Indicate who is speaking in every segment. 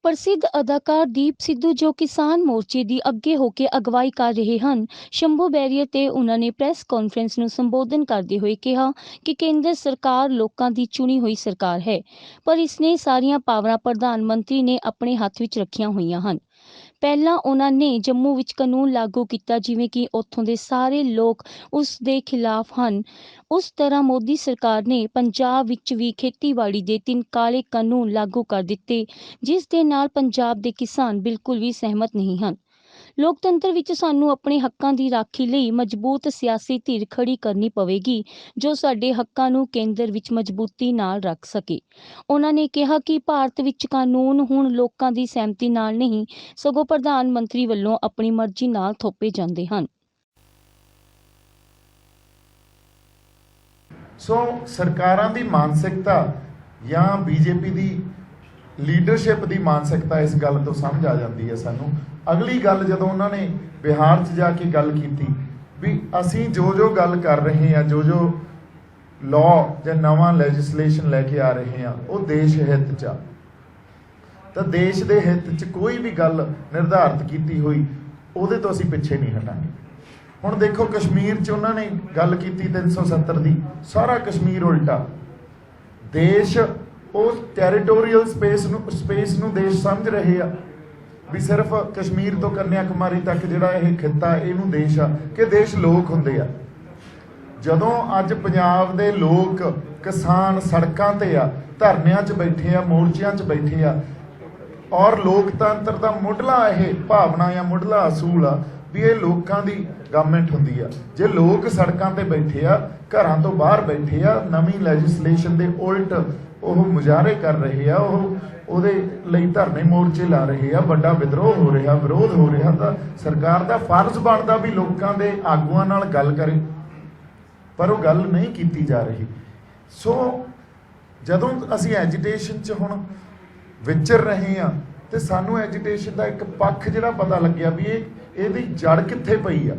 Speaker 1: ਪ੍ਰਸਿੱਧ ਅਦਾਕਾਰ ਦੀਪ ਸਿੱਧੂ ਜੋ ਕਿਸਾਨ ਮੋਰਚੇ ਦੀ ਅੱਗੇ ਹੋ ਕੇ ਅਗਵਾਈ ਕਰ ਰਹੇ ਹਨ, ਸ਼ੰਭੂ ਬੈਰੀਅਰ ਤੇ ਉਹਨਾਂ ਨੇ ਪ੍ਰੈਸ ਕਾਨਫਰੰਸ ਨੂੰ ਸੰਬੋਧਨ ਕਰਦੇ ਹੋਏ ਕਿਹਾ ਕਿ ਕੇਂਦਰ ਸਰਕਾਰ ਲੋਕਾਂ ਦੀ ਚੁਣੀ ਹੋਈ ਸਰਕਾਰ ਹੈ, ਪਰ ਇਸਨੇ ਸਾਰੀਆਂ ਪਾਵਰਾਂ ਪ੍ਰਧਾਨ ਮੰਤਰੀ ਨੇ ਆਪਣੇ ਹੱਥ ਵਿੱਚ ਰੱਖੀਆਂ ਹੋਈਆਂ ਹਨ। ਪਹਿਲਾਂ ਉਹਨਾਂ ਨੇ ਜੰਮੂ ਵਿੱਚ ਕਾਨੂੰਨ ਲਾਗੂ ਕੀਤਾ, ਜਿਵੇਂ ਕਿ ਉੱਥੋਂ ਦੇ ਸਾਰੇ ਲੋਕ ਉਸ ਦੇ ਖਿਲਾਫ ਹਨ। ਉਸ ਤਰ੍ਹਾਂ ਮੋਦੀ ਸਰਕਾਰ ਨੇ ਪੰਜਾਬ ਵਿੱਚ ਵੀ ਖੇਤੀਬਾੜੀ ਦੇ 3 ਕਾਲੇ ਕਾਨੂੰਨ ਲਾਗੂ ਕਰ ਦਿੱਤੇ, ਜਿਸ ਦੇ ਨਾਲ ਪੰਜਾਬ ਦੇ ਕਿਸਾਨ ਬਿਲਕੁਲ ਵੀ ਸਹਿਮਤ ਨਹੀਂ ਹਨ। ਲੋਕਤੰਤਰ ਵਿੱਚ ਸਾਨੂੰ ਆਪਣੇ ਹੱਕਾਂ ਦੀ ਰਾਖੀ ਲਈ ਮਜ਼ਬੂਤ ਸਿਆਸੀ ਧਿਰ ਖੜੀ ਕਰਨੀ ਪਵੇਗੀ, ਜੋ ਸਾਡੇ ਹੱਕਾਂ ਨੂੰ ਕੇਂਦਰ ਵਿੱਚ ਮਜ਼ਬੂਤੀ ਨਾਲ ਰੱਖ ਸਕੇ। ਉਹਨਾਂ ਨੇ ਕਿਹਾ ਕਿ ਭਾਰਤ ਵਿੱਚ ਕਾਨੂੰਨ ਹੁਣ ਲੋਕਾਂ ਦੀ ਸਹਿਮਤੀ ਨਾਲ ਨਹੀਂ, ਸਗੋਂ ਪ੍ਰਧਾਨ ਮੰਤਰੀ ਵੱਲੋਂ ਆਪਣੀ ਮਰਜ਼ੀ ਨਾਲ ਥੋਪੇ ਜਾਂਦੇ ਹਨ।
Speaker 2: ਸੋ ਸਰਕਾਰਾਂ ਦੀ ਮਾਨਸਿਕਤਾ ਜਾਂ ਬੀਜੇਪੀ ਦੀ ਲੀਡਰਸ਼ਿਪ ਦੀ ਮਾਨਸਿਕਤਾ ਇਸ ਗੱਲ ਤੋਂ ਸਮਝ ਆ ਜਾਂਦੀ ਹੈ ਸਾਨੂੰ। ਅਗਲੀ ਗੱਲ ਜਦੋਂ ਉਹਨਾਂ ਨੇ ਬਿਹਾਰ 'ਚ ਜਾ ਕੇ ਗੱਲ ਕੀਤੀ ਵੀ ਅਸੀਂ ਜੋ ਗੱਲ ਕਰ ਰਹੇ ਹਾਂ, ਜੋ ਲਾਅ ਜਾਂ ਨਵਾਂ ਲੈਜਿਸਲੇਸ਼ਨ ਲੈ ਕੇ ਆ ਰਹੇ ਹਾਂ, ਉਹ ਦੇਸ਼ ਹਿੱਤ 'ਚ ਆ, ਤਾਂ ਦੇਸ਼ ਦੇ ਹਿੱਤ 'ਚ ਕੋਈ ਵੀ ਗੱਲ ਨਿਰਧਾਰਿਤ ਕੀਤੀ ਹੋਈ ਉਹਦੇ ਤੋਂ ਅਸੀਂ ਪਿੱਛੇ ਨਹੀਂ ਹਟਾਂਗੇ। ਹੁਣ ਦੇਖੋ ਕਸ਼ਮੀਰ 'ਚ ਉਹਨਾਂ ਨੇ ਗੱਲ ਕੀਤੀ 370 ਦੀ, ਸਾਰਾ ਕਸ਼ਮੀਰ ਉਲਟਾ ਦੇਸ਼, ਉਹ ਟੈਰੀਟੋਰੀਅਲ ਸਪੇਸ ਨੂੰ ਦੇਸ਼ ਸਮਝ ਰਹੇ ਆ ਵੀ ਸਿਰਫ ਕਸ਼ਮੀਰ ਤੋਂ ਕੰਨਿਆ ਕੁਮਾਰੀ ਤੱਕ ਜਿਹੜਾ ਇਹ ਖਿੱਤਾ ਇਹਨੂੰ ਦੇਸ਼ ਆ, ਕਿ ਦੇਸ਼ ਲੋਕ ਹੁੰਦੇ ਆ। ਜਦੋਂ ਅੱਜ ਪੰਜਾਬ ਦੇ ਲੋਕ ਕਿਸਾਨ ਸੜਕਾਂ ਤੇ ਆ, ਧਰਨਿਆਂ 'ਚ ਬੈਠੇ ਆ, ਮੋਰਚਿਆਂ 'ਚ ਬੈਠੇ ਆ, ਔਰ ਲੋਕਤੰਤਰ ਦਾ ਮੁੱਢਲਾ ਇਹ ਭਾਵਨਾ ਜਾਂ ਮੁੱਢਲਾ ਅਸੂਲ ਆ ਵੀ ਇਹ ਲੋਕਾਂ ਦੀ ਗਵਰਨਮੈਂਟ ਹੁੰਦੀ ਆ। ਜੇ ਲੋਕ ਸੜਕਾਂ ਤੇ ਬੈਠੇ ਆ, ਘਰਾਂ ਤੋਂ ਬਾਹਰ ਬੈਠੇ ਆ, ਨਵੀਂ ਲੈਜਿਸਲੇਸ਼ਨ ਦੇ ਉਲਟ ਉਹ ਮੁਜ਼ਾਹਰੇ ਕਰ ਰਹੇ ਆ, ਉਹਦੇ ਲਈ ਧਰਨੇ ਮੋਰਚੇ ਲਾ ਰਹੇ ਆ, ਵੱਡਾ ਵਿਦਰੋਹ ਹੋ ਰਿਹਾ, ਵਿਰੋਧ ਹੋ ਰਿਹਾ, ਤਾਂ ਸਰਕਾਰ ਦਾ ਫਰਜ਼ ਬਣਦਾ ਵੀ ਲੋਕਾਂ ਦੇ ਆਗੂਆਂ ਨਾਲ ਗੱਲ ਕਰੇ, ਪਰ ਉਹ ਗੱਲ ਨਹੀਂ ਕੀਤੀ ਜਾ ਰਹੀ। ਸੋ ਜਦੋਂ ਅਸੀਂ ਐਜੀਟੇਸ਼ਨ 'ਚ ਹੁਣ ਵਿਚਰ ਰਹੇ ਹਾਂ ਤੇ ਸਾਨੂੰ ਐਜੀਟੇਸ਼ਨ ਦਾ ਇੱਕ ਪੱਖ ਜਿਹੜਾ ਪਤਾ ਲੱਗਿਆ ਵੀ ਇਹਦੀ ਜੜ ਕਿੱਥੇ ਪਈ ਆ।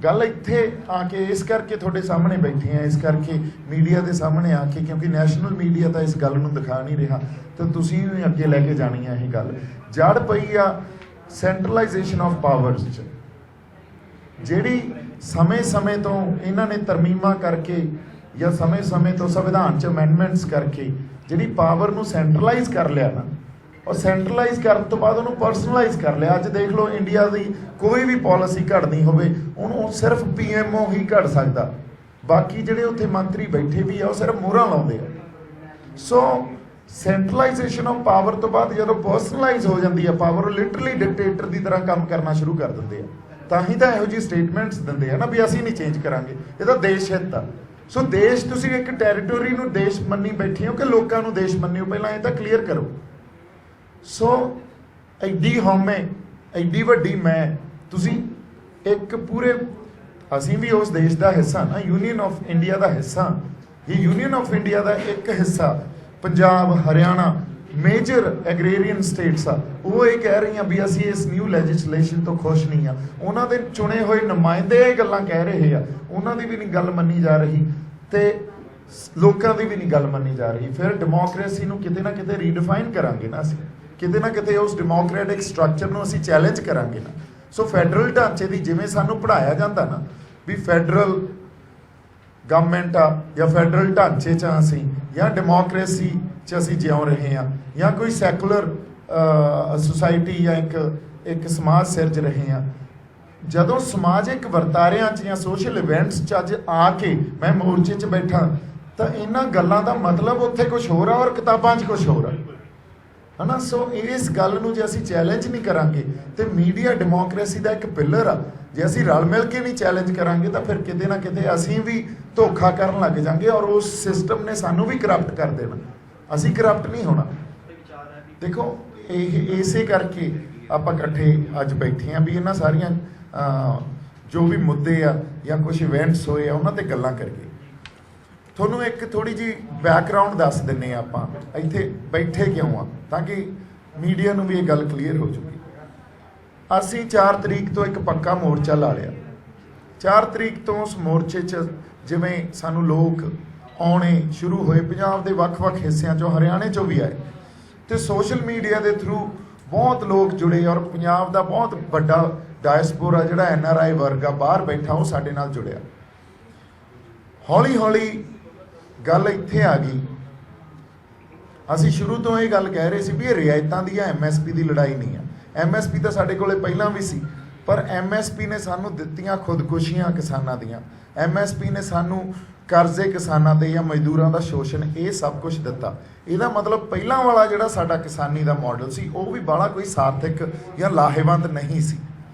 Speaker 2: ਗੱਲ ਇੱਥੇ ਆ ਕੇ ਇਸ ਕਰਕੇ ਤੁਹਾਡੇ ਸਾਹਮਣੇ ਬੈਠੇ ਆ, ਇਸ ਕਰਕੇ ਮੀਡੀਆ ਦੇ ਸਾਹਮਣੇ ਆ ਕੇ, ਕਿਉਂਕਿ ਨੈਸ਼ਨਲ ਮੀਡੀਆ ਤਾਂ ਇਸ ਗੱਲ ਨੂੰ ਦਿਖਾ ਨਹੀਂ ਰਿਹਾ, ਤਾਂ ਤੁਸੀਂ ਵੀ ਅੱਗੇ ਲੈ ਕੇ ਜਾਣੀ ਆ ਇਹ ਗੱਲ। ਜੜ ਪਈ ਆ ਸੈਂਟਰਲਾਈਜੇਸ਼ਨ ਆਫ ਪਾਵਰਸ 'ਚ, ਜਿਹੜੀ ਸਮੇਂ-ਸਮੇਂ ਤੋਂ ਇਹਨਾਂ ਨੇ ਤਰਮੀਮਾਂ ਕਰਕੇ ਜਾਂ ਸਮੇਂ-ਸਮੇਂ ਤੋਂ ਸੰਵਿਧਾਨ 'ਚ ਅਮੈਂਡਮੈਂਟਸ ਕਰਕੇ ਜਿਹੜੀ ਪਾਵਰ ਨੂੰ ਸੈਂਟਰਲਾਈਜ਼ ਕਰ ਲਿਆ ਨਾ, ਔਰ ਸੈਂਟਰਲਾਈਜ਼ ਕਰਨ ਤੋਂ ਬਾਅਦ ਉਹਨੂੰ ਪਰਸਨਲਾਈਜ਼ ਕਰ ਲਿਆ। ਅੱਜ ਦੇਖ ਲਓ ਇੰਡੀਆ ਦੀ ਕੋਈ ਵੀ ਪਾਲਿਸੀ ਘੜਨੀ ਹੋਵੇ ਉਹਨੂੰ ਸਿਰਫ PMO ਹੀ ਘੜ ਸਕਦਾ, ਬਾਕੀ ਜਿਹੜੇ ਉੱਥੇ ਮੰਤਰੀ ਬੈਠੇ ਵੀ ਆ ਉਹ ਸਿਰਫ ਮੋਹਰਾਂ ਲਾਉਂਦੇ ਆ। ਸੋ ਸੈਂਟਰਲਾਈਜੇਸ਼ਨ ਆਫ ਪਾਵਰ ਤੋਂ ਬਾਅਦ ਜਦੋਂ ਪਰਸਨਲਾਈਜ਼ ਹੋ ਜਾਂਦੀ ਆ ਪਾਵਰ, ਉਹ ਲਿਟਰਲੀ ਡਿਕਟੇਟਰ ਦੀ ਤਰ੍ਹਾਂ ਕੰਮ ਕਰਨਾ ਸ਼ੁਰੂ ਕਰ ਦਿੰਦੇ ਆ। ਤਾਂ ਹੀ ਤਾਂ ਇਹੋ ਜਿਹੀ ਸਟੇਟਮੈਂਟਸ ਦਿੰਦੇ ਆ ਨਾ ਵੀ ਅਸੀਂ ਨਹੀਂ ਚੇਂਜ ਕਰਾਂਗੇ, ਇਹਦਾ ਦੇਸ਼ ਹਿੱਤ ਆ। ਸੋ ਦੇਸ਼, ਤੁਸੀਂ ਇੱਕ ਟੈਰੀਟੋਰੀ ਨੂੰ ਦੇਸ਼ ਮੰਨੀ ਬੈਠੇ ਹੋ ਕਿ ਲੋਕਾਂ ਨੂੰ ਦੇਸ਼ ਮੰਨਿਓ, ਪਹਿਲਾਂ ਇਹ ਤਾਂ ਕਲੀਅਰ ਕਰੋ। ਸੋ ਐਡੀ ਹਉਮੈ, ਐਡੀ ਵੱਡੀ ਮੈਂ, ਤੁਸੀਂ ਇੱਕ ਪੂਰੇ, ਅਸੀਂ ਵੀ ਉਸ ਦੇਸ਼ ਦਾ ਹਿੱਸਾ ਨਾ, ਯੂਨੀਅਨ ਆਫ ਇੰਡੀਆ ਦਾ ਹਿੱਸਾ। ਇਹ ਯੂਨੀਅਨ ਆਫ ਇੰਡੀਆ ਦਾ ਇੱਕ ਹਿੱਸਾ ਪੰਜਾਬ, ਹਰਿਆਣਾ ਮੇਜਰ ਐਗਰੇਰੀਅਨ ਸਟੇਟਸ ਆ, ਉਹ ਇਹ ਕਹਿ ਰਹੀਆਂ ਵੀ ਅਸੀਂ ਇਸ ਨਿਊ ਲੈਜਿਸਲੇਸ਼ਨ ਤੋਂ ਖੁਸ਼ ਨਹੀਂ ਆ। ਉਹਨਾਂ ਦੇ ਚੁਣੇ ਹੋਏ ਨੁਮਾਇੰਦੇ ਇਹ ਗੱਲਾਂ ਕਹਿ ਰਹੇ ਆ, ਉਹਨਾਂ ਦੀ ਵੀ ਨਹੀਂ ਗੱਲ ਮੰਨੀ ਜਾ ਰਹੀ ਤੇ ਲੋਕਾਂ ਦੀ ਵੀ ਨਹੀਂ ਗੱਲ ਮੰਨੀ ਜਾ ਰਹੀ। ਫਿਰ ਡੈਮੋਕ੍ਰੇਸੀ ਨੂੰ ਕਿਤੇ ਨਾ ਕਿਤੇ ਰੀਡਿਫਾਈਨ ਕਰਾਂਗੇ ਨਾ ਅਸੀਂ, ਕਿਤੇ ਨਾ ਕਿਤੇ ਉਸ ਡੈਮੋਕ੍ਰੈਟਿਕ ਸਟਰਕਚਰ ਨੂੰ ਅਸੀਂ ਚੈਲੰਜ ਕਰਾਂਗੇ ਨਾ। ਸੋ ਫੈਡਰਲ ਢਾਂਚੇ ਦੀ ਜਿਵੇਂ ਸਾਨੂੰ ਪੜ੍ਹਾਇਆ ਜਾਂਦਾ ਨਾ ਵੀ ਫੈਡਰਲ ਗਵਰਨਮੈਂਟ ਆ ਜਾਂ ਫੈਡਰਲ ਢਾਂਚੇ 'ਚ ਅਸੀਂ ਜਾਂ ਡੈਮੋਕ੍ਰੇਸੀ 'ਚ ਅਸੀਂ ਜਿਉਂ ਰਹੇ ਹਾਂ ਜਾਂ ਕੋਈ ਸੈਕੂਲਰ ਸੁਸਾਇਟੀ ਜਾਂ ਇੱਕ ਸਮਾਜ ਸਿਰਜ ਰਹੇ ਹਾਂ, ਜਦੋਂ ਸਮਾਜਿਕ ਵਰਤਾਰਿਆਂ 'ਚ ਜਾਂ ਸੋਸ਼ਲ ਇਵੈਂਟਸ 'ਚ ਅੱਜ ਆ ਕੇ ਮੈਂ ਮੋਰਚੇ 'ਚ ਬੈਠਾ ਤਾਂ ਇਹਨਾਂ ਗੱਲਾਂ ਦਾ ਮਤਲਬ ਉੱਥੇ ਕੁਝ ਹੋਰ ਆ ਔਰ ਕਿਤਾਬਾਂ 'ਚ ਕੁਝ ਹੋਰ ਆ, ਹੈ ਨਾ। ਸੋ ਇਸ ਗੱਲ ਨੂੰ ਜੇ ਅਸੀਂ ਚੈਲੰਜ ਨਹੀਂ ਕਰਾਂਗੇ, ਤੇ ਮੀਡੀਆ ਡੈਮੋਕ੍ਰੇਸੀ ਦਾ ਇੱਕ ਪਿੱਲਰ ਆ, ਜੇ ਅਸੀਂ ਰਲ ਮਿਲ ਕੇ ਨਹੀਂ ਚੈਲੰਜ ਕਰਾਂਗੇ ਤਾਂ ਫਿਰ ਕਿਤੇ ਨਾ ਕਿਤੇ ਅਸੀਂ ਵੀ ਧੋਖਾ ਕਰਨ ਲੱਗ ਜਾਵਾਂਗੇ ਔਰ ਉਸ ਸਿਸਟਮ ਨੇ ਸਾਨੂੰ ਵੀ ਕਰਪਟ ਕਰ ਦੇਣਾ। ਅਸੀਂ ਕਰਪਟ ਨਹੀਂ ਹੋਣਾ। ਦੇਖੋ ਇਸੇ ਕਰਕੇ ਆਪਾਂ ਇਕੱਠੇ ਅੱਜ ਬੈਠੇ ਹਾਂ ਵੀ ਇਹਨਾਂ ਸਾਰੀਆਂ ਜੋ ਵੀ ਮੁੱਦੇ ਆ ਜਾਂ ਕੁਝ ਇਵੈਂਟਸ ਹੋਏ ਆ ਉਹਨਾਂ ਤੇ ਗੱਲਾਂ ਕਰੀਏ। ਤੁਹਾਨੂੰ ਇੱਕ ਥੋੜੀ ਜੀ ਬੈਕਗਰਾਉਂਡ ਦੱਸ ਦਿੰਨੇ ਆ ਆਪਾਂ ਇੱਥੇ ਬੈਠੇ ਕਿਉਂ ਆ, ਤਾਂ ਕਿ ਮੀਡੀਆ ਨੂੰ ਵੀ ਇਹ ਗੱਲ ਕਲੀਅਰ ਹੋ ਚੁੱਕੀ। ਅਸੀਂ 4 ਤਰੀਕ ਤੋਂ ਇੱਕ ਪੱਕਾ ਮੋਰਚਾ ਲਾ ਲਿਆ। 4 ਤਰੀਕ ਤੋਂ ਉਸ ਮੋਰਚੇ 'ਚ ਜਿਵੇਂ ਸਾਨੂੰ ਲੋਕ ਆਉਣੇ ਸ਼ੁਰੂ ਹੋਏ, ਪੰਜਾਬ ਦੇ ਵੱਖ-ਵੱਖ ਹਿੱਸਿਆਂ 'ਚੋਂ, ਹਰਿਆਣੇ 'ਚੋਂ ਵੀ ਆਏ, ਤੇ ਸੋਸ਼ਲ ਮੀਡੀਆ ਦੇ ਥਰੂ ਬਹੁਤ ਲੋਕ ਜੁੜੇ ਔਰ ਪੰਜਾਬ ਦਾ ਬਹੁਤ ਵੱਡਾ ਡਾਇਸਪੋਰਾ ਜਿਹੜਾ NRI ਵਰਗ ਆ ਬਾਹਰ ਬੈਠਾ ਉਹ ਸਾਡੇ ਨਾਲ ਜੁੜਿਆ। ਹੌਲੀ ਹੌਲੀ ਗੱਲ ਇੱਥੇ ਆ ਗਈ, ਅਸੀਂ ਸ਼ੁਰੂ ਤੋਂ ਇਹ ਗੱਲ ਕਹਿ ਰਹੇ ਸੀ ਵੀ ਇਹ ਰਿਆਇਤਾਂ ਦੀ ਆ, MSP ਦੀ ਲੜਾਈ ਨਹੀਂ ਆ। MSP ਤਾਂ ਸਾਡੇ ਕੋਲੇ ਪਹਿਲਾਂ ਵੀ ਸੀ, ਪਰ MSP ਨੇ ਸਾਨੂੰ ਦਿੱਤੀਆਂ ਖੁਦਕੁਸ਼ੀਆਂ ਕਿਸਾਨਾਂ ਦੀਆਂ, MSP ਨੇ ਸਾਨੂੰ ਕਰਜ਼ੇ ਕਿਸਾਨਾਂ ਤੇ ਜਾਂ ਮਜ਼ਦੂਰਾਂ ਦਾ ਸ਼ੋਸ਼ਣ, ਇਹ ਸਭ ਕੁਝ ਦਿੱਤਾ। ਇਹਦਾ ਮਤਲਬ ਪਹਿਲਾਂ ਵਾਲਾ ਜਿਹੜਾ ਸਾਡਾ ਕਿਸਾਨੀ ਦਾ ਮਾਡਲ ਸੀ ਉਹ ਵੀ ਬਾਹਲਾ ਕੋਈ ਸਾਰਥਿਕ ਜਾਂ ਲਾਹੇਵੰਦ ਨਹੀਂ ਸੀ।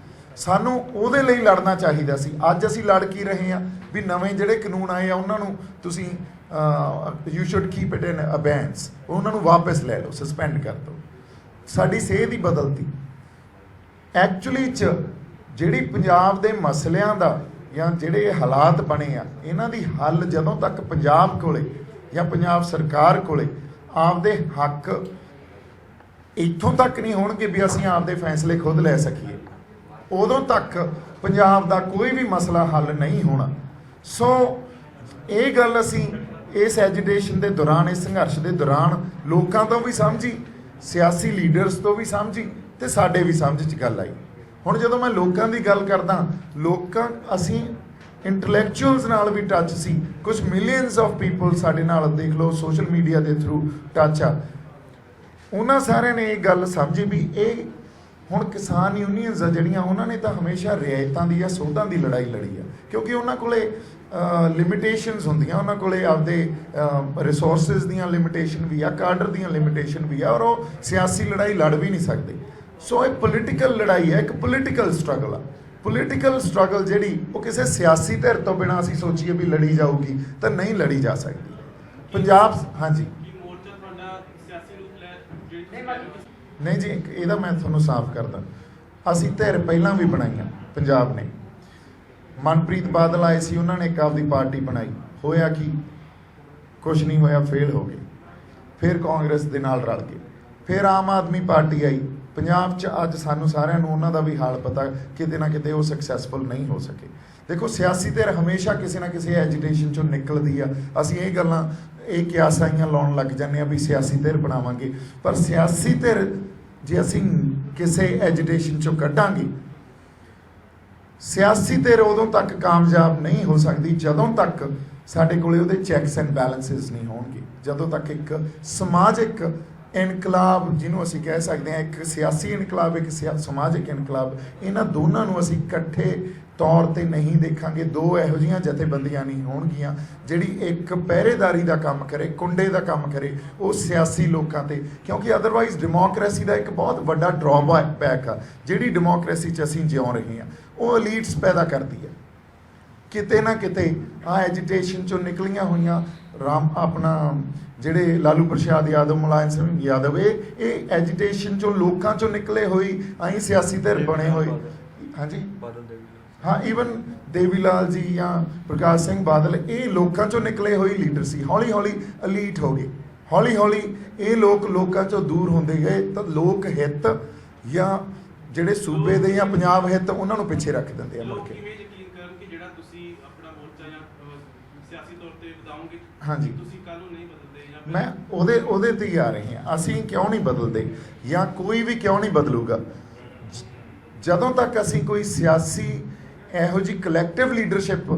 Speaker 2: ਸਾਨੂੰ ਉਹਦੇ ਲਈ ਲੜਨਾ ਚਾਹੀਦਾ ਸੀ। ਅੱਜ ਅਸੀਂ ਲੜ ਕੀ ਰਹੇ ਹਾਂ ਵੀ ਨਵੇਂ ਜਿਹੜੇ ਕਾਨੂੰਨ ਆਏ ਆ ਉਹਨਾਂ ਨੂੰ ਤੁਸੀਂ you should keep it in abeyance, ਉਹਨਾਂ ਨੂੰ ਵਾਪਸ ਲੈ ਲਓ, ਸਸਪੈਂਡ ਕਰ ਦਿਓ। ਸਾਡੀ ਸੇਧ ਹੀ ਬਦਲਤੀ। ਐਕਚੁਅਲੀ 'ਚ ਜਿਹੜੀ ਪੰਜਾਬ ਦੇ ਮਸਲਿਆਂ ਦਾ ਜਾਂ ਜਿਹੜੇ ਹਾਲਾਤ ਬਣੇ ਆ ਇਹਨਾਂ ਦੀ ਹੱਲ ਜਦੋਂ ਤੱਕ ਪੰਜਾਬ ਕੋਲੇ ਜਾਂ ਪੰਜਾਬ ਸਰਕਾਰ ਕੋਲੇ ਆਪਦੇ ਹੱਕ ਇੱਥੋਂ ਤੱਕ ਨਹੀਂ ਹੋਣਗੇ ਵੀ ਅਸੀਂ ਆਪਦੇ ਫੈਸਲੇ ਖੁਦ ਲੈ ਸਕੀਏ, ਉਦੋਂ ਤੱਕ ਪੰਜਾਬ ਦਾ ਕੋਈ ਵੀ ਮਸਲਾ ਹੱਲ ਨਹੀਂ ਹੋਣਾ। ਸੋ ਇਹ ਗੱਲ ਅਸੀਂ ਇਸ ਐਜੀਟੇਸ਼ਨ ਦੇ ਦੌਰਾਨ, ਇਸ ਸੰਘਰਸ਼ ਦੇ ਦੌਰਾਨ ਲੋਕਾਂ ਤੋਂ ਵੀ ਸਮਝੀ, ਸਿਆਸੀ ਲੀਡਰਸ ਤੋਂ ਵੀ ਸਮਝੀ ਤੇ ਸਾਡੇ ਵੀ ਸਮਝ 'ਚ ਗੱਲ ਆਈ। ਹੁਣ ਜਦੋਂ ਮੈਂ ਲੋਕਾਂ ਦੀ ਗੱਲ ਕਰਦਾ, ਅਸੀਂ ਇੰਟੈਲੈਕਚੁਅਲਸ ਨਾਲ ਵੀ ਟੱਚ ਸੀ, ਕੁਝ ਮਿਲੀਅਨਸ ਆਫ ਪੀਪਲ ਸਾਡੇ ਨਾਲ ਦੇਖ ਲਓ ਸੋਸ਼ਲ ਮੀਡੀਆ ਦੇ ਥਰੂ ਟੱਚ ਆ। ਉਹਨਾਂ ਸਾਰਿਆਂ ਨੇ ਇਹ ਗੱਲ ਸਮਝੀ ਵੀ ਇਹ ਹੁਣ ਕਿਸਾਨ ਯੂਨੀਅਨਸ ਆ ਜਿਹੜੀਆਂ, ਉਹਨਾਂ ਨੇ ਤਾਂ ਹਮੇਸ਼ਾ ਰਿਆਇਤਾਂ ਦੀ ਜਾਂ ਸੋਧਾਂ ਦੀ ਲੜਾਈ ਲੜੀ ਆ, ਕਿਉਂਕਿ ਉਹਨਾਂ ਕੋਲੇ ਲਿਮਿਟੇਸ਼ਨਸ ਹੁੰਦੀਆਂ, ਉਹਨਾਂ ਕੋਲੇ ਆਪਦੇ ਰਿਸੋਰਸਿਸ ਦੀਆਂ ਲਿਮਿਟੇਸ਼ਨ ਵੀ ਆ, ਕਾਡਰ ਦੀਆਂ ਲਿਮਿਟੇਸ਼ਨ ਵੀ ਆ, ਔਰ ਉਹ ਸਿਆਸੀ ਲੜਾਈ ਲੜ ਵੀ ਨਹੀਂ ਸਕਦੇ। ਸੋ ਇਹ ਪੋਲੀਟੀਕਲ ਲੜਾਈ ਹੈ, ਇੱਕ ਪੋਲੀਟੀਕਲ ਸਟਰਗਲ ਆ। ਪੋਲੀਟੀਕਲ ਸਟਰਗਲ ਜਿਹੜੀ ਉਹ ਕਿਸੇ ਸਿਆਸੀ ਧਿਰ ਤੋਂ ਬਿਨਾਂ ਅਸੀਂ ਸੋਚੀਏ ਵੀ ਲੜੀ ਜਾਊਗੀ ਤਾਂ ਨਹੀਂ ਲੜੀ ਜਾ ਸਕਦੀ। ਪੰਜਾਬ ਹਾਂਜੀ ਨਹੀਂ ਜੀ, ਇਹਦਾ ਮੈਂ ਤੁਹਾਨੂੰ ਸਾਫ਼ ਕਰਦਾ, ਅਸੀਂ ਧਿਰ ਪਹਿਲਾਂ ਵੀ ਬਣਾਈਆਂ ਪੰਜਾਬ ਨੇ। ਮਨਪ੍ਰੀਤ ਬਾਦਲ ਆਏ ਸੀ, ਉਹਨਾਂ ਨੇ ਇੱਕ ਆਪਦੀ ਪਾਰਟੀ ਬਣਾਈ, ਹੋਇਆ ਕੀ? ਕੁਛ ਨਹੀਂ ਹੋਇਆ, ਫੇਲ ਹੋ ਗਏ। ਫਿਰ ਕਾਂਗਰਸ ਦੇ ਨਾਲ ਰਲ ਗਏ, ਫਿਰ ਆਮ ਆਦਮੀ ਪਾਰਟੀ ਆਈ। ਪੰਜਾਬ 'ਚ ਅੱਜ ਸਾਨੂੰ ਸਾਰਿਆਂ ਨੂੰ ਉਹਨਾਂ ਦਾ ਵੀ ਹਾਲ ਪਤਾ, ਕਿਤੇ ਨਾ ਕਿਤੇ ਉਹ ਸਕਸੈਸਫੁਲ ਨਹੀਂ ਹੋ ਸਕੇ। ਦੇਖੋ ਸਿਆਸੀ ਧਿਰ ਹਮੇਸ਼ਾ ਕਿਸੇ ਨਾ ਕਿਸੇ ਐਜੀਟੇਸ਼ਨ 'ਚੋਂ ਨਿਕਲਦੀ ਆ। ਅਸੀਂ ਇਹ ਗੱਲਾਂ, ਇਹ ਕਿਆਸਾਈਆਂ ਲਾਉਣ ਲੱਗ ਜਾਂਦੇ ਆ ਵੀ ਸਿਆਸੀ ਧਿਰ ਬਣਾਵਾਂਗੇ, ਪਰ ਸਿਆਸੀ ਧਿਰ ਜੇ ਅਸੀਂ ਕਿਸੇ ਐਜੀਟੇਸ਼ਨ 'ਚੋਂ ਕੱਢਾਂਗੇ, ਸਿਆਸੀ ਧਿਰ ਉਦੋਂ ਤੱਕ ਕਾਮਯਾਬ ਨਹੀਂ ਹੋ ਸਕਦੀ ਜਦੋਂ ਤੱਕ ਸਾਡੇ ਕੋਲੇ ਉਹਦੇ ਚੈੱਕਸ ਐਂਡ ਬੈਲੈਂਸਿਸ ਨਹੀਂ ਹੋਣਗੇ, ਜਦੋਂ ਤੱਕ ਇੱਕ ਸਮਾਜਿਕ ਇਨਕਲਾਬ ਜਿਹਨੂੰ ਅਸੀਂ ਕਹਿ ਸਕਦੇ ਹਾਂ, ਇੱਕ ਸਿਆਸੀ ਇਨਕਲਾਬ, ਇੱਕ ਸਮਾਜਿਕ ਇਨਕਲਾਬ, ਇਹਨਾਂ ਦੋਨਾਂ ਨੂੰ ਅਸੀਂ ਇਕੱਠੇ ਤੌਰ ਤੇ ਨਹੀਂ ਦੇਖਾਂਗੇ। ਦੋ ਇਹੋ ਜਿਹੀਆਂ ਜਥੇਬੰਦੀਆਂ ਨਹੀਂ ਹੋਣਗੀਆਂ ਜਿਹੜੀ ਇੱਕ ਪਹਿਰੇਦਾਰੀ ਦਾ ਕੰਮ ਕਰੇ, ਕੁੰਡੇ ਦਾ ਕੰਮ ਕਰੇ ਉਹ ਸਿਆਸੀ ਲੋਕਾਂ ਤੇ, ਕਿਉਂਕਿ ਅਦਰਵਾਈਜ਼ ਡੈਮੋਕ੍ਰੇਸੀ ਦਾ ਇੱਕ ਬਹੁਤ ਵੱਡਾ ਡਰਾਬੈਕ ਆ ਜਿਹੜੀ ਡੈਮੋਕ੍ਰੇਸੀ 'ਚ ਅਸੀਂ ਜਿਉਂ ਰਹੇ ਹਾਂ, ਉਹ ਐਲੀਟਸ ਪੈਦਾ ਕਰਦੀ ਹੈ। ਕਿਤੇ ਨਾ ਕਿਤੇ ਆ ਐਜੀਟੇਸ਼ਨ 'ਚੋਂ ਨਿਕਲੀਆਂ ਹੋਈਆਂ ਆਪਣਾ ਜਿਹੜੇ ਲਾਲੂ ਪ੍ਰਸ਼ਾਦ ਯਾਦਵ, ਮੁਲਾਇਮ ਸਿੰਘ ਯਾਦਵ, ਇਹ ਐਜੀਟੇਸ਼ਨ 'ਚੋਂ ਲੋਕਾਂ 'ਚੋਂ ਨਿਕਲੇ ਹੋਈ ਅਸੀਂ ਸਿਆਸੀ ਧਿਰ ਬਣੇ ਹੋਏ। ਹਾਂਜੀ ਹਾਂ, ਈਵਨ ਦੇਵੀ ਲਾਲ ਜੀ ਜਾਂ ਪ੍ਰਕਾਸ਼ ਸਿੰਘ ਬਾਦਲ, ਇਹ ਲੋਕਾਂ 'ਚੋਂ ਨਿਕਲੇ ਹੋਏ ਲੀਡਰ ਸੀ। ਹੌਲੀ ਹੌਲੀ ਅਲੀਟ ਹੋ ਗਏ, ਹੌਲੀ ਹੌਲੀ ਇਹ ਲੋਕਾਂ 'ਚੋਂ ਦੂਰ ਹੁੰਦੇ ਗਏ ਤਾਂ ਲੋਕ ਹਿੱਤ ਜਾਂ ਜਿਹੜੇ ਸੂਬੇ ਦੇ ਜਾਂ ਪੰਜਾਬ ਹਿੱਤ ਉਹਨਾਂ ਨੂੰ ਪਿੱਛੇ ਰੱਖ ਦਿੰਦੇ ਆ ਮੁੜ ਕੇ। ਹਾਂਜੀ, ਮੈਂ ਉਹਦੇ ਤੇ ਹੀ ਆ ਰਹੇ ਹਾਂ। ਅਸੀਂ ਕਿਉਂ ਨਹੀਂ ਬਦਲਦੇ ਜਾਂ ਕੋਈ ਵੀ ਕਿਉਂ ਨਹੀਂ ਬਦਲੂਗਾ ਜਦੋਂ ਤੱਕ ਅਸੀਂ ਕੋਈ ਸਿਆਸੀ ਇਹੋ ਜਿਹੀ ਕਲੈਕਟਿਵ ਲੀਡਰਸ਼ਿਪ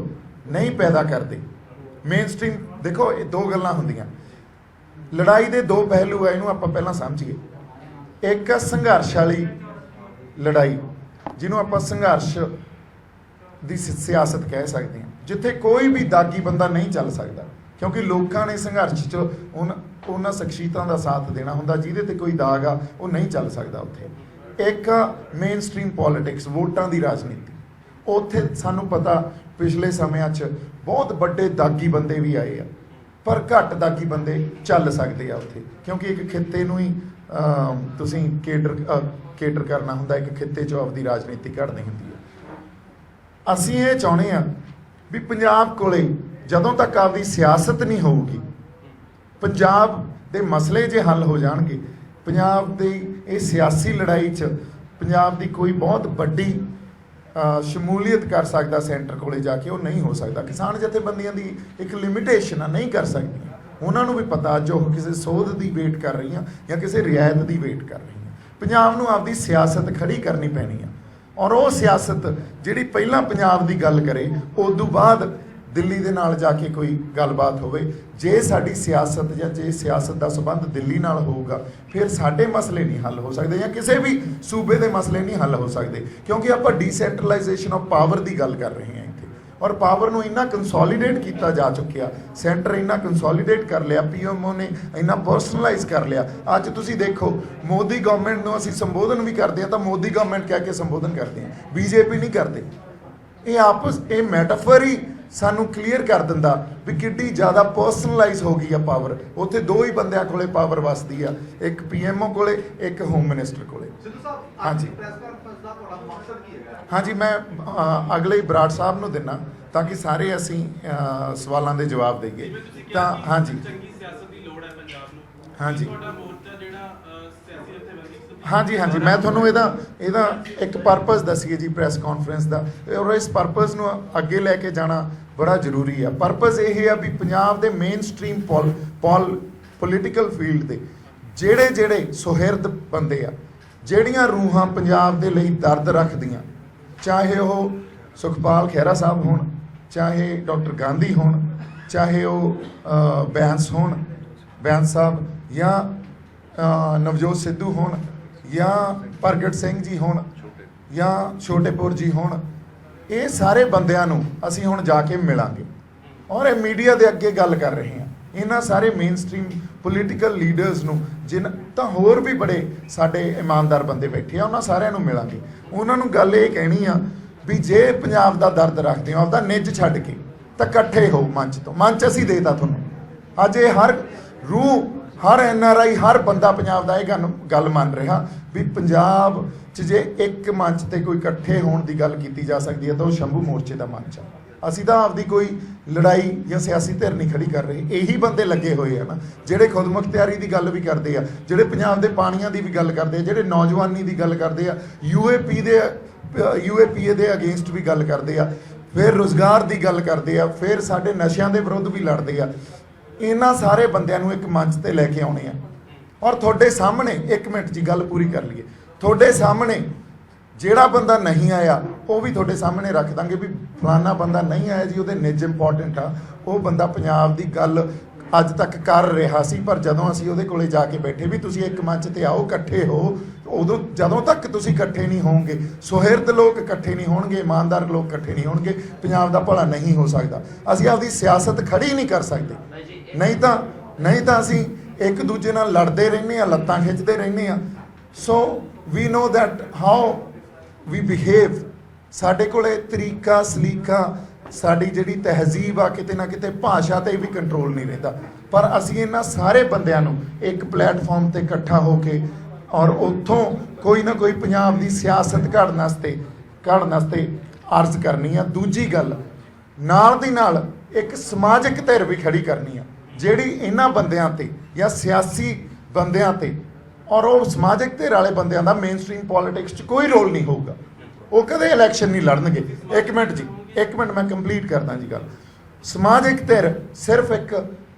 Speaker 2: ਨਹੀਂ ਪੈਦਾ ਕਰਦੇ। ਮੇਨ ਸਟ੍ਰੀਮ ਦੇਖੋ, ਇਹ ਦੋ ਗੱਲਾਂ ਹੁੰਦੀਆਂ, ਲੜਾਈ ਦੇ ਦੋ ਪਹਿਲੂ ਆ, ਇਹਨੂੰ ਆਪਾਂ ਪਹਿਲਾਂ ਸਮਝੀਏ। ਇੱਕ ਸੰਘਰਸ਼ ਵਾਲੀ ਲੜਾਈ ਜਿਹਨੂੰ ਆਪਾਂ ਸੰਘਰਸ਼ ਦੀ ਸਿਆਸਤ ਕਹਿ ਸਕਦੇ ਹਾਂ, ਜਿੱਥੇ ਕੋਈ ਵੀ ਦਾਗੀ ਬੰਦਾ ਨਹੀਂ ਚੱਲ ਸਕਦਾ, ਕਿਉਂਕਿ ਲੋਕਾਂ ਨੇ ਸੰਘਰਸ਼ 'ਚ ਉਹਨਾਂ ਸ਼ਖਸੀਅਤਾਂ ਦਾ ਸਾਥ ਦੇਣਾ ਹੁੰਦਾ ਜਿਹਦੇ ਤੇ ਕੋਈ ਦਾਗ ਆ, ਉਹ ਨਹੀਂ ਚੱਲ ਸਕਦਾ ਉੱਥੇ। ਇੱਕ ਮੇਨ ਸਟ੍ਰੀਮ ਪੋਲੀਟਿਕਸ, ਵੋਟਾਂ ਦੀ ਰਾਜਨੀਤੀ, ਉੱਥੇ ਸਾਨੂੰ ਪਤਾ ਪਿਛਲੇ ਸਮਿਆਂ 'ਚ ਬਹੁਤ ਵੱਡੇ ਦਾਗੀ ਬੰਦੇ ਵੀ ਆਏ ਆ, ਪਰ ਘੱਟ ਦਾਗੀ ਬੰਦੇ ਚੱਲ ਸਕਦੇ ਆ ਉੱਥੇ, ਕਿਉਂਕਿ ਇੱਕ ਖਿੱਤੇ ਨੂੰ ਹੀ ਤੁਸੀਂ ਕੇਟਰ ਕਰਨਾ ਹੁੰਦਾ, ਇੱਕ ਖਿੱਤੇ 'ਚੋਂ ਆਪਦੀ ਰਾਜਨੀਤੀ ਘੜਨੀ ਹੁੰਦੀ ਹੈ। ਅਸੀਂ ਇਹ ਚਾਹੁੰਦੇ ਹਾਂ ਵੀ ਪੰਜਾਬ ਕੋਲੇ ਜਦੋਂ ਤੱਕ ਆਪਦੀ ਸਿਆਸਤ ਨਹੀਂ ਹੋਊਗੀ, ਪੰਜਾਬ ਦੇ ਮਸਲੇ ਜੇ ਹੱਲ ਹੋ ਜਾਣਗੇ, ਪੰਜਾਬ ਦੀ ਇਹ ਸਿਆਸੀ ਲੜਾਈ 'ਚ ਪੰਜਾਬ ਦੀ ਕੋਈ ਬਹੁਤ ਵੱਡੀ ਸ਼ਮੂਲੀਅਤ ਕਰ ਸਕਦਾ ਸੈਂਟਰ ਕੋਲੇ ਜਾ ਕੇ, ਉਹ ਨਹੀਂ ਹੋ ਸਕਦਾ। ਕਿਸਾਨ ਜਥੇਬੰਦੀਆਂ ਦੀ ਇੱਕ ਲਿਮਿਟੇਸ਼ਨ ਆ, ਨਹੀਂ ਕਰ ਸਕਦੀਆਂ। ਉਹਨਾਂ ਨੂੰ ਵੀ ਪਤਾ ਅੱਜ ਉਹ ਕਿਸੇ ਸੋਧ ਦੀ ਵੇਟ ਕਰ ਰਹੀਆਂ ਜਾਂ ਕਿਸੇ ਰਿਆਇਤ ਦੀ ਵੇਟ ਕਰ ਰਹੀਆਂ। ਪੰਜਾਬ ਨੂੰ ਆਪਦੀ ਸਿਆਸਤ ਖੜੀ ਕਰਨੀ ਪੈਣੀ ਆ, ਔਰ ਉਹ ਸਿਆਸਤ ਜਿਹੜੀ ਪਹਿਲਾਂ ਪੰਜਾਬ ਦੀ ਗੱਲ ਕਰੇ, ਉਸ ਤੋਂ ਬਾਅਦ ਦਿੱਲੀ ਦੇ ਨਾਲ ਜਾ ਕੇ ਕੋਈ ਗੱਲਬਾਤ ਹੋਵੇ। ਜੇ ਸਾਡੀ ਸਿਆਸਤ ਜਾਂ ਜੇ ਸਿਆਸਤ ਦਾ ਸੰਬੰਧ ਦਿੱਲੀ ਨਾਲ ਹੋਊਗਾ, ਫਿਰ ਸਾਡੇ ਮਸਲੇ ਨਹੀਂ ਹੱਲ ਹੋ ਸਕਦੇ ਜਾਂ ਕਿਸੇ ਵੀ ਸੂਬੇ ਦੇ ਮਸਲੇ ਨਹੀਂ ਹੱਲ ਹੋ ਸਕਦੇ, ਕਿਉਂਕਿ ਆਪਾਂ ਡੀਸੈਂਟਰਲਾਈਜੇਸ਼ਨ ਆਫ ਪਾਵਰ ਦੀ ਗੱਲ ਕਰ ਰਹੇ ਹਾਂ ਇੱਥੇ, ਔਰ ਪਾਵਰ ਨੂੰ ਇੰਨਾ ਕੰਸੋਲੀਡੇਟ ਕੀਤਾ ਜਾ ਚੁੱਕਿਆ, ਸੈਂਟਰ ਇੰਨਾ ਕੰਸੋਲੀਡੇਟ ਕਰ ਲਿਆ, ਪੀਐਮਓ ਨੇ ਇੰਨਾ ਪਰਸਨਲਾਈਜ਼ ਕਰ ਲਿਆ। ਅੱਜ ਤੁਸੀਂ ਦੇਖੋ, ਮੋਦੀ ਗਵਰਨਮੈਂਟ ਨੂੰ ਅਸੀਂ ਸੰਬੋਧਨ ਵੀ ਕਰਦੇ ਹਾਂ ਤਾਂ ਮੋਦੀ ਗਵਰਨਮੈਂਟ ਕਹਿ ਕੇ ਸੰਬੋਧਨ ਕਰਦੇ ਹਾਂ, ਬੀਜੇਪੀ ਨਹੀਂ ਕਰਦੇ। ਇਹ ਮੈਟਾਫਰ ਹੀ ਸਾਨੂੰ ਕਲੀਅਰ ਕਰ ਦਿੰਦਾ ਵੀ ਕਿੱਡੀ ਜ਼ਿਆਦਾ ਪਰਸਨਲਾਈਜ਼ ਹੋ ਗਈ ਆ ਪਾਵਰ। ਉੱਥੇ ਦੋ ਹੀ ਬੰਦਿਆਂ ਕੋਲੇ ਪਾਵਰ ਵਸਦੀ ਆ, ਇੱਕ ਪੀਐਮਓ ਕੋਲੇ, ਇੱਕ ਹੋਮ ਮਿਨਿਸਟਰ ਕੋਲੇ। ਹਾਂਜੀ ਹਾਂਜੀ, ਮੈਂ ਅਗਲੇ ਬਰਾੜ ਸਾਹਿਬ ਨੂੰ ਦਿੰਨਾ ਤਾਂ ਕਿ ਸਾਰੇ ਅਸੀਂ ਸਵਾਲਾਂ ਦੇ ਜਵਾਬ ਦੇਈਏ। ਤਾਂ ਹਾਂਜੀ ਹਾਂਜੀ ਹਾਂਜੀ ਹਾਂਜੀ, ਮੈਂ ਤੁਹਾਨੂੰ ਇਹਦਾ ਇੱਕ ਪਰਪਸ ਦੱਸੀਏ ਜੀ ਪ੍ਰੈਸ ਕਾਨਫਰੰਸ ਦਾ, ਔਰ ਇਸ ਪਰਪਸ ਨੂੰ ਅੱਗੇ ਲੈ ਕੇ ਜਾਣਾ ਬੜਾ ਜ਼ਰੂਰੀ ਆ। ਪਰਪਸ ਇਹ ਆ ਵੀ ਪੰਜਾਬ ਦੇ ਮੇਨ ਸਟ੍ਰੀਮ ਪੋਲੀਟੀਕਲ ਫੀਲਡ ਦੇ ਜਿਹੜੇ ਸੁਹਿਰਦ ਬੰਦੇ ਆ, ਜਿਹੜੀਆਂ ਰੂਹਾਂ ਪੰਜਾਬ ਦੇ ਲਈ ਦਰਦ ਰੱਖਦੀਆਂ, ਚਾਹੇ ਉਹ ਸੁਖਪਾਲ ਖਹਿਰਾ ਸਾਹਿਬ ਹੋਣ, ਚਾਹੇ ਡਾਕਟਰ ਗਾਂਧੀ ਹੋਣ, ਚਾਹੇ ਉਹ ਬੈਂਸ ਸਾਹਿਬ ਜਾਂ ਨਵਜੋਤ ਸਿੱਧੂ ਹੋਣ ਜਾਂ ਪ੍ਰਗਟ ਸਿੰਘ ਜੀ ਹੋਣ ਜਾਂ ਛੋਟੇਪੁਰ ਜੀ ਹੋਣ, ਇਹ ਸਾਰੇ ਬੰਦਿਆਂ ਨੂੰ ਅਸੀਂ ਹੁਣ ਜਾ ਕੇ ਮਿਲਾਂਗੇ ਔਰ ਇਹ ਮੀਡੀਆ ਦੇ ਅੱਗੇ ਗੱਲ ਕਰ ਰਹੇ ਹਾਂ। ਇਹਨਾਂ ਸਾਰੇ ਮੇਨ ਸਟ੍ਰੀਮ ਪੋਲੀਟੀਕਲ ਲੀਡਰਸ ਨੂੰ, ਤਾਂ ਹੋਰ ਵੀ ਬੜੇ ਸਾਡੇ ਇਮਾਨਦਾਰ ਬੰਦੇ ਬੈਠੇ ਆ, ਉਹਨਾਂ ਸਾਰਿਆਂ ਨੂੰ ਮਿਲਾਂਗੇ। ਉਹਨਾਂ ਨੂੰ ਗੱਲ ਇਹ ਕਹਿਣੀ ਆ ਵੀ ਜੇ ਪੰਜਾਬ ਦਾ ਦਰਦ ਰੱਖਦੇ ਹੋ, ਆਪਦਾ ਨਿੱਜ ਛੱਡ ਕੇ, ਤਾਂ ਇਕੱਠੇ ਹੋ ਮੰਚ ਤੋਂ। ਮੰਚ ਅਸੀਂ ਦੇਤਾ ਤੁਹਾਨੂੰ। ਅੱਜ ਇਹ ਹਰ NRI, ਹਰ ਬੰਦਾ ਪੰਜਾਬ ਦਾ ਇਹ ਗੱਲ ਮੰਨ ਰਿਹਾ ਵੀ ਪੰਜਾਬ 'ਚ ਜੇ ਇੱਕ ਮੰਚ ਤੇ ਕੋਈ ਇਕੱਠੇ ਹੋਣ ਦੀ ਗੱਲ ਕੀਤੀ ਜਾ ਸਕਦੀ ਹੈ ਤਾਂ ਉਹ ਸ਼ੰਭੂ ਮੋਰਚੇ ਦਾ ਮੰਚ ਆ। ਅਸੀਂ ਤਾਂ ਆਪਦੀ ਕੋਈ ਲੜਾਈ ਜਾਂ ਸਿਆਸੀ ਧਿਰ ਨਹੀਂ ਖੜੀ ਕਰ ਰਹੇ। ਇਹੀ ਬੰਦੇ ਲੱਗੇ ਹੋਏ ਆ ਨਾ, ਜਿਹੜੇ ਖੁਦਮੁਖਤਿਆਰੀ ਦੀ ਗੱਲ ਵੀ ਕਰਦੇ ਆ, ਜਿਹੜੇ ਪੰਜਾਬ ਦੇ ਪਾਣੀਆਂ ਦੀ ਵੀ ਗੱਲ ਕਰਦੇ ਆ, ਜਿਹੜੇ ਨੌਜਵਾਨੀ ਦੀ ਗੱਲ ਕਰਦੇ ਆ, UAPA ਦੇ ਅਗੇਂਸਟ ਵੀ ਗੱਲ ਕਰਦੇ ਆ, ਫਿਰ ਰੁਜ਼ਗਾਰ ਦੀ ਗੱਲ ਕਰਦੇ ਆ, ਫਿਰ ਸਾਡੇ ਨਸ਼ਿਆਂ ਦੇ ਵਿਰੁੱਧ ਵੀ ਲੜਦੇ ਆ। ਇਹਨਾਂ ਸਾਰੇ ਬੰਦਿਆਂ ਨੂੰ ਇੱਕ ਮੰਚ ਤੇ ਲੈ ਕੇ ਆਉਣੇ ਆ ਔਰ ਤੁਹਾਡੇ ਸਾਹਮਣੇ, ਇੱਕ ਮਿੰਟ ਜੀ ਗੱਲ ਪੂਰੀ ਕਰ ਲਈਏ, ਤੁਹਾਡੇ ਸਾਹਮਣੇ ਜਿਹੜਾ ਬੰਦਾ ਨਹੀਂ ਆਇਆ ਉਹ ਵੀ ਤੁਹਾਡੇ ਸਾਹਮਣੇ ਰੱਖ ਦਾਂਗੇ ਵੀ ਫਲਾਨਾ ਬੰਦਾ ਨਹੀਂ ਆਇਆ ਜੀ, ਉਹਦੇ ਨਿੱਜ ਇੰਪੋਰਟੈਂਟ ਆ, ਉਹ ਬੰਦਾ ਪੰਜਾਬ ਦੀ ਗੱਲ ਅੱਜ ਤੱਕ ਕਰ ਰਿਹਾ ਸੀ, ਪਰ ਜਦੋਂ ਅਸੀਂ ਉਹਦੇ ਕੋਲੇ ਜਾ ਕੇ ਬੈਠੇ ਵੀ ਤੁਸੀਂ ਇੱਕ ਮੰਚ ਤੇ ਆਓ, ਇਕੱਠੇ ਹੋ, ਉਦੋਂ ਜਦੋਂ ਤੱਕ ਤੁਸੀਂ ਇਕੱਠੇ ਨਹੀਂ ਹੋਵੋਗੇ, ਸੁਹਿਰਦ ਲੋਕ ਇਕੱਠੇ ਨਹੀਂ ਹੋਣਗੇ, ਇਮਾਨਦਾਰ ਲੋਕ ਇਕੱਠੇ ਨਹੀਂ ਹੋਣਗੇ, ਪੰਜਾਬ ਦਾ ਭਲਾ ਨਹੀਂ ਹੋ ਸਕਦਾ। ਅਸੀਂ ਆਪਦੀ ਸਿਆਸਤ ਖੜੀ ਨਹੀਂ ਕਰ ਸਕਦੇ। ਨਹੀਂ ਤਾਂ ਅਸੀਂ ਇੱਕ ਦੂਜੇ ਨਾਲ ਲੜਦੇ ਰਹਿੰਦੇ ਆ, ਲੱਤਾਂ ਖਿੱਚਦੇ ਰਹਿੰਦੇ ਆ। So we know that how we behave. ਸਾਡੇ ਕੋਲੇ ਤਰੀਕਾ ਸਲੀਕਾ, ਸਾਡੀ ਜਿਹੜੀ ਤਹਿਜ਼ੀਬ ਆ, ਕਿਤੇ ਨਾ ਕਿਤੇ ਭਾਸ਼ਾ ਤੇ ਵੀ ਕੰਟਰੋਲ ਨਹੀਂ ਰਹਿੰਦਾ। ਪਰ ਅਸੀਂ ਇਹਨਾਂ ਸਾਰੇ ਬੰਦਿਆਂ ਨੂੰ ਇੱਕ ਪਲੇਟਫਾਰਮ ਤੇ ਇਕੱਠਾ ਹੋ ਕੇ ਔਰ ਉੱਥੋਂ ਕੋਈ ਨਾ ਕੋਈ ਪੰਜਾਬ ਦੀ ਸਿਆਸਤ ਘੜਨ ਵਾਸਤੇ ਅਰਜ਼ ਕਰਨੀ ਆ। ਦੂਜੀ ਗੱਲ, ਨਾਲ ਦੀ ਨਾਲ ਇੱਕ ਸਮਾਜਿਕ ਧਿਰ ਵੀ ਖੜੀ ਕਰਨੀ ਆ, ਜਿਹੜੀ ਇਹਨਾਂ ਬੰਦਿਆਂ ਤੇ ਜਾਂ ਸਿਆਸੀ ਬੰਦਿਆਂ ਤੇ, ਔਰ ਉਹ ਸਮਾਜਿਕ ਧਿਰ ਵਾਲੇ ਬੰਦਿਆਂ ਦਾ ਮੇਨ ਸਟ੍ਰੀਮ ਪੋਲੀਟਿਕਸ 'ਚ ਕੋਈ ਰੋਲ ਨਹੀਂ ਹੋਊਗਾ। ਉਹ ਕਦੇ ਇਲੈਕਸ਼ਨ ਨਹੀਂ ਲੜਨਗੇ। ਇੱਕ ਮਿੰਟ ਮੈਂ ਕੰਪਲੀਟ ਕਰਦਾ ਜੀ ਗੱਲ। ਸਮਾਜਿਕ ਧਿਰ ਸਿਰਫ ਇੱਕ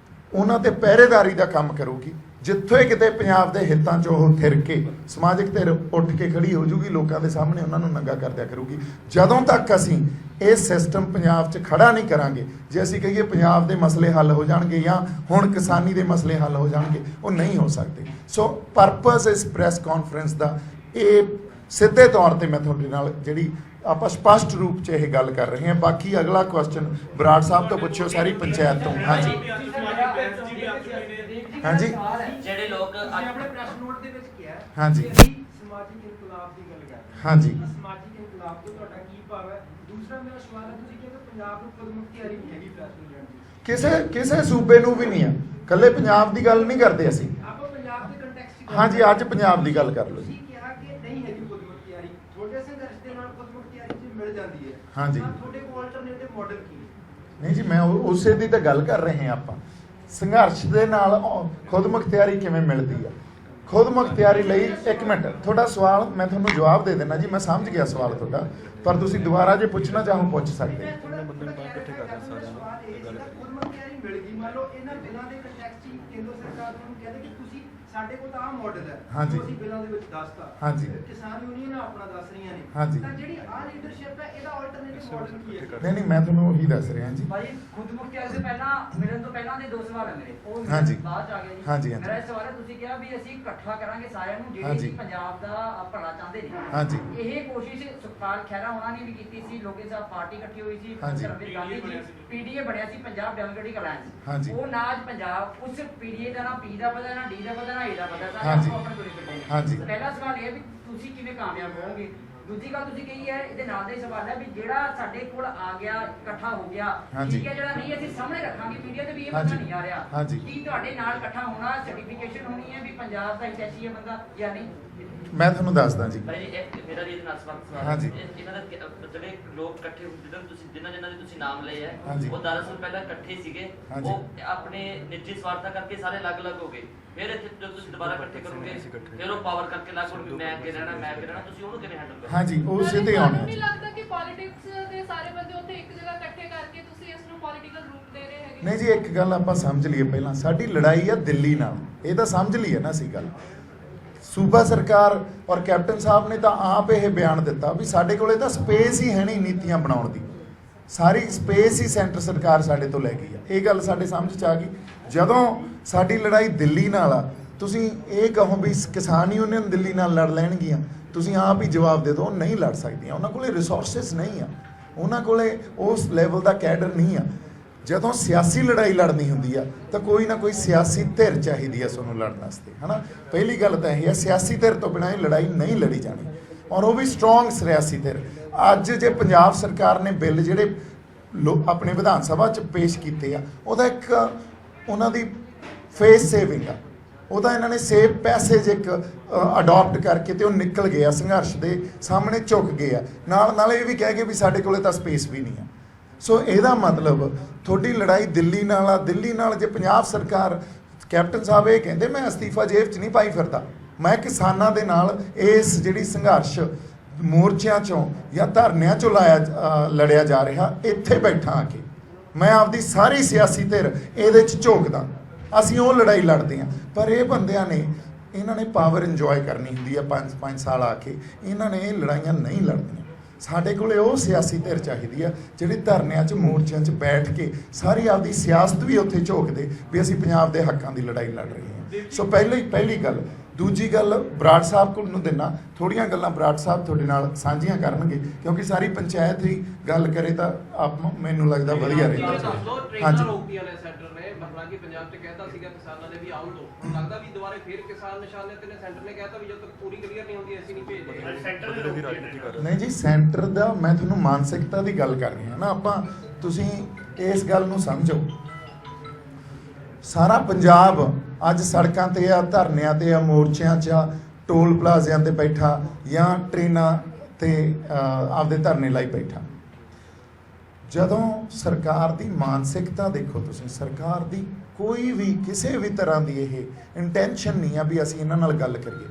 Speaker 2: ਉਹਨਾਂ ਤੇ ਪਹਿਰੇਦਾਰੀ ਦਾ ਕੰਮ ਕਰੂਗੀ। ਜਿੱਥੇ ਕਿਤੇ ਪੰਜਾਬ ਦੇ ਹਿੱਤਾਂ 'ਚ ਉਹ ਥਿਰ ਕੇ ਸਮਾਜਿਕ ਧਿਰ ਉੱਠ ਕੇ ਖੜੀ ਹੋ ਜੂਗੀ, ਲੋਕਾਂ ਦੇ ਸਾਹਮਣੇ ਉਹਨਾਂ ਨੂੰ ਨੰਗਾ ਕਰ ਦਿਆ ਕਰੂਗੀ। ਜਦੋਂ ਤੱਕ ਅਸੀਂ ਇਹ ਸਿਸਟਮ ਪੰਜਾਬ 'ਚ ਖੜਾ ਨਹੀਂ ਕਰਾਂਗੇ, ਜੇ ਅਸੀਂ ਕਹੀਏ ਪੰਜਾਬ ਦੇ ਮਸਲੇ ਹੱਲ ਹੋ ਜਾਣਗੇ ਜਾਂ ਹੁਣ ਕਿਸਾਨੀ ਦੇ ਮਸਲੇ ਹੱਲ ਹੋ ਜਾਣਗੇ, ਉਹ ਨਹੀਂ ਹੋ ਸਕਦੇ। ਸੋ ਪਰਪਸ ਇਸ ਪ੍ਰੈਸ ਕਾਨਫਰੰਸ ਦਾ ਇਹ ਸਿੱਧੇ ਤੌਰ ਤੇ ਮੈਂ ਤੁਹਾਡੇ ਨਾਲ ਜਿਹੜੀ ਆਪਾਂ ਸਪਸ਼ਟ ਰੂਪ 'ਚ ਇਹ ਗੱਲ ਕਰ ਰਹੇ ਹਾਂ। ਬਾਕੀ ਅਗਲਾ ਕੁਐਸਚਨ ਬਰਾੜ ਸਾਹਿਬ ਤੋਂ ਪੁੱਛਿਓ, ਸਾਰੀ ਪੰਚਾਇਤ ਤੋਂ। ਹਾਂਜੀ ਹਾਂਜੀ
Speaker 3: ਜਿਹੜੇ ਲੋਕ
Speaker 4: ਆਪਣੇ ਪ੍ਰੈਸ ਨੋਟ ਦੇ ਵਿੱਚ ਕਿਹਾ
Speaker 2: ਹਾਂਜੀ
Speaker 4: ਸਮਾਜਿਕ ਇਨਕਲਾਬ ਦੀ ਗੱਲ ਕਰ ਰਹੇ
Speaker 2: ਹਾਂਜੀ
Speaker 4: ਸਮਾਜਿਕ ਇਨਕਲਾਬ ਤੋਂ ਤੁਹਾਡਾ ਕੀ ਭਾਵ ਹੈ? ਦੂਸਰਾ ਮੇਰਾ ਸਵਾਲ ਹੈ, ਤੁਸੀਂ ਕਹਿੰਦੇ ਪੰਜਾਬ ਨੂੰ ਖੁਦਮੁਖਤਿਆਰੀ ਨਹੀਂ ਹੈਗੀ ਪ੍ਰੈਸ ਨੂੰ ਲੈਣ ਦੀ।
Speaker 2: ਕਿਸੇ ਸੂਬੇ ਨੂੰ ਵੀ ਨਹੀਂ ਆ, ਕੱਲੇ ਪੰਜਾਬ ਦੀ ਗੱਲ ਨਹੀਂ ਕਰਦੇ ਅਸੀਂ।
Speaker 4: ਆਪਾਂ ਪੰਜਾਬ ਦੇ ਕੰਟੈਕਸਟ
Speaker 2: ਹਾਂਜੀ, ਅੱਜ ਪੰਜਾਬ ਦੀ ਗੱਲ ਕਰ ਲਓ ਜੀ।
Speaker 4: ਤੁਸੀਂ ਕਿਹਾ ਕਿ ਨਹੀਂ ਹੈਗੀ ਖੁਦਮੁਖਤਿਆਰੀ, ਤੁਹਾਡੇ ਸੰਘਰਸ਼ ਦੇ ਨਾਲ ਖੁਦਮੁਖਤਿਆਰੀ ਜੀ ਮਿਲ ਜਾਂਦੀ ਹੈ।
Speaker 2: ਹਾਂਜੀ।
Speaker 4: ਤੁਹਾਡੇ ਕੋਲ ਆਲਟਰਨੇਟਿਵ ਮਾਡਲ ਕੀ ਹੈ?
Speaker 2: ਨਹੀਂ ਜੀ, ਮੈਂ ਉਸੇ ਦੀ ਤਾਂ ਗੱਲ ਕਰ ਰਹੇ ਹਾਂ। ਆਪਾਂ ਸੰਘਰਸ਼ ਦੇ ਨਾਲ ਖੁਦਮੁਖਤਿਆਰੀ ਕਿਵੇਂ ਮਿਲਦੀ ਆ? ਖੁਦਮੁਖਤਿਆਰੀ ਲਈ ਇੱਕ ਮਿੰਟ, ਤੁਹਾਡਾ ਸਵਾਲ ਮੈਂ ਤੁਹਾਨੂੰ ਜਵਾਬ ਦੇ ਦੇਣਾ ਜੀ। ਮੈਂ ਸਮਝ ਗਿਆ ਸਵਾਲ ਤੁਹਾਡਾ, ਪਰ ਤੁਸੀਂ ਦੁਬਾਰਾ ਜੇ ਪੁੱਛਣਾ ਚਾਹੋ ਪੁੱਛ ਸਕਦੇ।
Speaker 4: ਖੁਦਮੁਖਤਿਆਰੀ ਮਿਲ ਗਈ ਮੰਨ ਲਓ ਇਹਨਾਂ ਬਿੱਲਾਂ ਦੇ ਕੰਟੈਕਸਟ ਹੀ ਕੇਂਦਰ ਸਰਕਾਰ ਨੂੰ ਕਹਿੰਦੇ ਕਿ ਤੁਸੀਂ ਸਾਡੇ ਕੋਲ ਤਾਂ ਆਹ ਮਾਡਲ ਹੈ
Speaker 2: ਹਾਂਜੀ।
Speaker 4: ਜੋ ਅਸੀਂ ਬਿੱਲਾਂ ਦੇ ਵਿੱਚ ਦੱਸਤਾ
Speaker 2: ਹਾਂਜੀ।
Speaker 4: ਕਿਸਾਨ ਯੂਨੀਅਨ ਆਪਣਾ ਦੱਸ ਰਹੀਆਂ ਨੇ
Speaker 2: ਹਾਂਜੀ।
Speaker 4: ਤਾਂ ਜਿਹੜੀ ਆਹ ਲੀਡਰਸ਼ਿਪ ਹੈ ਇਹਦਾ ਆਲਟਰਨੇਟਿਵ ਮਾਡਲ ਕੀ ਹੈ?
Speaker 2: ਨਹੀਂ ਮੈਂ ਤੁਹਾਨੂੰ ਉਹੀ ਦੱਸ ਰਿਹਾ ਜੀ।
Speaker 3: ਭਾਈ ਖੁਦ ਮੁਖਤਿਆਰ से पहला मिलन तो पहला ਦੇ ਦੋ ਸਵਾਲ ਹੈ ਮੇਰੇ ਉਹ
Speaker 2: ਹਾਂਜੀ।
Speaker 3: ਬਾਅਦ ਚ ਆ ਗਿਆ ਜੀ।
Speaker 2: ਹਾਂਜੀ, ਹਾਂਜੀ।
Speaker 3: ਮੇਰਾ ਸਵਾਲ ਹੈ ਤੁਸੀਂ ਕਿਹਾ ਵੀ ਅਸੀਂ ਇਕੱਠਾ ਕਰਾਂਗੇ ਸਾਰਿਆਂ ਨੂੰ ਜਿਹੜੇ
Speaker 2: ਹਾਂਜੀ।
Speaker 3: ਵੀ ਪੰਜਾਬ ਦਾ ਭਲਾ ਚਾਹੁੰਦੇ ਨੇ।
Speaker 2: ਹਾਂਜੀ।
Speaker 3: ਇਹ ਕੋਸ਼ਿਸ਼ ਸੁਖਪਾਲ ਖਹਿਰਾ ਹੋਣਾ ਨੇ ਵੀ ਕੀਤੀ ਸੀ, ਲੋਕੇ ਸਾਹਿਬ ਪਾਰਟੀ ਇਕੱਠੀ ਹੋਈ ਸੀ,
Speaker 2: ਹਾਂਜੀ।
Speaker 3: ਸਰਬਜੀਤ ਗਾਂਧੀ ਜੀ ਪੀਡੀਏ ਬਣਿਆ ਸੀ, ਪੰਜਾਬ ਡੈਮੋਕ੍ਰੈਟਿਕ ਅਲਾਈਅੰਸ।
Speaker 2: ਹਾਂਜੀ।
Speaker 3: ਉਹ ਨਾ ਅੱਜ ਪੰਜਾਬ ਉਸ ਪੀਡੀਏ ਦਾ ਨਾ ਪੀ ਦਾ ਪਤਾ ਨਾ ਡੀ ਦਾ ਪਤਾ ਨਾ ਏ ਦਾ ਪਤਾ ਸਾਰੇ
Speaker 2: ਹਾਂਜੀ।
Speaker 3: ਆਪੋ ਆਪਣੇ ਤੁਰੇ ਫਿਰਦੇ ਨੇ।
Speaker 2: ਹਾਂਜੀ।
Speaker 3: ਪਹਿਲਾ ਸਵਾਲ ਇਹ ਹੈ ਵੀ ਤੁਸੀਂ ਕਿਵੇਂ ਕਾਮਯਾਬ ਹੋਵੋਗੇ? ਦੂਜੀ ਗੱਲ ਤੁਸੀਂ ਕਹੀ ਹੈ ਇਹਦੇ ਨਾਲ ਦਾ ਹੀ ਸਵਾਲ ਹੈ ਵੀ ਜਿਹੜਾ ਸਾਡੇ ਕੋਲ ਆ ਗਿਆ ਇਕੱਠਾ ਹੋ ਗਿਆ
Speaker 2: ਹਾਂਜੀ।
Speaker 3: ਠੀਕ ਹੈ, ਜਿਹੜਾ ਨਹੀਂ ਅਸੀਂ ਸਾਹਮਣੇ ਰੱਖਾਂਗੇ ਮੀਡੀਆ ਤੇ ਵੀ ਇਹ
Speaker 2: ਹਾਂਜੀ।
Speaker 3: ਬੰਦਾ ਨਹੀਂ ਆ ਰਿਹਾ
Speaker 2: ਹਾਂਜੀ।
Speaker 3: ਕੀ ਤੁਹਾਡੇ ਨਾਲ ਇਕੱਠਾ ਹੋਣਾ ਸਰਟੀਫਿਕੇਸ਼ਨ ਹੋਣੀ ਹੈ ਵੀ ਪੰਜਾਬ ਦਾ ਹਿਤੈਸ਼ੀ ਹੈ ਬੰਦਾ ਜਾਂ ਨਹੀਂ?
Speaker 2: ਮੈਂ ਤੁਹਾਨੂੰ ਦੱਸਦਾ ਜੀ।
Speaker 5: ਭਾਈ ਜੀ ਮੇਰਾ ਵੀ ਇਹਦੇ ਨਾਲ ਸਵਾਲ
Speaker 2: ਹਾਂਜੀ।
Speaker 5: ਇਹਨਾਂ ਦਾ ਜਿਹੜੇ ਲੋਕ ਇਕੱਠੇ ਜਿੱਦਾਂ ਤੁਸੀਂ ਜਿਨ੍ਹਾਂ ਦੇ ਤੁਸੀਂ ਨਾਮ ਲਏ ਹੈ
Speaker 2: ਹਾਂਜੀ।
Speaker 5: ਉਹ ਦਰਅਸਲ ਪਹਿਲਾਂ ਇਕੱਠੇ ਸੀਗੇ,
Speaker 2: ਹਾਂਜੀ।
Speaker 5: ਉਹ ਆਪਣੇ ਨਿੱਜੀ ਸਵਾਰਥਾਂ ਕਰਕੇ ਸਾਰੇ ਅਲੱਗ-ਅਲੱਗ ਹੋ ਗਏ। ਫਿਰ ਇੱਥੇ ਜਦੋਂ ਤੁਸੀਂ ਦੁਬਾਰਾ ਇਕੱਠੇ ਕਰੋਗੇ ਫਿਰ ਉਹ ਪਾਵਰ ਕਰਕੇ ਲੱਗ ਹੋਣਗੇ, ਮੈਂ ਅੱਗੇ ਰਹਿਣਾ ਮੈਂ ਅੱਗੇ ਰਹਿਣਾ, ਤੁਸੀਂ ਉਹਨੂੰ ਕਿਵੇਂ ਹੈਂਡਲ ਕਰੋਗੇ?
Speaker 2: ਹਾਂਜੀ ਉਸੇ ਤੇ
Speaker 6: ਤੁਹਾਨੂੰ
Speaker 2: ਆਉਣਾ
Speaker 6: ਨਹੀਂ ਲੱਗਦਾ ਕਿ ਪੋਲਿਟਿਕਸ ਦੇ ਸਾਰੇ ਬੰਦੇ ਉੱਥੇ ਇੱਕ ਜਗ੍ਹਾ ਇਕੱਠੇ ਕਰਕੇ ਤੁਸੀਂ ਇਸ ਨੂੰ ਪੋਲਿਟੀਕਲ ਰੂਪ ਦੇ ਰਹੇ ਹੈਗੇ?
Speaker 2: ਨਹੀਂ ਜੀ, ਇੱਕ ਗੱਲ ਆਪਾਂ ਸਮਝ ਲਈਏ ਪਹਿਲਾਂ, ਸਾਡੀ ਲੜਾਈ ਆ ਦਿੱਲੀ ਨਾਲ, ਇਹ ਤਾਂ ਸਮਝ ਲਈਏ ਨਾ ਅਸੀਂ ਗੱਲ। ਸੂਬਾ ਸਰਕਾਰ ਔਰ ਕੈਪਟਨ ਸਾਹਿਬ ਨੇ ਤਾਂ ਆਪ ਇਹ ਬਿਆਨ ਦਿੱਤਾ ਵੀ ਸਾਡੇ ਕੋਲੇ ਤਾਂ ਸਪੇਸ ਹੀ ਹੈ ਨਹੀਂ ਨੀਤੀਆਂ ਬਣਾਉਣ ਦੀ, ਸਾਰੀ ਸਪੇਸ ਹੀ ਸੈਂਟਰ ਸਰਕਾਰ ਸਾਡੇ ਤੋਂ ਲੈ ਗਈ ਆ। ਇਹ ਗੱਲ ਸਾਡੇ ਸਮਝ 'ਚ ਆ ਗਈ। ਜਦੋਂ ਸਾਡੀ ਲੜਾਈ ਦਿੱਲੀ ਨਾਲ ਆ, ਤੁਸੀਂ ਇਹ ਕਹੋ ਵੀ ਕਿਸਾਨ ਯੂਨੀਅਨ ਦਿੱਲੀ ਨਾਲ ਲੜ ਲੈਣਗੀਆਂ, ਤੁਸੀਂ ਆਪ ਹੀ ਜਵਾਬ ਦੇ ਦਿਓ ਨਹੀਂ ਲੜ ਸਕਦੀਆਂ। ਉਹਨਾਂ ਕੋਲੇ ਰਿਸੋਰਸਿਸ ਨਹੀਂ ਆ, ਉਹਨਾਂ ਕੋਲੇ ਉਸ ਲੈਵਲ ਦਾ ਕੈਡਰ ਨਹੀਂ ਆ। ਜਦੋਂ ਸਿਆਸੀ ਲੜਾਈ ਲੜਨੀ ਹੁੰਦੀ ਆ ਤਾਂ ਕੋਈ ਨਾ ਕੋਈ ਸਿਆਸੀ ਧਿਰ ਚਾਹੀਦੀ ਆ ਤੁਹਾਨੂੰ ਲੜਨ ਵਾਸਤੇ, ਹਨਾ। ਪਹਿਲੀ ਗੱਲ ਤਾਂ ਇਹ ਹੈ ਸਿਆਸੀ ਧਿਰ ਤੋਂ ਬਿਨਾਂ ਇਹ ਲੜਾਈ ਨਹੀਂ ਲੜੀ ਜਾਣੀ, ਔਰ ਉਹ ਵੀ ਸਟਰੋਂਗ ਸਿਆਸੀ ਧਿਰ। ਅੱਜ ਜੇ ਪੰਜਾਬ ਸਰਕਾਰ ਨੇ ਬਿੱਲ ਜਿਹੜੇ ਆਪਣੇ ਵਿਧਾਨ ਸਭਾ 'ਚ ਪੇਸ਼ ਕੀਤੇ ਆ, ਉਹਦਾ ਇੱਕ ਉਹਨਾਂ ਦੀ ਫੇਸ ਸੇਵਿੰਗ ਆ, ਉਹਦਾ ਇਹਨਾਂ ਨੇ ਸੇਵ ਪੈਸੇਜ ਇੱਕ ਅਡਾਪਟ ਕਰਕੇ ਤੇ ਉਹ ਨਿਕਲ ਗਏ ਆ, ਸੰਘਰਸ਼ ਦੇ ਸਾਹਮਣੇ ਝੁਕ ਗਏ ਆ। ਨਾਲ ਇਹ ਵੀ ਕਹਿ ਗਏ ਵੀ ਸਾਡੇ ਕੋਲੇ ਤਾਂ ਸਪੇਸ ਵੀ ਨਹੀਂ ਆ। ਸੋ ਇਹਦਾ ਮਤਲਬ ਤੁਹਾਡੀ ਲੜਾਈ ਦਿੱਲੀ ਨਾਲ ਆ। ਦਿੱਲੀ ਨਾਲ ਜੇ ਪੰਜਾਬ ਸਰਕਾਰ, ਕੈਪਟਨ ਸਾਹਿਬ ਇਹ ਕਹਿੰਦੇ ਮੈਂ ਅਸਤੀਫਾ ਜੇਬ 'ਚ ਨਹੀਂ ਪਾਈ ਫਿਰਦਾ, ਮੈਂ ਕਿਸਾਨਾਂ ਦੇ ਨਾਲ ਇਸ ਜਿਹੜੀ ਸੰਘਰਸ਼ ਮੋਰਚਿਆਂ 'ਚੋਂ ਜਾਂ ਧਰਨਿਆਂ 'ਚੋਂ ਲੜਿਆ ਜਾ ਰਿਹਾ, ਇੱਥੇ ਬੈਠਾ ਆ ਕੇ ਮੈਂ ਆਪਦੀ ਸਾਰੀ ਸਿਆਸੀ ਧਿਰ ਇਹਦੇ 'ਚ ਝੋਕਦਾ, ਅਸੀਂ ਉਹ ਲੜਾਈ ਲੜਦੇ ਹਾਂ। ਪਰ ਇਹ ਬੰਦਿਆਂ ਨੇ, ਇਹਨਾਂ ਨੇ ਪਾਵਰ ਇੰਜੋਏ ਕਰਨੀ ਹੁੰਦੀ ਆ 5 ਸਾਲ ਆ ਕੇ, ਇਹਨਾਂ ਨੇ ਇਹ ਲੜਾਈਆਂ ਨਹੀਂ ਲੜਨੀਆਂ। ਸਾਡੇ ਕੋਲੇ ਉਹ ਸਿਆਸੀ ਧਿਰ ਚਾਹੀਦੀ ਆ ਜਿਹੜੀ ਧਰਨਿਆਂ 'ਚ ਮੋਰਚਿਆਂ 'ਚ ਬੈਠ ਕੇ ਸਾਰੀ ਆਪਦੀ ਸਿਆਸਤ ਵੀ ਉੱਥੇ ਝੋਕਦੇ ਵੀ ਅਸੀਂ ਪੰਜਾਬ ਦੇ ਹੱਕਾਂ ਦੀ ਲੜਾਈ ਲੜ ਰਹੇ ਹਾਂ। ਸੋ ਪਹਿਲੀ ਗੱਲ। ਦੂਜੀ ਗੱਲ ਬਰਾੜ ਸਾਹਿਬ ਕੋਲ ਨੂੰ ਦੇਣਾ, ਥੋੜੀਆਂ ਗੱਲਾਂ ਬਰਾੜ ਸਾਹਿਬ ਤੁਹਾਡੇ ਨਾਲ ਸਾਂਝੀਆਂ ਕਰਨਗੇ, ਕਿਉਂਕਿ ਸਾਰੀ ਪੰਚਾਇਤ ਹੀ ਗੱਲ ਕਰੇ ਤਾਂ ਮੈਨੂੰ ਲੱਗਦਾ ਵਧੀਆ ਰਹਿੰਦਾ।
Speaker 7: ਹਾਂਜੀ ਰੋਕਦੀਆਂ ਨੇ ਸੈਂਟਰ ਨੇ, ਹਾਲਾਂਕਿ ਪੰਜਾਬ 'ਚ ਕਹਿਤਾ ਸੀਗਾ ਕਿਸਾਨਾਂ ਨੇ ਵੀ ਆਉਣ ਦੋ, ਹੁਣ ਲੱਗਦਾ ਵੀ ਦੁਬਾਰੇ ਫੇਰ ਕਿਸਾਨ ਨਿਸ਼ਾਨੇ ਤੇ ਨੇ, ਸੈਂਟਰ ਨੇ ਕਹਿਤਾ ਵੀ ਜਦ ਤੱਕ ਪੂਰੀ ਕਲੀਅਰ ਨਹੀਂ ਹੁੰਦੀ ਅਸੀਂ ਨਹੀਂ ਭੇਜਦੇ। ਸੈਂਟਰ
Speaker 2: ਨਹੀਂ ਜੀ, ਸੈਂਟਰ ਦਾ ਮੈਂ ਤੁਹਾਨੂੰ ਮਾਨਸਿਕਤਾ ਦੀ ਗੱਲ ਕਰ ਰਿਹਾ ਨਾ। ਆਪਾਂ ਤੁਸੀਂ ਇਸ ਗੱਲ ਨੂੰ ਸਮਝੋ, ਸਾਰਾ ਪੰਜਾਬ ਅੱਜ ਸੜਕਾਂ ਤੇ ਆ, ਧਰਨਿਆਂ ਤੇ ਆ, ਮੋਰਚਿਆਂ 'ਚ ਆ, ਟੋਲ ਪਲਾਜ਼ਿਆਂ ਤੇ ਬੈਠਾ ਜਾਂ ਟ੍ਰੇਨਾਂ ਤੇ ਆਪਦੇ ਧਰਨੇ ਲਾਈ ਬੈਠਾ। ਜਦੋਂ ਸਰਕਾਰ ਦੀ ਮਾਨਸਿਕਤਾ ਦੇਖੋ ਤੁਸੀਂ, ਸਰਕਾਰ ਦੀ ਕੋਈ ਵੀ ਕਿਸੇ ਵੀ ਤਰ੍ਹਾਂ ਦੀ ਇਹ ਇੰਟੈਂਸ਼ਨ ਨਹੀਂ ਆ ਵੀ ਅਸੀਂ ਇਹਨਾਂ ਨਾਲ ਗੱਲ ਕਰੀਏ।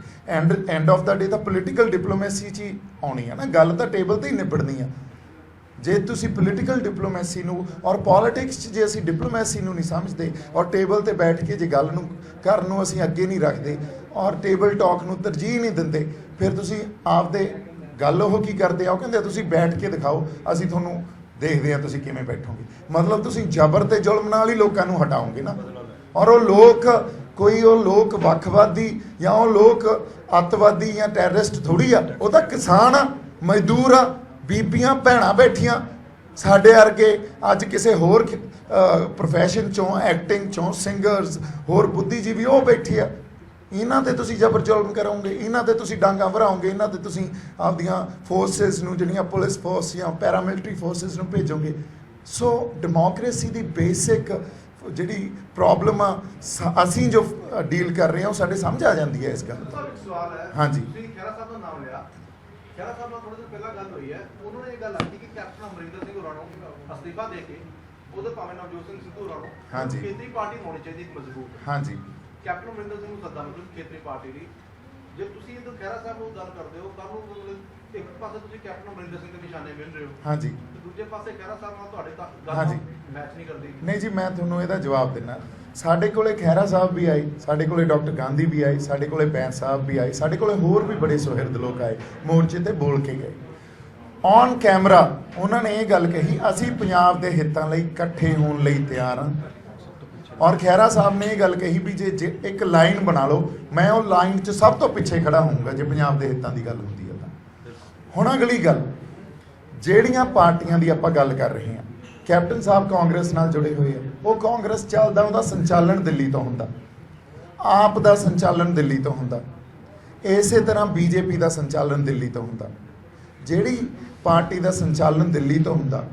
Speaker 2: ਐਂਡ ਆਫ ਦਾ ਡੇ ਤਾਂ ਪੋਲੀਟੀਕਲ ਡਿਪਲੋਮੈਸੀ 'ਚ ਹੀ ਆਉਣੀ ਆ ਨਾ, ਗੱਲ ਤਾਂ ਟੇਬਲ ਤੇ ਹੀ ਨਿਬੜਨੀ ਆ। ਜੇ ਤੁਸੀਂ ਪੋਲੀਟੀਕਲ ਡਿਪਲੋਮੈਸੀ ਨੂੰ ਔਰ ਪੋਲਿਟਿਕਸ 'ਚ ਜੇ ਅਸੀਂ ਡਿਪਲੋਮੈਸੀ ਨੂੰ ਨਹੀਂ ਸਮਝਦੇ ਔਰ ਟੇਬਲ ਤੇ ਬੈਠ ਕੇ ਜੇ ਗੱਲ ਨੂੰ ਕਰਨ ਨੂੰ ਅਸੀਂ ਅੱਗੇ ਨਹੀਂ ਰੱਖਦੇ ਔਰ ਟੇਬਲ ਟਾਕ ਨੂੰ ਤਰਜੀਹ ਨਹੀਂ ਦਿੰਦੇ, ਫਿਰ ਤੁਸੀਂ ਆਪਦੇ ਗੱਲ ਉਹ ਕੀ ਕਰਦੇ ਆ, ਉਹ ਕਹਿੰਦੇ ਤੁਸੀਂ ਬੈਠ ਕੇ ਦਿਖਾਓ, ਅਸੀਂ ਤੁਹਾਨੂੰ ਦੇਖਦੇ ਆ ਤੁਸੀਂ ਕਿਵੇਂ ਬੈਠੋਗੇ। ਮਤਲਬ ਤੁਸੀਂ ਜ਼ਬਰ ਤੇ ਜ਼ੁਲਮ ਨਾਲ ਹੀ ਲੋਕਾਂ ਨੂੰ ਹਟਾਓਗੇ ਨਾ। ਔਰ ਉਹ ਲੋਕ ਵੱਖਵਾਦੀ ਜਾਂ ਉਹ ਲੋਕ ਅੱਤਵਾਦੀ ਜਾਂ ਟੈਰਰਿਸਟ ਥੋੜੀ ਆ, ਉਹ ਤਾਂ ਕਿਸਾਨ ਆ, ਮਜ਼ਦੂਰ ਆ, ਬੀਬੀਆਂ ਭੈਣਾਂ ਬੈਠੀਆਂ ਸਾਡੇ ਵਰਗੇ ਅੱਜ ਕਿਸੇ ਹੋਰ ਪ੍ਰੋਫੈਸ਼ਨ 'ਚੋਂ, ਐਕਟਿੰਗ 'ਚੋਂ, ਸਿੰਗਰਸ, ਹੋਰ ਬੁੱਧੀਜੀਵੀ ਉਹ ਬੈਠੇ ਆ। ਇਹਨਾਂ ਤੇ ਤੁਸੀਂ ਜ਼ਬਰ ਜ਼ੁਲਮ ਕਰੋਗੇ, ਇਹਨਾਂ ਤੇ ਤੁਸੀਂ ਡਾਂਗਾ ਭਰਾਓਗੇ, ਇਹਨਾਂ ਤੇ ਤੁਸੀਂ ਆਪਦੀਆਂ ਫੋਰਸਿਸ ਨੂੰ, ਜਿਹੜੀਆਂ ਪੁਲਿਸ ਫੋਰਸ ਜਾਂ ਪੈਰਾਮਿਲਟਰੀ ਫੋਰਸਿਸ ਨੂੰ ਭੇਜੋਗੇ। ਸੋ ਡੈਮੋਕ੍ਰੇਸੀ ਦੀ ਬੇਸਿਕ ਜਿਹੜੀ ਪ੍ਰੋਬਲਮ ਆ ਅਸੀਂ ਜੋ ਡੀਲ ਕਰ ਰਹੇ ਹਾਂ, ਉਹ ਸਾਡੇ ਸਮਝ ਆ ਜਾਂਦੀ ਹੈ ਇਸ ਗੱਲ ਤੋਂ।
Speaker 8: ਸਵਾਲ ਹੈ,
Speaker 2: ਹਾਂਜੀ।
Speaker 8: ਤੁਸੀਂ ਖਹਿਰਾ ਸਾਹਿਬ ਦਾ ਨਾਮ ਲਿਆ, ਖਹਿਰਾ ਸਾਹਿਬ ਨਾਲ ਥੋੜੇ ਦਿਨ ਪਹਿਲਾਂ ਗੱਲ ਹੋਈ ਹੈ, ਉਹਨਾਂ ਨੇ ਇਹ ਗੱਲ ਆਖੀ ਕਿ ਕੈਪਟਨ ਅਮਰਿੰਦਰ ਸਿੰਘ ਹੋਰਾਂ ਨੂੰ ਅਸਤੀਫਾ ਦੇ ਕੇ ਉਹਦੇ ਭਾਵੇਂ ਨਵਜੋਤ ਸਿੰਘ ਸਿੱਧੂ ਹੋਰਾਂ ਨੂੰ
Speaker 2: ਹਾਂਜੀ।
Speaker 8: ਖੇਤਰੀ ਪਾਰਟੀ ਹੋਣੀ ਚਾਹੀਦੀ ਇੱਕ ਮਜ਼ਬੂਤ।
Speaker 2: ਹਾਂਜੀ।
Speaker 8: ਕੈਪਟਨ ਅਮਰਿੰਦਰ ਸਿੰਘ ਨੂੰ ਸੱਦਾ ਮਿਲੂ ਖੇਤਰੀ ਪਾਰਟੀ ਦੀ। ਜੇ ਤੁਸੀਂ ਇਹ ਖਹਿਰਾ ਸਾਹਿਬ ਨੂੰ ਗੱਲ ਕਰਦੇ ਹੋ, ਕੱਲ ਨੂੰ ਇੱਕ ਪਾਸੇ ਤੁਸੀਂ ਕੈਪਟਨ ਅਮਰਿੰਦਰ ਸਿੰਘ ਦੇ ਨਿਸ਼ਾਨੇ ਮਿਲ ਰਹੇ ਹੋ
Speaker 2: ਹਾਂਜੀ
Speaker 8: ਤੇ ਦੂਜੇ ਪਾਸੇ ਖਹਿਰਾ ਸਾਹਿਬ ਨਾਲ ਤੁਹਾਡੇ ਤਾਂ
Speaker 2: ਹਾਂਜੀ।
Speaker 8: ਗੱਲ ਮੈਚ ਨਹੀਂ ਕਰਦੀ।
Speaker 2: ਨਹੀਂ ਜੀ, ਮੈਂ ਤੁਹਾਨੂੰ ਇਹਦਾ ਜਵਾਬ ਦਿੰਦਾ। ਸਾਡੇ ਕੋਲੇ ਖਹਿਰਾ ਸਾਹਿਬ ਵੀ ਆਏ, ਸਾਡੇ ਕੋਲੇ ਡਾਕਟਰ ਗਾਂਧੀ ਵੀ ਆਏ, ਸਾਡੇ ਕੋਲੇ ਬੈਂਸ ਸਾਹਿਬ ਵੀ ਆਏ, ਸਾਡੇ ਕੋਲੇ ਹੋਰ ਵੀ ਬੜੇ ਸੁਹਿਰਦ ਲੋਕ ਆਏ, ਮੋਰਚੇ ਤੇ ਬੋਲ ਕੇ ਗਏ। ਔਨ ਕੈਮਰਾ ਉਹਨਾਂ ਨੇ ਇਹ ਗੱਲ ਕਹੀ, ਅਸੀਂ ਪੰਜਾਬ ਦੇ ਹਿੱਤਾਂ ਲਈ ਇਕੱਠੇ ਹੋਣ ਲਈ ਤਿਆਰ ਹਾਂ। ਔਰ ਖਹਿਰਾ ਸਾਹਿਬ ਨੇ ਇਹ ਗੱਲ ਕਹੀ ਵੀ ਜੇ ਇੱਕ ਲਾਈਨ ਬਣਾ ਲਓ, ਮੈਂ ਉਹ ਲਾਈਨ 'ਚ ਸਭ ਤੋਂ ਪਿੱਛੇ ਖੜਾ ਹੋਊਂਗਾ ਜੇ ਪੰਜਾਬ ਦੇ ਹਿੱਤਾਂ ਦੀ ਗੱਲ ਹੁੰਦੀ ਹੈ ਤਾਂ। ਹੁਣ ਅਗਲੀ ਗੱਲ, ਜਿਹੜੀਆਂ ਪਾਰਟੀਆਂ ਦੀ ਆਪਾਂ ਗੱਲ ਕਰ ਰਹੇ ਹਾਂ, ਕੈਪਟਨ ਸਾਹਿਬ ਕਾਂਗਰਸ ਨਾਲ ਜੁੜੇ ਹੋਏ ਆ, ਉਹ ਕਾਂਗਰਸ ਚੱਲਦਾ, ਉਹਦਾ ਸੰਚਾਲਨ ਦਿੱਲੀ ਤੋਂ ਹੁੰਦਾ, ਆਪ ਦਾ ਸੰਚਾਲਨ ਦਿੱਲੀ ਤੋਂ ਹੁੰਦਾ, ਇਸੇ ਤਰ੍ਹਾਂ ਬੀਜੇਪੀ ਦਾ ਸੰਚਾਲਨ ਦਿੱਲੀ ਤੋਂ ਹੁੰਦਾ। ਜਿਹੜੀ ਪਾਰਟੀ ਦਾ ਸੰਚਾਲਨ ਦਿੱਲੀ ਤੋਂ ਹੁੰਦਾ,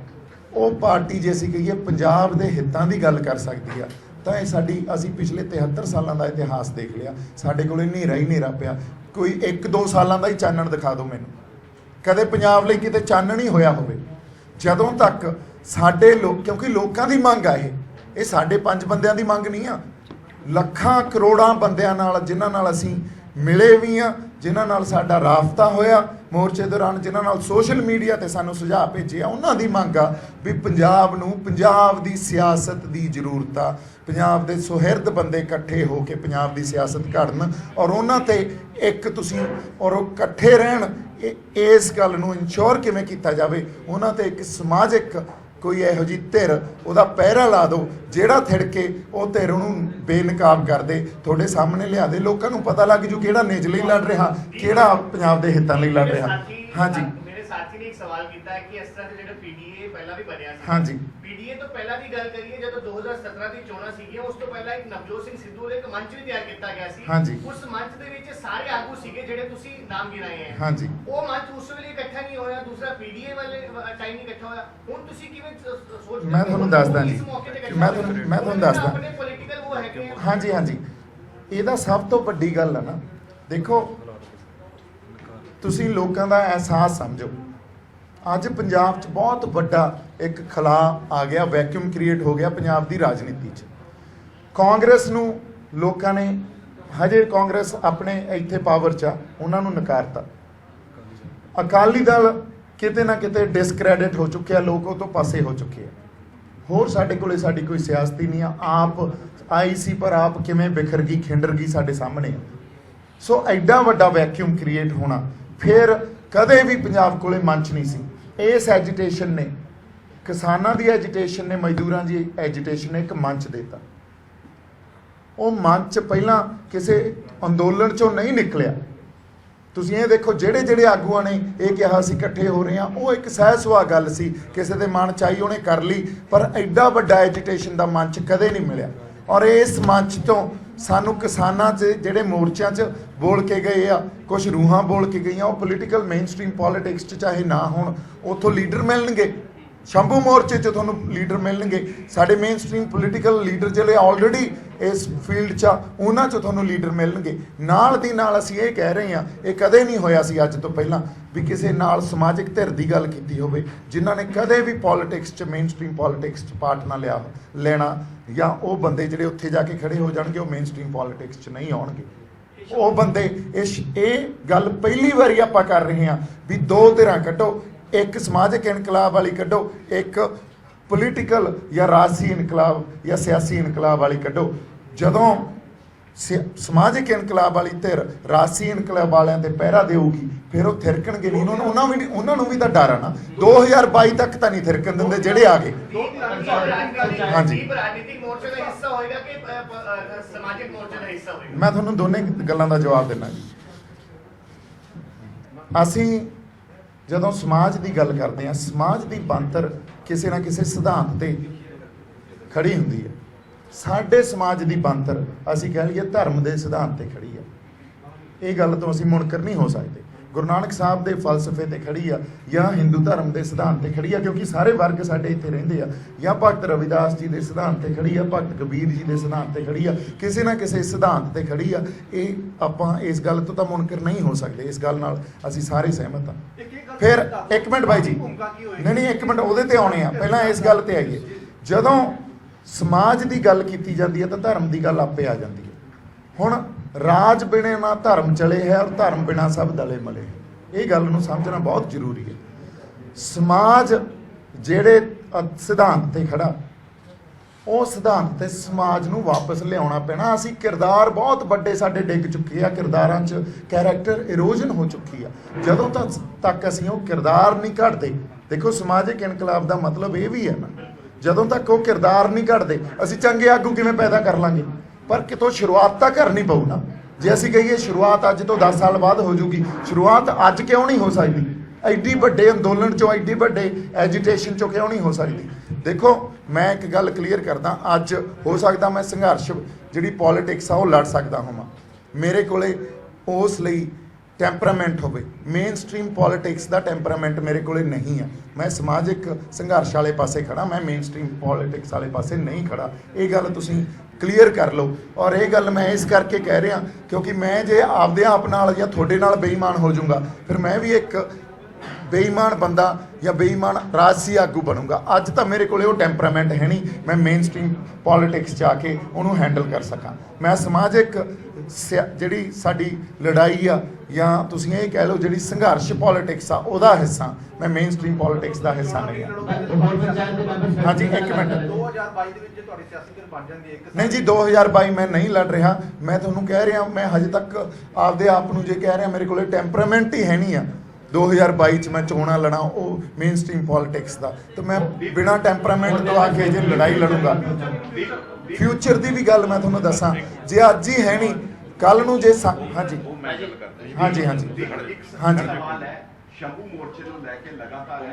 Speaker 2: ਉਹ ਪਾਰਟੀ ਜੇ ਅਸੀਂ ਕਹੀਏ ਪੰਜਾਬ ਦੇ ਹਿੱਤਾਂ ਦੀ ਗੱਲ ਕਰ ਸਕਦੀ ਆ, ਤਾਂ ਇਹ ਅਸੀਂ ਪਿਛਲੇ 73 ਸਾਲਾਂ ਦਾ ਇਤਿਹਾਸ ਦੇਖ ਲਿਆ, ਸਾਡੇ ਕੋਲ ਹਨੇਰਾ ਹੀ ਹਨੇਰਾ ਪਿਆ। ਕੋਈ 1-2 ਸਾਲਾਂ ਦਾ ਹੀ ਚਾਨਣ ਦਿਖਾ ਦਿਓ ਮੈਨੂੰ, ਕਦੇ ਪੰਜਾਬ ਲਈ ਕਿਤੇ ਚਾਨਣ ਹੀ ਹੋਇਆ ਹੋਵੇ। ਜਦੋਂ ਤੱਕ ਸਾਡੇ ਲੋਕ, ਕਿਉਂਕਿ ਲੋਕਾਂ ਦੀ ਮੰਗ ਆ, ਇਹ ਸਾਡੇ 5 ਬੰਦਿਆਂ ਦੀ ਮੰਗ ਨਹੀਂ ਆ, ਲੱਖਾਂ ਕਰੋੜਾਂ ਬੰਦਿਆਂ ਨਾਲ, ਜਿਨ੍ਹਾਂ ਨਾਲ ਅਸੀਂ ਮਿਲੇ ਵੀ ਆ, ਜਿਨ੍ਹਾਂ ਨਾਲ ਸਾਡਾ ਰਾਬਤਾ ਹੋਇਆ ਮੋਰਚੇ ਦੌਰਾਨ, ਜਿਨ੍ਹਾਂ ਨਾਲ ਸੋਸ਼ਲ ਮੀਡੀਆ ਤੇ ਸਾਨੂੰ ਸੁਝਾਅ ਭੇਜੇ ਆ, ਉਹਨਾਂ ਦੀ ਮੰਗ ਆ ਵੀ ਪੰਜਾਬ ਨੂੰ, ਪੰਜਾਬ ਦੀ ਸਿਆਸਤ ਦੀ ਜ਼ਰੂਰਤ ਆ, ਪੰਜਾਬ ਦੇ ਸੁਹਿਰਦ ਬੰਦੇ ਇਕੱਠੇ ਹੋ ਕੇ ਪੰਜਾਬ ਦੀ ਸਿਆਸਤ ਘੜਨ, ਔਰ ਉਹਨਾਂ ਤੇ ਇੱਕ ਤੁਸੀਂ ਔਰ ਉਹ ਇਕੱਠੇ ਰਹਿਣ। ਇਸ ਗੱਲ ਨੂੰ ਇਨਸ਼ੋਰ ਕਿਵੇਂ ਕੀਤਾ ਜਾਵੇ, ਉਹਨਾਂ ਤੇ ਇੱਕ ਸਮਾਜਿਕ ਕੋਈ ਇਹੋ ਜਿਹੀ ਧਿਰ ਉਹਦਾ ਪਹਿਰਾ ਲਾ ਦਿਓ, ਜਿਹੜਾ ਥਿੜਕੇ ਉਹ ਧਿਰ ਉਹਨੂੰ ਬੇਨਕਾਬ ਕਰ ਦੇ, ਤੁਹਾਡੇ ਸਾਹਮਣੇ ਲਿਆ ਦੇ, ਲੋਕਾਂ ਨੂੰ ਪਤਾ ਲੱਗ ਜੂ ਕਿਹੜਾ ਨਿੱਜ ਲਈ ਲੜ ਰਿਹਾ, ਕਿਹੜਾ ਪੰਜਾਬ ਦੇ ਹਿੱਤਾਂ ਲਈ ਲੜ ਰਿਹਾ। ਹਾਂਜੀ,
Speaker 9: ਮੇਰੇ ਸਾਥੀ ਨੇ ਇੱਕ ਸਵਾਲ ਕੀਤਾ ਹੈ ਕਿ ਇਸ ਤਰ੍ਹਾਂ ਦੇ ਜਿਹੜੇ ਪੀਡੀਏ ਪਹਿਲਾਂ ਵੀ ਬਣਿਆ ਸੀ,
Speaker 2: ਹਾਂਜੀ,
Speaker 9: ਪੀਡੀਏ ਤੋਂ ਪਹਿਲਾਂ ਦੀ ਗੱਲ ਕਰੀਏ, ਜਦੋਂ 2017 ਦੀ ਚੋਣਾਂ ਸੀਗੀਆਂ, ਉਸ ਤੋਂ ਪਹਿਲਾਂ ਇੱਕ ਨਵਜੋਤ ਸਿੰਘ ਸਿੱਧੂ ਦੇ ਇੱਕ ਮੰਚ ਵੀ ਤਿਆਰ ਕੀਤਾ ਗਿਆ ਸੀ।
Speaker 2: ਹਾਂਜੀ।
Speaker 9: ਉਸ ਮੰਚ ਦੇ ਵਿੱਚ ਸਾਰੇ ਆਗੂ ਸੀਗੇ ਜਿਹੜੇ ਤੁਸੀਂ ਨਾਮ ਗਿਣਾਏ ਹੈ।
Speaker 2: ਹਾਂਜੀ।
Speaker 9: ਉਹ ਮੰਚ ਉਸ ਵੇਲੇ ਇਕੱਠਾ ਨਹੀਂ ਹੋਇਆ, ਦੂਸਰਾ ਪੀਡੀਏ ਵਾਲੇ ਟਾਈਮ ਨਹੀਂ ਇਕੱਠਾ ਹੋਇਆ। ਹੁਣ ਤੁਸੀਂ ਕਿਵੇਂ ਸੋਚਦੇ ਹੋ?
Speaker 2: ਮੈਂ ਤੁਹਾਨੂੰ ਦੱਸਦਾ ਜੀ,
Speaker 9: ਇਸ ਮੌਕੇ ਤੇ ਇਕੱਠਾ
Speaker 2: ਮੈਂ
Speaker 9: ਹੋਇਆ?
Speaker 2: ਤੁਹਾਨੂੰ ਦੱਸਦਾ।
Speaker 9: ਆਪਣੇ ਪੋਲੀਟੀਕਲ ਉਹ ਹੈਗੇ ਆ।
Speaker 2: ਹਾਂਜੀ ਹਾਂਜੀ, ਇਹਦਾ ਸਭ ਤੋਂ ਵੱਡੀ ਗੱਲ ਹੈ ਨਾ, ਦੇਖੋ ਤੁਸੀਂ ਲੋਕਾਂ ਦਾ ਅਹਿਸਾਸ ਸਮਝੋ। ਅੱਜ ਪੰਜਾਬ 'ਚ ਬਹੁਤ ਵੱਡਾ ਇੱਕ ਖਲਾਅ ਆ ਗਿਆ, ਵੈਕਿਊਮ ਕ੍ਰੀਏਟ ਹੋ ਗਿਆ ਪੰਜਾਬ ਦੀ ਰਾਜਨੀਤੀ 'ਚ। ਕਾਂਗਰਸ ਨੂੰ ਲੋਕਾਂ ਨੇ, ਹਜੇ ਕਾਂਗਰਸ ਆਪਣੇ ਇੱਥੇ ਪਾਵਰ 'ਚ ਆ, ਉਹਨਾਂ ਨੂੰ ਨਕਾਰਤਾ। ਅਕਾਲੀ ਦਲ ਕਿਤੇ ਨਾ ਕਿਤੇ ਡਿਸਕ੍ਰੈਡਿਟ ਹੋ ਚੁੱਕਿਆ, ਲੋਕ ਉਹ ਤੋਂ ਪਾਸੇ ਹੋ ਚੁੱਕੇ ਆ। ਹੋਰ ਸਾਡੇ ਕੋਲੇ ਸਾਡੀ ਕੋਈ ਸਿਆਸਤ ਹੀ ਨਹੀਂ ਆ, ਆਪ ਆਈ ਸੀ ਪਰ ਆਪ ਕਿਵੇਂ ਬਿਖਰ ਗਈ, ਖਿੰਡਰ ਗਈ, ਸਾਡੇ ਸਾਹਮਣੇ। ਸੋ ਐਡਾ ਵੱਡਾ ਵੈਕਿਊਮ ਕ੍ਰੀਏਟ ਹੋਣਾ, ਫਿਰ ਕਦੇ ਵੀ ਪੰਜਾਬ ਕੋਲੇ ਮੰਚ ਨਹੀਂ ਸੀ। ਇਸ ਐਜੀਟੇਸ਼ਨ ਨੇ, ਕਿਸਾਨਾਂ ਦੀ ਐਜੀਟੇਸ਼ਨ ਨੇ, ਮਜ਼ਦੂਰਾਂ ਦੀ ਐਜੀਟੇਸ਼ਨ ਨੇ ਇੱਕ ਮੰਚ ਦਿੱਤਾ। ਉਹ ਮੰਚ ਪਹਿਲਾਂ ਕਿਸੇ ਅੰਦੋਲਨ 'ਚੋਂ ਨਹੀਂ ਨਿਕਲਿਆ। ਤੁਸੀਂ ਇਹ ਦੇਖੋ, ਜਿਹੜੇ ਆਗੂਆਂ ਨੇ ਇਹ ਕਿਹਾ ਅਸੀਂ ਇਕੱਠੇ ਹੋ ਰਹੇ ਹਾਂ, ਉਹ ਇੱਕ ਸਹਿ ਸੁਭਾਅ ਗੱਲ ਸੀ, ਕਿਸੇ ਦੇ ਮਨ 'ਚ ਆਈ ਉਹਨੇ ਕਰ ਲਈ, ਪਰ ਐਡਾ ਵੱਡਾ ਐਜੀਟੇਸ਼ਨ ਦਾ ਮੰਚ ਕਦੇ ਨਹੀਂ ਮਿਲਿਆ। ਔਰ ਇਸ ਮੰਚ ਤੋਂ ਸਾਨੂੰ ਕਿਸਾਨਾਂ 'ਚ ਜਿਹੜੇ ਮੋਰਚਿਆਂ 'ਚ ਬੋਲ ਕੇ ਗਏ ਆ, ਕੁਝ ਰੂਹਾਂ ਬੋਲ ਕੇ ਗਈਆਂ, ਉਹ ਪੋਲੀਟੀਕਲ ਮੇਨ ਸਟ੍ਰੀਮ ਪੋਲੀਟਿਕਸ 'ਚ ਚਾਹੇ ਨਾ ਹੋਣ, ਉੱਥੋਂ ਲੀਡਰ ਮਿਲਣਗੇ। ਸ਼ੰਭੂ ਮੋਰਚੇ 'ਚ ਤੁਹਾਨੂੰ ਲੀਡਰ ਮਿਲਣਗੇ, ਸਾਡੇ ਮੇਨ ਸਟ੍ਰੀਮ ਪੋਲੀਟੀਕਲ ਲੀਡਰ ਜਿਹੜੇ ਆਲਰੇਡੀ ਇਸ ਫੀਲਡ 'ਚ ਆ, ਉਹਨਾਂ 'ਚ ਤੁਹਾਨੂੰ ਲੀਡਰ ਮਿਲਣਗੇ। ਨਾਲ ਦੀ ਨਾਲ ਅਸੀਂ ਇਹ ਕਹਿ ਰਹੇ ਹਾਂ, ਇਹ ਕਦੇ ਨਹੀਂ ਹੋਇਆ ਸੀ ਅੱਜ ਤੋਂ ਪਹਿਲਾਂ ਵੀ ਕਿਸੇ ਨਾਲ ਸਮਾਜਿਕ ਧਿਰ ਦੀ ਗੱਲ ਕੀਤੀ ਹੋਵੇ, ਜਿਨ੍ਹਾਂ ਨੇ ਕਦੇ ਵੀ ਪੋਲੀਟਿਕਸ 'ਚ, ਮੇਨ ਸਟ੍ਰੀਮ ਪੋਲੀਟਿਕਸ 'ਚ ਪਾਰਟ ਨਾ ਲੈਣਾ, ਜਾਂ ਉਹ ਬੰਦੇ ਜਿਹੜੇ ਉੱਥੇ ਜਾ ਕੇ ਖੜੇ ਹੋ ਜਾਣਗੇ, ਉਹ ਮੇਨ ਸਟ੍ਰੀਮ ਪੋਲੀਟਿਕਸ 'ਚ ਨਹੀਂ ਆਉਣਗੇ। ਉਹ ਬੰਦੇ ਇਹ ਗੱਲ ਪਹਿਲੀ ਵਾਰੀ ਆਪਾਂ ਕਰ ਰਹੇ ਹਾਂ ਵੀ ਦੋ ਧਿਰਾਂ ਕੱਢੋ, ਇੱਕ ਸਮਾਜਿਕ ਇਨਕਲਾਬ ਵਾਲੀ ਕੱਢੋ, ਇੱਕ ਪੋਲੀਟੀਕਲ ਜਾਂ ਰਾਜਸੀ ਇਨਕਲਾਬ ਜਾਂ ਸਿਆਸੀ ਇਨਕਲਾਬ ਵਾਲੀ ਕੱਢੋ। ਜਦੋਂ ਸਮਾਜਿਕ ਇਨਕਲਾਬ ਵਾਲੀ ਧਿਰ ਰਾਜਸੀ ਇਨਕਲਾਬ ਵਾਲਿਆਂ ਤੇ ਪਹਿਰਾ ਦੇਊਗੀ, ਫਿਰ ਉਹ ਥਿਰਕਣਗੇ ਨਹੀਂ। ਉਹਨਾਂ ਨੂੰ ਵੀ ਤਾਂ ਡਰ ਆ ਨਾ, 2022 ਤੱਕ ਤਾਂ ਨਹੀਂ ਥਿਰਕਣ ਦਿੰਦੇ ਜਿਹੜੇ ਆ ਗਏ। ਹਾਂਜੀ,
Speaker 9: ਰਾਜਨੀਤਿਕ ਮੋਰਚੇ ਦਾ ਹਿੱਸਾ ਹੋਏਗਾ ਕਿ ਸਮਾਜਿਕ ਮੋਰਚੇ ਦਾ ਹਿੱਸਾ ਹੋਏਗਾ?
Speaker 2: ਮੈਂ ਤੁਹਾਨੂੰ ਦੋਨੇ ਗੱਲਾਂ ਦਾ ਜਵਾਬ ਦਿੰਦਾ ਜੀ। ਅਸੀਂ ਜਦੋਂ ਸਮਾਜ ਦੀ ਗੱਲ ਕਰਦੇ ਹਾਂ, ਸਮਾਜ ਦੀ ਬਣਤਰ ਕਿਸੇ ਨਾ ਕਿਸੇ ਸਿਧਾਂਤ ਤੇ ਖੜੀ ਹੁੰਦੀ ਹੈ। ਸਾਡੇ ਸਮਾਜ ਦੀ ਬਣਤਰ ਅਸੀਂ ਕਹਿ ਲਈਏ ਧਰਮ ਦੇ ਸਿਧਾਂਤ ਤੇ ਖੜੀ ਹੈ। ਇਹ ਗੱਲ ਤੋਂ ਅਸੀਂ ਮੁਨਕਰ ਨਹੀਂ ਹੋ ਸਕਦੇ। ਗੁਰੂ ਨਾਨਕ ਸਾਹਿਬ ਦੇ ਫਲਸਫੇ ਤੇ ਖੜੀ ਆ, ਜਾਂ ਹਿੰਦੂ ਧਰਮ ਦੇ ਸਿਧਾਂਤ ਤੇ ਖੜੀ ਆ, ਕਿਉਂਕਿ ਸਾਰੇ ਵਰਗ ਸਾਡੇ ਇੱਥੇ ਰਹਿੰਦੇ ਆ, ਜਾਂ ਭਗਤ ਰਵਿਦਾਸ ਜੀ ਦੇ ਸਿਧਾਂਤ ਤੇ ਖੜੀ ਆ, ਭਗਤ ਕਬੀਰ ਜੀ ਦੇ ਸਿਧਾਂਤ ਤੇ ਖੜੀ ਆ, ਕਿਸੇ ਨਾ ਕਿਸੇ ਸਿਧਾਂਤ ਤੇ ਖੜੀ ਆ। ਇਹ ਆਪਾਂ ਇਸ ਗੱਲ ਤੋਂ ਤਾਂ ਮੁਨਕਰ ਨਹੀਂ ਹੋ ਸਕਦੇ, ਇਸ ਗੱਲ ਨਾਲ ਅਸੀਂ ਸਾਰੇ ਸਹਿਮਤ ਹਾਂ। ਫਿਰ ਇੱਕ ਮਿੰਟ ਬਾਈ ਜੀ, ਨਹੀਂ ਇੱਕ ਮਿੰਟ, ਉਹਦੇ ਤੇ ਆਉਣੇ ਆ, ਪਹਿਲਾਂ ਇਸ ਗੱਲ ਤੇ ਆਈਏ। ਜਦੋਂ ਸਮਾਜ ਦੀ ਗੱਲ ਕੀਤੀ ਜਾਂਦੀ ਹੈ ਤਾਂ ਧਰਮ ਦੀ ਗੱਲ ਆਪੇ ਆ ਜਾਂਦੀ ਹੈ। ਹੁਣ ਰਾਜ ਬਿਨਾਂ ਨਾ ਧਰਮ ਚਲੇ ਹੈ, ਔਰ ਧਰਮ ਬਿਨਾਂ ਸਭ ਦਲੇ ਮਲੇ ਹੈ। ਇਹ ਗੱਲ ਨੂੰ ਸਮਝਣਾ ਬਹੁਤ ਜ਼ਰੂਰੀ ਹੈ। ਸਮਾਜ ਜਿਹੜੇ ਸਿਧਾਂਤ ਤੇ ਖੜਾ, ਉਹ ਸਿਧਾਂਤ ਤੇ ਸਮਾਜ ਨੂੰ ਵਾਪਸ ਲਿਆਉਣਾ ਪੈਣਾ। ਅਸੀਂ ਕਿਰਦਾਰ ਬਹੁਤ ਵੱਡੇ ਸਾਡੇ ਡਿੱਗ ਚੁੱਕੇ ਆ, ਕਿਰਦਾਰਾਂ 'ਚ ਕੈਰੈਕਟਰ ਇਰੋਜਨ ਹੋ ਚੁੱਕੀ ਆ। ਜਦੋਂ ਤੱਕ ਅਸੀਂ ਉਹ ਕਿਰਦਾਰ ਨਹੀਂ ਘੜਦੇ, ਦੇਖੋ ਸਮਾਜਿਕ ਇਨਕਲਾਬ ਦਾ ਮਤਲਬ ਇਹ ਵੀ ਹੈ ਨਾ, ਜਦੋਂ ਤੱਕ ਉਹ ਕਿਰਦਾਰ ਨਹੀਂ ਘੜਦੇ ਅਸੀਂ ਚੰਗੇ ਆਗੂ ਕਿਵੇਂ ਪੈਦਾ ਕਰ ਲਾਂਗੇ? ਪਰ ਕਿਤੋਂ ਸ਼ੁਰੂਆਤ ਤਾਂ ਕਰਨੀ ਪਊ ਨਾ। ਜੇ ਅਸੀਂ ਕਹੀਏ ਸ਼ੁਰੂਆਤ ਅੱਜ ਤੋਂ 10 ਸਾਲ ਬਾਅਦ ਹੋ ਜੂਗੀ, ਸ਼ੁਰੂਆਤ ਅੱਜ ਕਿਉਂ ਨਹੀਂ ਹੋ ਸਕਦੀ? ਐਡੀ ਵੱਡੇ ਅੰਦੋਲਨ 'ਚੋਂ, ਐਡੀ ਵੱਡੇ ਐਜੀਟੇਸ਼ਨ 'ਚੋਂ ਕਿਉਂ ਨਹੀਂ ਹੋ ਸਕਦੀ? ਦੇਖੋ ਮੈਂ ਇੱਕ ਗੱਲ ਕਲੀਅਰ ਕਰਦਾ, ਅੱਜ ਹੋ ਸਕਦਾ ਮੈਂ ਸੰਘਰਸ਼ ਜਿਹੜੀ ਪੋਲੀਟਿਕਸ ਆ ਉਹ ਲੜ ਸਕਦਾ ਹੋਵਾਂ, ਮੇਰੇ ਕੋਲੇ ਉਸ ਲਈ ਟੈਂਪਰਾਮੈਂਟ ਹੋਵੇ। ਮੇਨ ਸਟ੍ਰੀਮ ਪੋਲੀਟਿਕਸ ਦਾ ਟੈਂਪਰਾਮੈਂਟ ਮੇਰੇ ਕੋਲੇ ਨਹੀਂ ਆ। ਮੈਂ ਸਮਾਜਿਕ ਸੰਘਰਸ਼ ਵਾਲੇ ਪਾਸੇ ਖੜਾ, ਮੈਂ ਮੇਨ ਸਟ੍ਰੀਮ ਪੋਲੀਟਿਕਸ ਵਾਲੇ ਪਾਸੇ ਨਹੀਂ ਖੜਾ। ਇਹ ਗੱਲ ਤੁਸੀਂ ਕਲੀਅਰ ਕਰ ਲਓ। ਔਰ ਇਹ ਗੱਲ ਮੈਂ ਇਸ ਕਰਕੇ ਕਹਿ ਰਿਹਾ ਕਿਉਂਕਿ ਮੈਂ ਜੇ ਆਪਦੇ ਆਪ ਨਾਲ ਜਾਂ ਤੁਹਾਡੇ ਨਾਲ ਬੇਈਮਾਨ ਹੋ ਜਾਊਂਗਾ, ਫਿਰ ਮੈਂ ਵੀ ਇੱਕ ਬੇਈਮਾਨ ਬੰਦਾ ਜਾਂ ਬੇਈਮਾਨ ਰਾਜਸੀ ਆਗੂ ਬਣੂੰਗਾ। ਅੱਜ ਤਾਂ ਮੇਰੇ ਕੋਲੇ ਉਹ ਟੈਂਪਰਾਮੈਂਟ ਹੈ ਨਹੀਂ, ਮੈਂ ਮੇਨ ਸਟ੍ਰੀਮ ਪੋਲੀਟਿਕਸ 'ਚ ਆ ਕੇ ਉਹਨੂੰ ਹੈਂਡਲ ਕਰ ਸਕਾਂ। ਮੈਂ ਸਮਾਜਿਕ ਜਿਹੜੀ ਸਾਡੀ ਲੜਾਈ ਆ ਜਾਂ ਤੁਸੀਂ ਇਹ ਕਹਿ ਲਓ ਜਿਹੜੀ ਸੰਘਰਸ਼ ਪੋਲੀਟਿਕਸ ਆ ਉਹਦਾ ਹਿੱਸਾ, ਮੈਂ ਮੇਨ ਸਟ੍ਰੀਮ ਪੋਲੀਟਿਕਸ ਦਾ ਹਿੱਸਾ ਨਹੀਂ ਹਾਂ। ਹਾਂਜੀ ਇੱਕ ਮਿੰਟ,
Speaker 8: 2022 ਦੇ ਵਿੱਚ ਜੇ ਤੁਹਾਡੀ ਸਿਆਸੀ ਕਰ ਬਣ ਜਾਂਦੀ ਹੈ ਇੱਕ
Speaker 2: ਨਹੀਂ ਜੀ 2022 ਮੈਂ ਨਹੀਂ ਲੜ ਰਿਹਾ। ਮੈਂ ਤੁਹਾਨੂੰ ਕਹਿ ਰਿਹਾ ਮੈਂ ਹਜੇ ਤੱਕ ਆਪਦੇ ਆਪ ਨੂੰ ਜੇ ਕਹਿ ਰਿਹਾ ਮੇਰੇ ਕੋਲੇ ਟੈਂਪਰਾਮੈਂਟ ਹੀ ਹੈ ਨਹੀਂ ਆ 2022 'ਚ ਮੈਂ ਚੋਣਾਂ ਲੜਾਂ ਉਹ ਮੇਨ ਸਟ੍ਰੀਮ ਪੋਲੀਟਿਕਸ ਦਾ, ਤਾਂ ਮੈਂ ਬਿਨਾਂ ਟੈਂਪਰਾਮੈਂਟ ਤੋਂ ਆ ਕੇ ਜੇ ਲੜਾਈ ਲੜੂੰਗਾ। ਫਿਊਚਰ ਦੀ ਵੀ ਗੱਲ ਮੈਂ ਤੁਹਾਨੂੰ ਦੱਸਾਂ, ਜੇ ਅੱਜ ਹੀ ਹੈ ਨਹੀਂ ਕੱਲ ਨੂੰ ਜੇ ਹਾਂਜੀ ਹਾਂਜੀ ਹਾਂਜੀ ਹਾਂਜੀ
Speaker 10: ਸ਼ੰਭੂ ਮੋਰਚੇ ਨੂੰ ਲੈ ਕੇ ਲਗਾਤਾਰ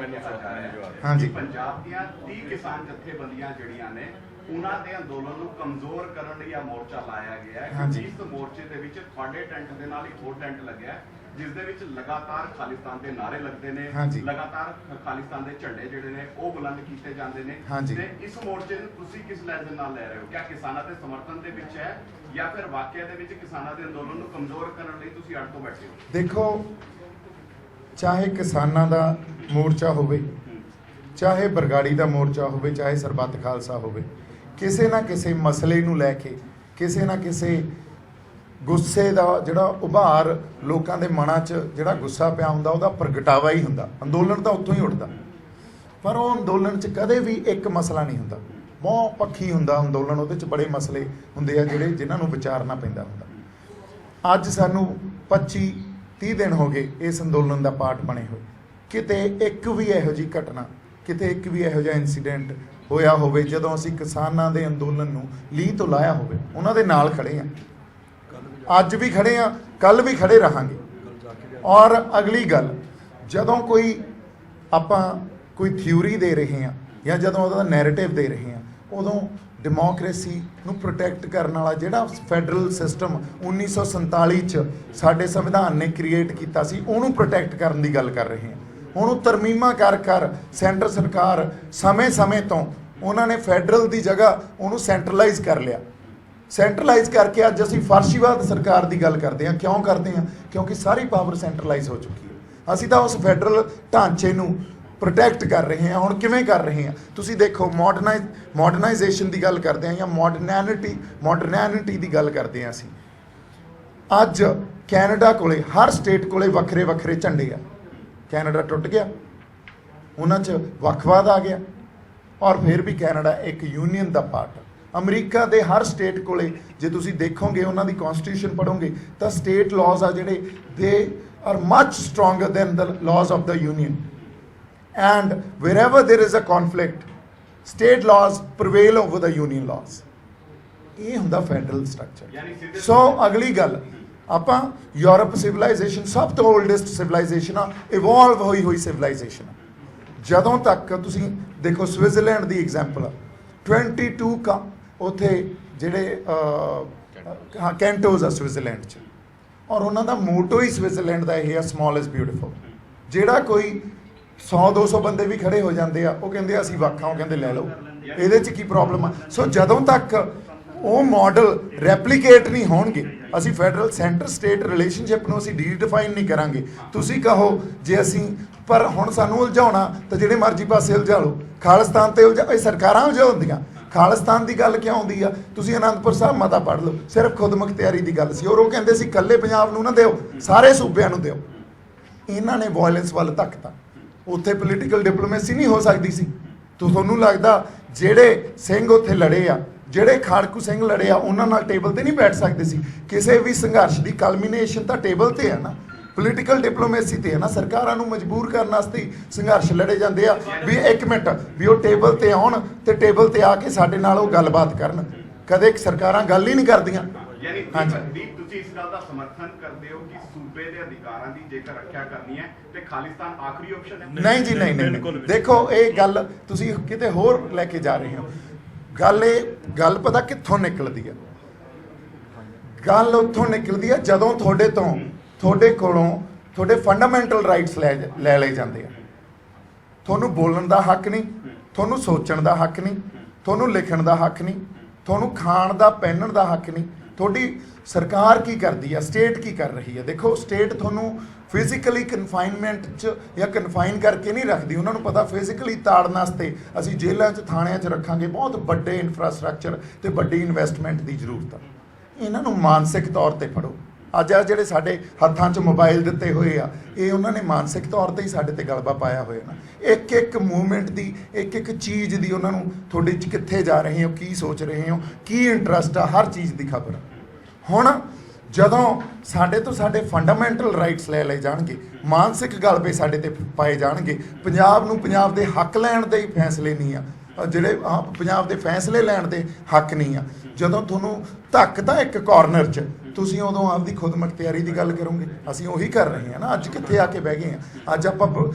Speaker 2: ਹਾਂਜੀ
Speaker 10: ਪੰਜਾਬ ਦੀਆਂ 30 ਕਿਸਾਨ ਜਥੇਬੰਦੀਆਂ ਜਿਹੜੀਆਂ ਨੇ ਉਹਨਾਂ ਦੇ ਅੰਦੋਲਨ ਨੂੰ ਕਮਜ਼ੋਰ ਕਰਨ ਲਈ ਆ ਮੋਰਚਾ ਲਾਇਆ ਗਿਆ ਹੈ। ਇਸ ਮੋਰਚੇ ਦੇ ਵਿੱਚ ਤੁਹਾਡੇ ਟੈਂਟ ਦੇ ਨਾਲ ਇੱਕ ਹੋਰ ਟੈਂਟ ਲੱਗਿਆ ਜਿਸ ਦੇ ਵਿੱਚ ਲਗਾਤਾਰ ਖਾਲਿਸਤਾਨ ਦੇ ਨਾਰੇ ਲੱਗਦੇ ਨੇ, ਲਗਾਤਾਰ ਖਾਲਿਸਤਾਨ ਦੇ ਝੰਡੇ ਜਿਹੜੇ ਨੇ ਉਹ ਬੁਲੰਦ ਕੀਤੇ ਜਾਂਦੇ ਨੇ। ਤੇ ਇਸ ਮੋਰਚੇ ਨੂੰ ਤੁਸੀਂ ਕਿਸ ਲਹਿਜ਼ੇ ਨਾਲ ਲੈ ਰਹੇ ਹੋ? ਕਿਆ ਕਿਸਾਨਾਂ ਦੇ ਸਮਰਥਨ ਦੇ ਵਿੱਚ ਹੈ ਜਾਂ ਫਿਰ ਵਾਕਿਆ ਦੇ ਵਿੱਚ ਕਿਸਾਨਾਂ ਦੇ ਅੰਦੋਲਨ ਨੂੰ ਕਮਜ਼ੋਰ ਕਰਨ ਲਈ ਤੁਸੀਂ ਅੜ ਤੋਂ ਬੈਠੇ ਹੋ?
Speaker 2: ਦੇਖੋ, ਚਾਹੇ ਕਿਸਾਨਾਂ ਦਾ ਮੋਰਚਾ ਹੋਵੇ, ਚਾਹੇ ਬਰਗਾੜੀ ਦਾ ਮੋਰਚਾ ਹੋਵੇ, ਚਾਹੇ ਸਰਬੱਤ ਖਾਲਸਾ ਹੋਵੇ, ਕਿਸੇ ਨਾ ਕਿਸੇ ਮਸਲੇ ਨੂੰ ਲੈ ਕੇ, ਕਿਸੇ ਨਾ ਕਿਸੇ ਗੁੱਸੇ ਦਾ ਜਿਹੜਾ ਉਭਾਰ ਲੋਕਾਂ ਦੇ ਮਨਾਂ 'ਚ ਜਿਹੜਾ ਗੁੱਸਾ ਪਿਆ ਹੁੰਦਾ ਉਹਦਾ ਪ੍ਰਗਟਾਵਾ ਹੀ ਹੁੰਦਾ। ਅੰਦੋਲਨ ਤਾਂ ਉੱਥੋਂ ਹੀ ਉੱਠਦਾ, ਪਰ ਉਹ ਅੰਦੋਲਨ 'ਚ ਕਦੇ ਵੀ ਇੱਕ ਮਸਲਾ ਨਹੀਂ ਹੁੰਦਾ, ਬਹੁਤ ਪੱਖੀ ਹੁੰਦਾ ਅੰਦੋਲਨ। ਉਹਦੇ 'ਚ ਬੜੇ ਮਸਲੇ ਹੁੰਦੇ ਆ ਜਿਨ੍ਹਾਂ ਨੂੰ ਵਿਚਾਰਨਾ ਪੈਂਦਾ ਹੁੰਦਾ। ਅੱਜ ਸਾਨੂੰ 25-30 ਦਿਨ ਹੋ ਗਏ ਇਸ ਅੰਦੋਲਨ ਦਾ ਪਾਰਟ ਬਣੇ ਹੋਏ, ਕਿਤੇ ਇੱਕ ਵੀ ਇਹੋ ਜਿਹੀ ਘਟਨਾ, ਕਿਤੇ ਇੱਕ ਵੀ ਇਹੋ ਜਿਹਾ ਇਨਸੀਡੈਂਟ ਹੋਇਆ ਹੋਵੇ ਜਦੋਂ ਅਸੀਂ ਕਿਸਾਨਾਂ ਦੇ ਅੰਦੋਲਨ ਨੂੰ ਲੀਹ ਤੋਂ ਲਾਇਆ ਹੋਵੇ। ਉਹਨਾਂ ਦੇ ਨਾਲ ਖੜੇ ਆ, ਅੱਜ ਵੀ ਖੜੇ ਆ, ਕੱਲ ਵੀ ਖੜੇ ਰਹਾਂਗੇ। ਔਰ ਅਗਲੀ ਗੱਲ, ਜਦੋਂ ਆਪਾਂ ਕੋਈ ਥਿਊਰੀ ਦੇ ਰਹੇ ਹਾਂ ਜਾਂ ਜਦੋਂ ਉਹਦਾ ਨੈਰੇਟਿਵ ਦੇ ਰਹੇ ਹਾਂ, ਉਦੋਂ ਡੈਮੋਕ੍ਰੇਸੀ ਨੂੰ ਪ੍ਰੋਟੈਕਟ ਕਰਨ ਵਾਲਾ ਜਿਹੜਾ ਫੈਡਰਲ ਸਿਸਟਮ 1947 'ਚ ਸਾਡੇ ਸੰਵਿਧਾਨ ਨੇ ਕ੍ਰੀਏਟ ਕੀਤਾ ਸੀ, ਉਹਨੂੰ ਪ੍ਰੋਟੈਕਟ ਕਰਨ ਦੀ ਗੱਲ ਕਰ ਰਹੇ ਹਾਂ। ਉਹਨੂੰ ਤਰਮੀਮਾਂ ਕਰ ਸੈਂਟਰ ਸਰਕਾਰ ਸਮੇਂ ਤੋਂ ਉਹਨਾਂ ਨੇ ਫੈਡਰਲ ਦੀ ਜਗ੍ਹਾ ਉਹਨੂੰ ਸੈਂਟਰਲਾਈਜ਼ ਕਰ ਲਿਆ। ਸੈਂਟਰਲਾਈਜ਼ ਕਰਕੇ ਅੱਜ ਅਸੀਂ ਫਾਰਸ਼ੀਵਾਦ ਸਰਕਾਰ ਦੀ ਗੱਲ ਕਰਦੇ ਹਾਂ। ਕਿਉਂ ਕਰਦੇ ਹਾਂ? ਕਿਉਂਕਿ ਸਾਰੀ ਪਾਵਰ ਸੈਂਟਰਲਾਈਜ਼ ਹੋ ਚੁੱਕੀ ਹੈ। ਅਸੀਂ ਤਾਂ ਉਸ ਫੈਡਰਲ ਢਾਂਚੇ ਨੂੰ ਪ੍ਰੋਟੈਕਟ ਕਰ ਰਹੇ ਹਾਂ। ਹੁਣ ਕਿਵੇਂ ਕਰ ਰਹੇ ਹਾਂ ਤੁਸੀਂ ਦੇਖੋ, ਮਾਡਰਨਾਈਜੇਸ਼ਨ ਦੀ ਗੱਲ ਕਰਦੇ ਹਾਂ ਜਾਂ ਮਾਡਰਨਿਟੀ ਦੀ ਗੱਲ ਕਰਦੇ ਹਾਂ ਅਸੀਂ। ਅੱਜ ਕੈਨੇਡਾ ਕੋਲੇ, ਹਰ ਸਟੇਟ ਕੋਲੇ ਵੱਖਰੇ ਵੱਖਰੇ ਝੰਡੇ ਆ। ਕੈਨੇਡਾ ਟੁੱਟ ਗਿਆ, ਉਹਨਾਂ 'ਚ ਵੱਖਵਾਦ ਆ ਗਿਆ, ਔਰ ਫਿਰ ਵੀ ਕੈਨੇਡਾ ਇੱਕ ਯੂਨੀਅਨ ਦਾ ਪਾਰਟ ਹੈ। ਅਮਰੀਕਾ ਦੇ ਹਰ ਸਟੇਟ ਕੋਲੇ ਜੇ ਤੁਸੀਂ ਦੇਖੋਗੇ, ਉਹਨਾਂ ਦੀ ਕਨਸਟੀਟਿਊਸ਼ਨ ਪੜ੍ਹੋਗੇ ਤਾਂ ਸਟੇਟ ਲਾਜ਼ ਆ ਜਿਹੜੇ they are much stronger than the laws of the union. And wherever there is a conflict, state laws prevail over the union laws. ਇਹ ਹੁੰਦਾ ਫੈਡਰਲ ਸਟਰਕਚਰ। ਸੋ ਅਗਲੀ ਗੱਲ, ਆਪਾਂ ਯੂਰਪ ਸਿਵਲਾਈਜੇਸ਼ਨ ਸਭ ਤੋਂ ਓਲਡੈਸਟ ਸਿਵਲਾਈਜੇਸ਼ਨ ਆ, ਇਵੋਲਵ ਹੋਈ ਸਿਵਲਾਈਜੇਸ਼ਨ। ਜਦੋਂ ਤੱਕ ਤੁਸੀਂ ਦੇਖੋ ਸਵਿਟਜ਼ਰਲੈਂਡ ਦੀ ਐਗਜ਼ਾਮਪਲ ਆ, 22 ਉੱਥੇ ਜਿਹੜੇ ਕੈਂਟੋਜ਼ ਆ ਸਵਿਟਜ਼ਰਲੈਂਡ 'ਚ, ਔਰ ਉਹਨਾਂ ਦਾ ਮੋਟੋ ਹੀ ਸਵਿਟਜ਼ਰਲੈਂਡ ਦਾ ਇਹ ਆ, ਸਮਾਲ ਇਜ਼ ਬਿਊਟੀਫੁਲ। ਜਿਹੜਾ ਕੋਈ 100-200 ਬੰਦੇ ਵੀ ਖੜੇ ਹੋ ਜਾਂਦੇ ਆ, ਉਹ ਕਹਿੰਦੇ ਅਸੀਂ ਵੱਖ ਹਾਂ, ਉਹ ਕਹਿੰਦੇ ਲੈ ਲਓ, ਇਹਦੇ 'ਚ ਕੀ ਪ੍ਰੋਬਲਮ ਆ? ਸੋ ਜਦੋਂ ਤੱਕ ਉਹ ਮਾਡਲ ਰੈਪਲੀਕੇਟ ਨਹੀਂ ਹੋਣਗੇ, ਅਸੀਂ ਫੈਡਰਲ ਸੈਂਟਰ ਸਟੇਟ ਰਿਲੇਸ਼ਨਸ਼ਿਪ ਨੂੰ ਅਸੀਂ ਡੀਡਿਫਾਈਨ ਨਹੀਂ ਕਰਾਂਗੇ। ਤੁਸੀਂ ਕਹੋ ਜੇ ਅਸੀਂ, ਪਰ ਹੁਣ ਸਾਨੂੰ ਉਲਝਾਉਣਾ ਤਾਂ ਜਿਹੜੇ ਮਰਜ਼ੀ ਪਾਸੇ ਉਲਝਾ ਲਓ, ਖਾਲਿਸਤਾਨ ਤੇ ਉਲਝਾ, ਇਹ ਸਰਕਾਰਾਂ ਉਲਝਾਉਂਦੀਆਂ। ਖਾਲਿਸਤਾਨ ਦੀ ਗੱਲ ਕਿਉਂ ਆਉਂਦੀ ਆ? ਤੁਸੀਂ ਅਨੰਦਪੁਰ ਸਾਹਿਬ ਮਤਾ ਪੜ੍ਹ ਲਓ, ਸਿਰਫ ਖੁਦ ਮੁਖਤਿਆਰੀ ਦੀ ਗੱਲ ਸੀ। ਔਰ ਉਹ ਕਹਿੰਦੇ ਸੀ ਇਕੱਲੇ ਪੰਜਾਬ ਨੂੰ ਨਾ ਦਿਓ, ਸਾਰੇ ਸੂਬਿਆਂ ਨੂੰ ਦਿਓ। ਇਹਨਾਂ ਨੇ ਵਾਇਲੈਂਸ ਵੱਲ ਧੱਕਤਾ। ਉੱਥੇ ਪੋਲੀਟੀਕਲ ਡਿਪਲੋਮੇਸੀ ਨਹੀਂ ਹੋ ਸਕਦੀ ਸੀ। ਤੁਹਾਨੂੰ ਲੱਗਦਾ ਜਿਹੜੇ ਸਿੰਘ ਉੱਥੇ ਲੜੇ ਆ, ਜਿਹੜੇ ਖਾੜਕੂ ਸਿੰਘ ਲੜੇ ਆ, ਉਹਨਾਂ ਨਾਲ ਟੇਬਲ ਤੇ ਨਹੀਂ ਬੈਠ ਸਕਦੇ ਸੀ? ਕਿਸੇ ਵੀ ਸੰਘਰਸ਼ ਦੀ ਕਲਮੀਨੇਸ਼ਨ ਤਾਂ ਟੇਬਲ ਤੇ ਹੈ ਨਾ, ਪੋਲੀਟੀਕਲ ਡਿਪਲੋਮੇਸੀ ਤੇ ਹੈ ਨਾ। ਸਰਕਾਰਾਂ ਨੂੰ ਮਜਬੂਰ ਕਰਨ ਵਾਸਤੇ ਹੀ ਸੰਘਰਸ਼ ਲੜੇ ਜਾਂਦੇ ਆ ਵੀ ਇੱਕ ਮਿੰਟ ਵੀ ਉਹ ਟੇਬਲ ਤੇ ਆਉਣ ਤੇ ਟੇਬਲ ਤੇ ਆ ਕੇ ਸਾਡੇ ਨਾਲ ਉਹ ਗੱਲਬਾਤ ਕਰਨ। ਕਦੇ ਸਰਕਾਰਾਂ ਗੱਲ ਹੀ ਨਹੀਂ ਕਰਦੀਆਂ।
Speaker 10: ਯਾਨੀ
Speaker 2: ਹਾਂਜੀ।
Speaker 10: ਦੀਪ, ਤੁਸੀਂ ਇਸ ਗੱਲ ਦਾ ਸਮਰਥਨ ਕਰਦੇ ਹੋ ਕਿ ਸੂਬੇ ਦੇ ਅਧਿਕਾਰਾਂ ਦੀ ਜੇਕਰ ਰੱਖਿਆ ਕਰਨੀ ਹੈ ਤੇ ਖਾਲਿਸਤਾਨ ਆਖਰੀ ਆਪਸ਼ਨ ਹੈ?
Speaker 2: ਨਹੀਂ ਜੀ, ਨਹੀਂ। ਦੇਖੋ, ਇਹ ਗੱਲ ਤੁਸੀਂ ਕਿਤੇ ਹੋਰ ਲੈ ਕੇ ਜਾ ਰਹੇ ਹੋ। ਗੱਲ ਪਤਾ ਕਿੱਥੋਂ ਨਿਕਲਦੀ ਹੈ? ਗੱਲ ਉੱਥੋਂ ਨਿਕਲਦੀ ਹੈ ਜਦੋਂ ਤੁਹਾਡੇ ਕੋਲੋਂ ਤੁਹਾਡੇ ਫੰਡਾਮੈਂਟਲ ਰਾਈਟਸ ਲੈ ਲਏ ਜਾਂਦੇ ਆ। ਤੁਹਾਨੂੰ ਬੋਲਣ ਦਾ ਹੱਕ ਨਹੀਂ, ਤੁਹਾਨੂੰ ਸੋਚਣ ਦਾ ਹੱਕ ਨਹੀਂ, ਤੁਹਾਨੂੰ ਲਿਖਣ ਦਾ ਹੱਕ ਨਹੀਂ, ਤੁਹਾਨੂੰ ਖਾਣ ਦਾ ਪਹਿਨਣ ਦਾ ਹੱਕ ਨਹੀਂ। ਤੁਹਾਡੀ ਸਰਕਾਰ ਕੀ ਕਰਦੀ ਆ, ਸਟੇਟ ਕੀ ਕਰ ਰਹੀ ਹੈ? ਦੇਖੋ, ਸਟੇਟ ਤੁਹਾਨੂੰ ਫਿਜ਼ੀਕਲੀ ਕਨਫਾਈਨਮੈਂਟ 'ਚ ਜਾਂ ਕਨਫਾਈਨ ਕਰਕੇ ਨਹੀਂ ਰੱਖਦੀ। ਉਹਨਾਂ ਨੂੰ ਪਤਾ ਫਿਜ਼ੀਕਲੀ ਤਾੜਨ ਵਾਸਤੇ ਅਸੀਂ ਜੇਲ੍ਹਾਂ 'ਚ, ਥਾਣਿਆਂ 'ਚ ਰੱਖਾਂਗੇ, ਬਹੁਤ ਵੱਡੇ ਇਨਫਰਾਸਟ੍ਰਕਚਰ ਤੇ ਵੱਡੀ ਇਨਵੈਸਟਮੈਂਟ ਦੀ ਜ਼ਰੂਰਤ ਆ। ਇਹਨਾਂ ਨੂੰ ਮਾਨਸਿਕ ਤੌਰ ਤੇ ਫੜੋ। ਅੱਜ ਆ ਜਿਹੜੇ ਸਾਡੇ ਹੱਥਾਂ 'ਚ ਮੋਬਾਈਲ ਦਿੱਤੇ ਹੋਏ ਆ, ਇਹ ਉਹਨਾਂ ਨੇ ਮਾਨਸਿਕ ਤੌਰ ਤੇ ਹੀ ਸਾਡੇ ਤੇ ਗਲਬਾ ਪਾਇਆ ਹੋਇਆ ਨਾ। ਇੱਕ ਇੱਕ ਮੂਵਮੈਂਟ ਦੀ, ਇੱਕ ਇੱਕ ਚੀਜ਼ ਦੀ ਉਹਨਾਂ ਨੂੰ ਤੁਹਾਡੇ 'ਚ ਕਿੱਥੇ ਜਾ ਰਹੇ ਹੋ, ਕੀ ਸੋਚ ਰਹੇ ਹੋ, ਕੀ ਇੰਟਰਸਟ ਆ, ਹਰ ਚੀਜ਼ ਦੀ ਖਬਰ। ਹੁਣ ਜਦੋਂ ਸਾਡੇ ਤੋਂ ਸਾਡੇ ਫੰਡਾਮੈਂਟਲ ਰਾਈਟਸ ਲੈ ਲਏ ਜਾਣਗੇ, ਮਾਨਸਿਕ ਗਲਬੇ ਸਾਡੇ ਤੇ ਪਾਏ ਜਾਣਗੇ, ਪੰਜਾਬ ਨੂੰ ਪੰਜਾਬ ਦੇ ਹੱਕ ਲੈਣ ਦੇ ਹੀ ਫੈਸਲੇ ਨਹੀਂ ਆ, ਜਿਹੜੇ ਪੰਜਾਬ ਦੇ ਫੈਸਲੇ ਲੈਣ ਦੇ ਹੱਕ ਨਹੀਂ ਆ, ਜਦੋਂ ਤੁਹਾਨੂੰ ਧੱਕਦਾ ਇੱਕ ਕਾਰਨਰ 'ਚ, ਤੁਸੀਂ ਉਦੋਂ ਆਪਦੀ ਖੁਦਮੁਖਤਿਆਰੀ ਦੀ ਗੱਲ ਕਰੋਗੇ। ਅਸੀਂ ਉਹੀ ਕਰ ਰਹੇ ਹਾਂ ਨਾ। ਅੱਜ ਕਿੱਥੇ ਆ ਕੇ ਬਹਿ ਗਏ ਆ? ਅੱਜ ਆਪਾਂ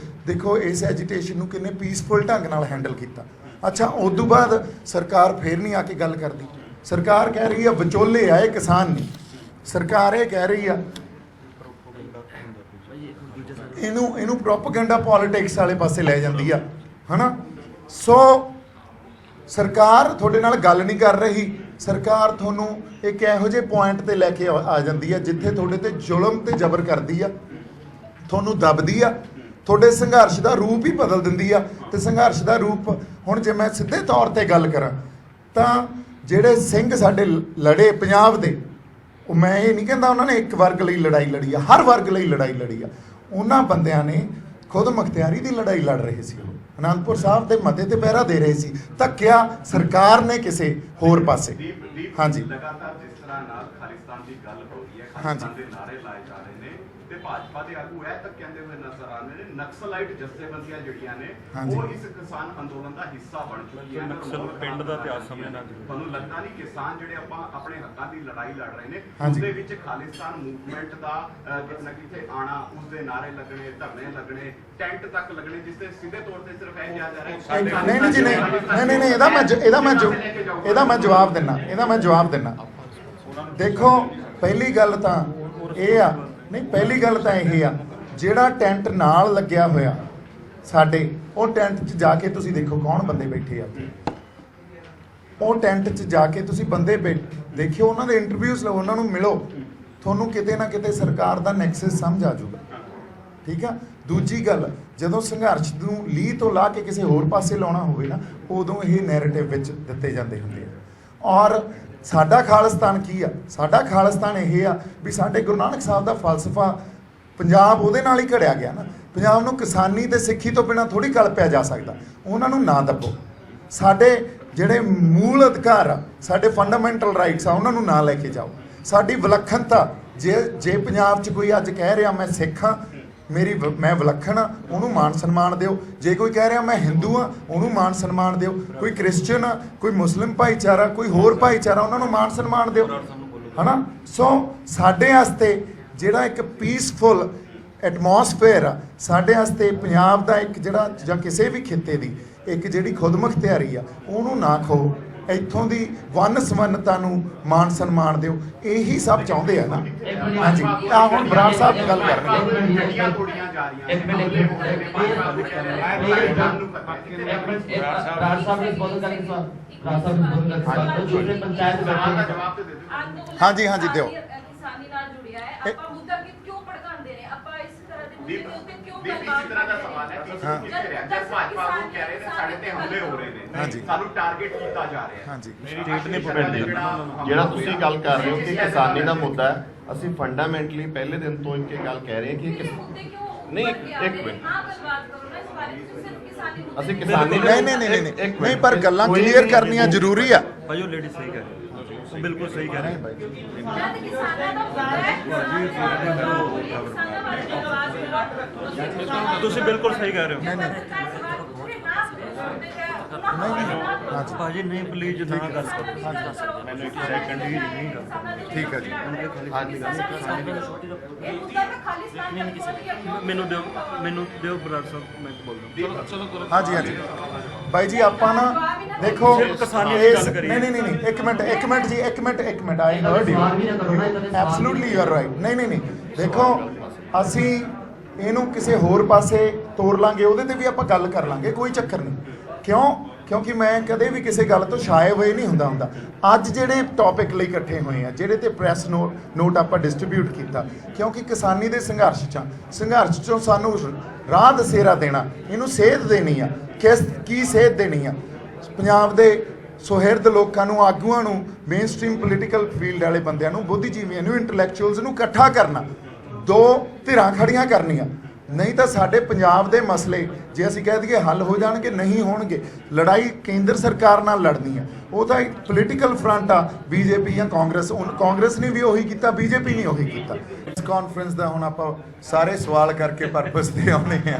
Speaker 2: ਦੇਖੋ ਇਸ ਐਜੀਟੇਸ਼ਨ ਨੂੰ ਕਿੰਨੇ ਪੀਸਫੁਲ ਢੰਗ ਨਾਲ ਹੈਂਡਲ ਕੀਤਾ। ਅੱਛਾ, ਉਸ ਤੋਂ ਬਾਅਦ ਸਰਕਾਰ ਫੇਰ ਨਹੀਂ ਆ ਕੇ ਗੱਲ ਕਰਦੀ। ਸਰਕਾਰ ਕਹਿ ਰਹੀ ਆ ਵਿਚੋਲੇ ਆਏ, ਕਿਸਾਨ ਨਹੀਂ। ਸਰਕਾਰ ਇਹ ਕਹਿ ਰਹੀ ਆ, ਇਹਨੂੰ ਪ੍ਰੋਪੇਗੈਂਡਾ ਪੋਲਿਟਿਕਸ ਵਾਲੇ ਪਾਸੇ ਲੈ ਜਾਂਦੀ ਆ, ਹਨਾ। ਸੋ ਸਰਕਾਰ ਤੁਹਾਡੇ ਨਾਲ ਗੱਲ ਨਹੀਂ ਕਰ ਰਹੀ। ਸਰਕਾਰ ਤੁਹਾਨੂੰ ਇੱਕ ਇਹੋ ਜਿਹੇ ਪੁਆਇੰਟ ਤੇ ਲੈ ਕੇ ਆ ਜਾਂਦੀ ਆ ਜਿੱਥੇ ਤੁਹਾਡੇ ਤੇ ਜ਼ੁਲਮ ਤੇ ਜ਼ਬਰ ਕਰਦੀ ਆ, ਤੁਹਾਨੂੰ ਦਬਦੀ ਆ, ਤੁਹਾਡੇ ਸੰਘਰਸ਼ ਦਾ ਰੂਪ ਹੀ ਬਦਲ ਦਿੰਦੀ ਆ। ਤੇ ਸੰਘਰਸ਼ ਦਾ ਰੂਪ ਹੁਣ ਜੇ ਮੈਂ ਸਿੱਧੇ ਤੌਰ ਤੇ ਗੱਲ ਕਰਾਂ ਤਾਂ ਜਿਹੜੇ ਸਿੰਘ ਸਾਡੇ ਲੜੇ ਪੰਜਾਬ ਦੇ, ਉਹ ਮੈਂ ਇਹ ਨਹੀਂ ਕਹਿੰਦਾ ਉਹਨਾਂ ਨੇ ਇੱਕ ਵਰਗ ਲਈ ਲੜਾਈ ਲੜੀ ਆ, ਹਰ ਵਰਗ ਲਈ ਲੜਾਈ ਲੜੀ ਆ। ਉਹਨਾਂ ਬੰਦਿਆਂ ਨੇ ਖੁਦ ਮੁਖਤਿਆਰੀ ਦੀ ਲੜਾਈ ਲੜ ਰਹੇ ਸੀ। ਉਹ ਅਨੰਦਪੁਰ ਸਾਹਿਬ ਦੇ ਮਤੇ ਤੇ ਪਹਿਰਾ ਦੇ ਰਹੇ ਸੀ। ਧੱਕਿਆ ਸਰਕਾਰ ਨੇ ਕਿਸੇ ਹੋਰ ਪਾਸੇ। ਹਾਂਜੀ,
Speaker 10: ਲਗਾਤਾਰ ਜਿਸ ਤਰ੍ਹਾਂ ਨਾਲ ਖਾਲਿਸਤਾਨ ਦੀ ਗੱਲ ਹੋ ਰਹੀ ਹੈ,
Speaker 2: ਹਾਂਜੀ,
Speaker 10: ਖਾਲਿਸਤਾਨ ਦੇ ਨਾਰੇ ਲਾਏ ਜਾ ਰਹੇ ਨੇ ਤੇ ਭਾਜਪਾ ਦੇ ਆਗੂ ਇਹ ਤੱਕ ਕਹਿੰਦੇ ਹੋਏ ਨਜ਼ਰ ਆ ਰਹੇ ਨੇ ਨਕਸਲਾਈਟ ਜਥੇਬੰਦੀਆਂ ਜਿਹੜੀਆਂ ਨੇ ਉਹ ਇਸ ਕਿਸਾਨ ਅੰਦੋਲਨ ਦਾ ਹਿੱਸਾ ਬਣ ਚੁੱਕੀਆਂ ਨੇ। ਨਕਸਲ ਪਿੰਡ ਦਾ ਇਤਿਹਾਸ ਸਮਝਣਾ। ਤੁਹਾਨੂੰ ਲੱਗਦਾ ਨਹੀਂ ਕਿਸਾਨ ਜਿਹੜੇ ਆਪਾਂ ਆਪਣੇ ਹੱਕਾਂ ਦੀ ਲੜਾਈ ਲੜ ਰਹੇ ਨੇ, ਉਸ ਦੇ ਵਿੱਚ ਖਾਲਿਸਤਾਨ ਮੂਵਮੈਂਟ ਦਾ ਕਿਤੇ ਨਾ ਕਿਤੇ ਆਣਾ, ਉਸ ਦੇ ਨਾਰੇ ਲੱਗਣੇ, ਧਰਨੇ ਲੱਗਣੇ, ਟੈਂਟ ਤੱਕ ਲੱਗਣੇ, ਜਿਸ ਤੇ ਸਿੱਧੇ ਤੌਰ ਤੇ ਸਿਰਫ ਇਹ ਕਿਹਾ ਜਾ ਰਿਹਾ
Speaker 2: ਨਹੀਂ ਜੀ, ਨਹੀਂ, ਇਹਦਾ ਮੈਂ ਜਵਾਬ ਦਿੰਨਾ। ਦੇਖੋ, ਪਹਿਲੀ ਗੱਲ ਤਾਂ ਇਹ ਆ, ਪਹਿਲੀ ਗੱਲ ਤਾਂ ਇਹ ਆ, ਜਿਹੜਾ ਟੈਂਟ ਨਾਲ ਲੱਗਿਆ ਹੋਇਆ ਸਾਡੇ, ਉਹ ਟੈਂਟ 'ਚ ਜਾ ਕੇ ਤੁਸੀਂ ਦੇਖੋ ਕੌਣ ਬੰਦੇ ਬੈਠੇ ਆ। ਉਹ ਟੈਂਟ 'ਚ ਜਾ ਕੇ ਤੁਸੀਂ ਬੰਦੇ ਦੇਖਿਓ, ਉਹਨਾਂ ਦੇ ਇੰਟਰਵਿਊਜ਼ ਲਓ, ਉਹਨਾਂ ਨੂੰ ਮਿਲੋ, ਤੁਹਾਨੂੰ ਕਿਤੇ ਨਾ ਕਿਤੇ ਸਰਕਾਰ ਦਾ ਨੈਕਸਸ ਸਮਝ ਆ ਜਾਊਗਾ। ਠੀਕ ਆ। ਦੂਜੀ ਗੱਲ, ਜਦੋਂ ਸੰਘਰਸ਼ ਨੂੰ ਲੀਹ ਤੋਂ ਲਾ ਕੇ ਕਿਸੇ ਹੋਰ ਪਾਸੇ ਲਾਉਣਾ ਹੋਵੇ ਨਾ, ਉਦੋਂ ਇਹ ਨੈਰੇਟਿਵ ਵਿੱਚ ਦਿੱਤੇ ਜਾਂਦੇ ਹੁੰਦੇ ਆ। ਔਰ ਸਾਡਾ ਖਾਲਿਸਤਾਨ ਕੀ ਆ? ਸਾਡਾ ਖਾਲਿਸਤਾਨ ਇਹ ਆ ਵੀ ਸਾਡੇ ਗੁਰੂ ਨਾਨਕ ਸਾਹਿਬ ਦਾ ਫਲਸਫਾ, ਪੰਜਾਬ ਉਹਦੇ ਨਾਲ ਹੀ ਘੜਿਆ ਗਿਆ ਨਾ। ਪੰਜਾਬ ਨੂੰ ਕਿਸਾਨੀ ਤੇ ਸਿੱਖੀ ਤੋਂ ਬਿਨਾਂ ਥੋੜੀ ਕਲਪਿਆ ਜਾ ਸਕਦਾ। ਉਹਨਾਂ ਨੂੰ ਨਾ ਦੱਬੋ। ਸਾਡੇ ਜਿਹੜੇ ਮੂਲ ਅਧਿਕਾਰ ਆ, ਸਾਡੇ ਫੰਡਾਮੈਂਟਲ ਰਾਈਟਸ ਆ, ਉਹਨਾਂ ਨੂੰ ਨਾ ਲੈ ਕੇ ਜਾਓ। ਸਾਡੀ ਵਿਲੱਖਣਤਾ, ਜੇ ਪੰਜਾਬ 'ਚ ਕੋਈ ਅੱਜ ਕਹਿ ਰਿਹਾ ਮੈਂ ਸਿੱਖ ਹਾਂ, ਮੈਂ ਵਿਲੱਖਣ ਆ, ਉਹਨੂੰ ਮਾਣ ਸਨਮਾਨ ਦਿਓ। ਜੇ ਕੋਈ ਕਹਿ ਰਿਹਾ ਮੈਂ ਹਿੰਦੂ ਆ, ਉਹਨੂੰ ਮਾਣ ਸਨਮਾਨ ਦਿਓ। ਕੋਈ ਕ੍ਰਿਸਚਨ ਆ, ਕੋਈ ਮੁਸਲਿਮ ਭਾਈਚਾਰਾ, ਕੋਈ ਹੋਰ ਭਾਈਚਾਰਾ, ਉਹਨਾਂ ਨੂੰ ਮਾਣ ਸਨਮਾਨ ਦਿਓ, ਹਨਾ। ਸੋ ਸਾਡੇ ਵਾਸਤੇ ਜਿਹੜਾ ਇੱਕ ਪੀਸਫੁਲ ਐਟਮੋਸਫੇਅਰ ਆ, ਸਾਡੇ ਵਾਸਤੇ ਪੰਜਾਬ ਦਾ ਇੱਕ ਜਿਹੜਾ, ਜਾਂ ਕਿਸੇ ਵੀ ਖਿੱਤੇ ਦੀ ਇੱਕ ਜਿਹੜੀ ਖੁਦਮੁਖਤਿਆਰੀ ਆ, ਉਹਨੂੰ ਨਾ ਖੋ। ਇੱਥੋਂ ਦੀ ਵੰਨ ਸਵੰਨਤਾ ਨੂੰ ਮਾਣ ਸਨਮਾਨ ਦਿਓ। ਇਹੀ ਸਭ ਚਾਹੁੰਦੇ ਆ ਨਾ। ਹਾਂਜੀ, ਆ ਹੁਣ ਬਰਾੜ ਸਾਹਿਬ ਦੀ ਗੱਲ ਕਰਨਗੇ।
Speaker 10: ਜਿਹੜੀਆਂ ਕੁੜੀਆਂ ਜਾ ਰਹੀਆਂ ਨੇ, ਬਰਾੜ ਸਾਹਿਬ ਨੇ ਬੋਲ ਕਰਕੇ
Speaker 6: ਪੰਚਾਇਤ
Speaker 2: ਹਾਂਜੀ, ਦਿਓ।
Speaker 6: ਕਿਸਾਨੀ ਨਾਲ ਜੁੜਿਆ ਹੈ, ਆਪਾਂ ਮੁੱਦਾ ਕਿਉਂ ਭੜਕਾਉਂਦੇ ਨੇ? ਆਪਾਂ ਇਸ ਤਰ੍ਹਾਂ ਦੇ ਮੁੱਦੇ ਦੇ ਉੱਤੇ ਕਿਉਂ
Speaker 10: ਇਸੇ ਤਰ੍ਹਾਂ ਦਾ ਸਵਾਲ ਹੈ ਕਿ ਭਾਜਪਾ ਨੂੰ ਕਹਿ ਰਹੇ ਨੇ ਸਾਡੇ ਤੇ ਹਮਲੇ ਹੋ ਰਹੇ ਨੇ, ਸਾਨੂੰ ਟਾਰਗੇਟ ਕੀਤਾ ਜਾ ਰਿਹਾ ਹੈ।
Speaker 2: ਹਾਂਜੀ,
Speaker 11: ਸਟੇਟ ਨੇ ਜਿਹੜਾ ਤੁਸੀਂ ਗੱਲ ਕਰ ਰਹੇ ਹੋ ਕਿ ਕਿਸਾਨੀ ਦਾ ਮੁੱਦਾ ਹੈ, ਅਸੀਂ ਫੰਡਾਮੈਂਟਲੀ ਪਹਿਲੇ ਦਿਨ ਤੋਂ ਇੱਕ ਗੱਲ ਕਹਿ ਰਹੇ ਹਾਂ ਕਿ ਨਹੀਂ, ਇੱਕ ਮਿੰਟ। ਅਸੀਂ ਕਿਸਾਨੀ
Speaker 2: ਨਹੀਂ ਪਰ ਗੱਲਾਂ ਕਲੀਅਰ ਕਰਨੀਆਂ ਜ਼ਰੂਰੀ ਆ।
Speaker 12: ਭਾਈ ਉਹ ਲੇਡੀ ਸਹੀ ਕਹਿ ਰਹੀ ਉਹ ਬਿਲਕੁਲ ਸਹੀ ਕਹਿ ਰਹੀ ਤੁਸੀਂ ਬਿਲਕੁਲ ਸਹੀ ਕਹਿ ਰਹੇ ਹੋ। ਭਾਜੀ ਨਹੀਂ ਪਲੀਜ਼ ਨਾ ਕਰ ਸਕਦਾ ਮੈਨੂੰ ਇੱਕ ਸੈਕਿੰਡ ਹੀ ਨਹੀਂ ਕਰ
Speaker 2: ਠੀਕ ਹੈ ਜੀ।
Speaker 12: ਮੈਨੂੰ ਦਿਓ ਬਰਾੜ ਸਾਹਿਬ ਮੈਂ ਬੋਲਦਾ ਚਲੋ
Speaker 2: ਹਾਂਜੀ ਬਾਈ ਜੀ ਆਪਾਂ ਨਾ ਦੇਖੋ
Speaker 12: ਸਿਰਫ ਕਿਸਾਨੀ ਦੀ ਗੱਲ ਕਰੀਏ।
Speaker 2: ਨਹੀਂ ਇੱਕ ਮਿੰਟ ਜੀ ਇੱਕ minute I heard you absolutely you are right. ਨਹੀਂ ਦੇਖੋ ਅਸੀਂ ਇਹਨੂੰ ਕਿਸੇ ਹੋਰ ਪਾਸੇ ਤੋਰ ਲਾਂਗੇ, ਉਹਦੇ ਤੇ ਵੀ ਆਪਾਂ ਗੱਲ ਕਰ ਲਾਂਗੇ, ਕੋਈ ਚੱਕਰ ਨਹੀਂ। ਕਿਉਂਕਿ ਮੈਂ ਕਦੇ ਵੀ ਕਿਸੇ ਗੱਲ ਤੋਂ ਛਾਏ ਹੋਏ ਨਹੀਂ ਹੁੰਦਾ। ਅੱਜ ਜਿਹੜੇ ਟੌਪਿਕ ਲਈ ਇਕੱਠੇ ਹੋਏ ਆ, ਜਿਹੜੇ ਤੇ ਪ੍ਰੈਸ ਨੋਟ ਆਪਾਂ ਡਿਸਟ੍ਰੀਬਿਊਟ ਕੀਤਾ, ਕਿਉਂਕਿ ਕਿਸਾਨੀ ਦੇ ਸੰਘਰਸ਼ ਚੋਂ ਸਾਨੂੰ ਰਾਹ ਦਸੇਰਾ ਦੇਣਾ, ਇਹਨੂੰ ਸੇਧ ਦੇਣੀ ਆ। ਕੀ ਸੇਧ ਦੇਣੀ ਆ? ਪੰਜਾਬ ਦੇ ਸੁਹਿਰਦ ਲੋਕਾਂ ਨੂੰ, ਆਗੂਆਂ ਨੂੰ, ਮੇਨ ਸਟ੍ਰੀਮ ਪੋਲੀਟੀਕਲ ਫੀਲਡ ਵਾਲੇ ਬੰਦਿਆਂ ਨੂੰ, ਬੁੱਧੀਜੀਵੀਆਂ ਨੂੰ, ਇੰਟੈਲੈਕਚੁਅਲਸ ਨੂੰ ਇਕੱਠਾ ਕਰਨਾ, ਦੋ ਧਿਰਾਂ ਖੜੀਆਂ ਕਰਨੀਆਂ। ਨਹੀਂ ਤਾਂ ਸਾਡੇ ਪੰਜਾਬ ਦੇ ਮਸਲੇ ਜੇ ਅਸੀਂ ਕਹਿ ਦਈਏ ਹੱਲ ਹੋ ਜਾਣਗੇ, ਨਹੀਂ ਹੋਣਗੇ। ਲੜਾਈ ਕੇਂਦਰ ਸਰਕਾਰ ਨਾਲ ਲੜਨੀ ਆ, ਉਹ ਤਾਂ ਇੱਕ ਪੋਲੀਟੀਕਲ ਫਰੰਟ ਆ, ਬੀਜੇਪੀ ਜਾਂ ਕਾਂਗਰਸ ਨੇ ਵੀ ਉਹੀ ਕੀਤਾ, ਬੀਜੇਪੀ ਨੇ ਉਹੀ ਕੀਤਾ। ਇਸ ਕਾਨਫਰੰਸ ਦਾ ਹੁਣ ਆਪਾਂ ਸਾਰੇ ਸਵਾਲ ਕਰਕੇ ਪਰਪਸ ਤੇ ਆਉਨੇ ਆ।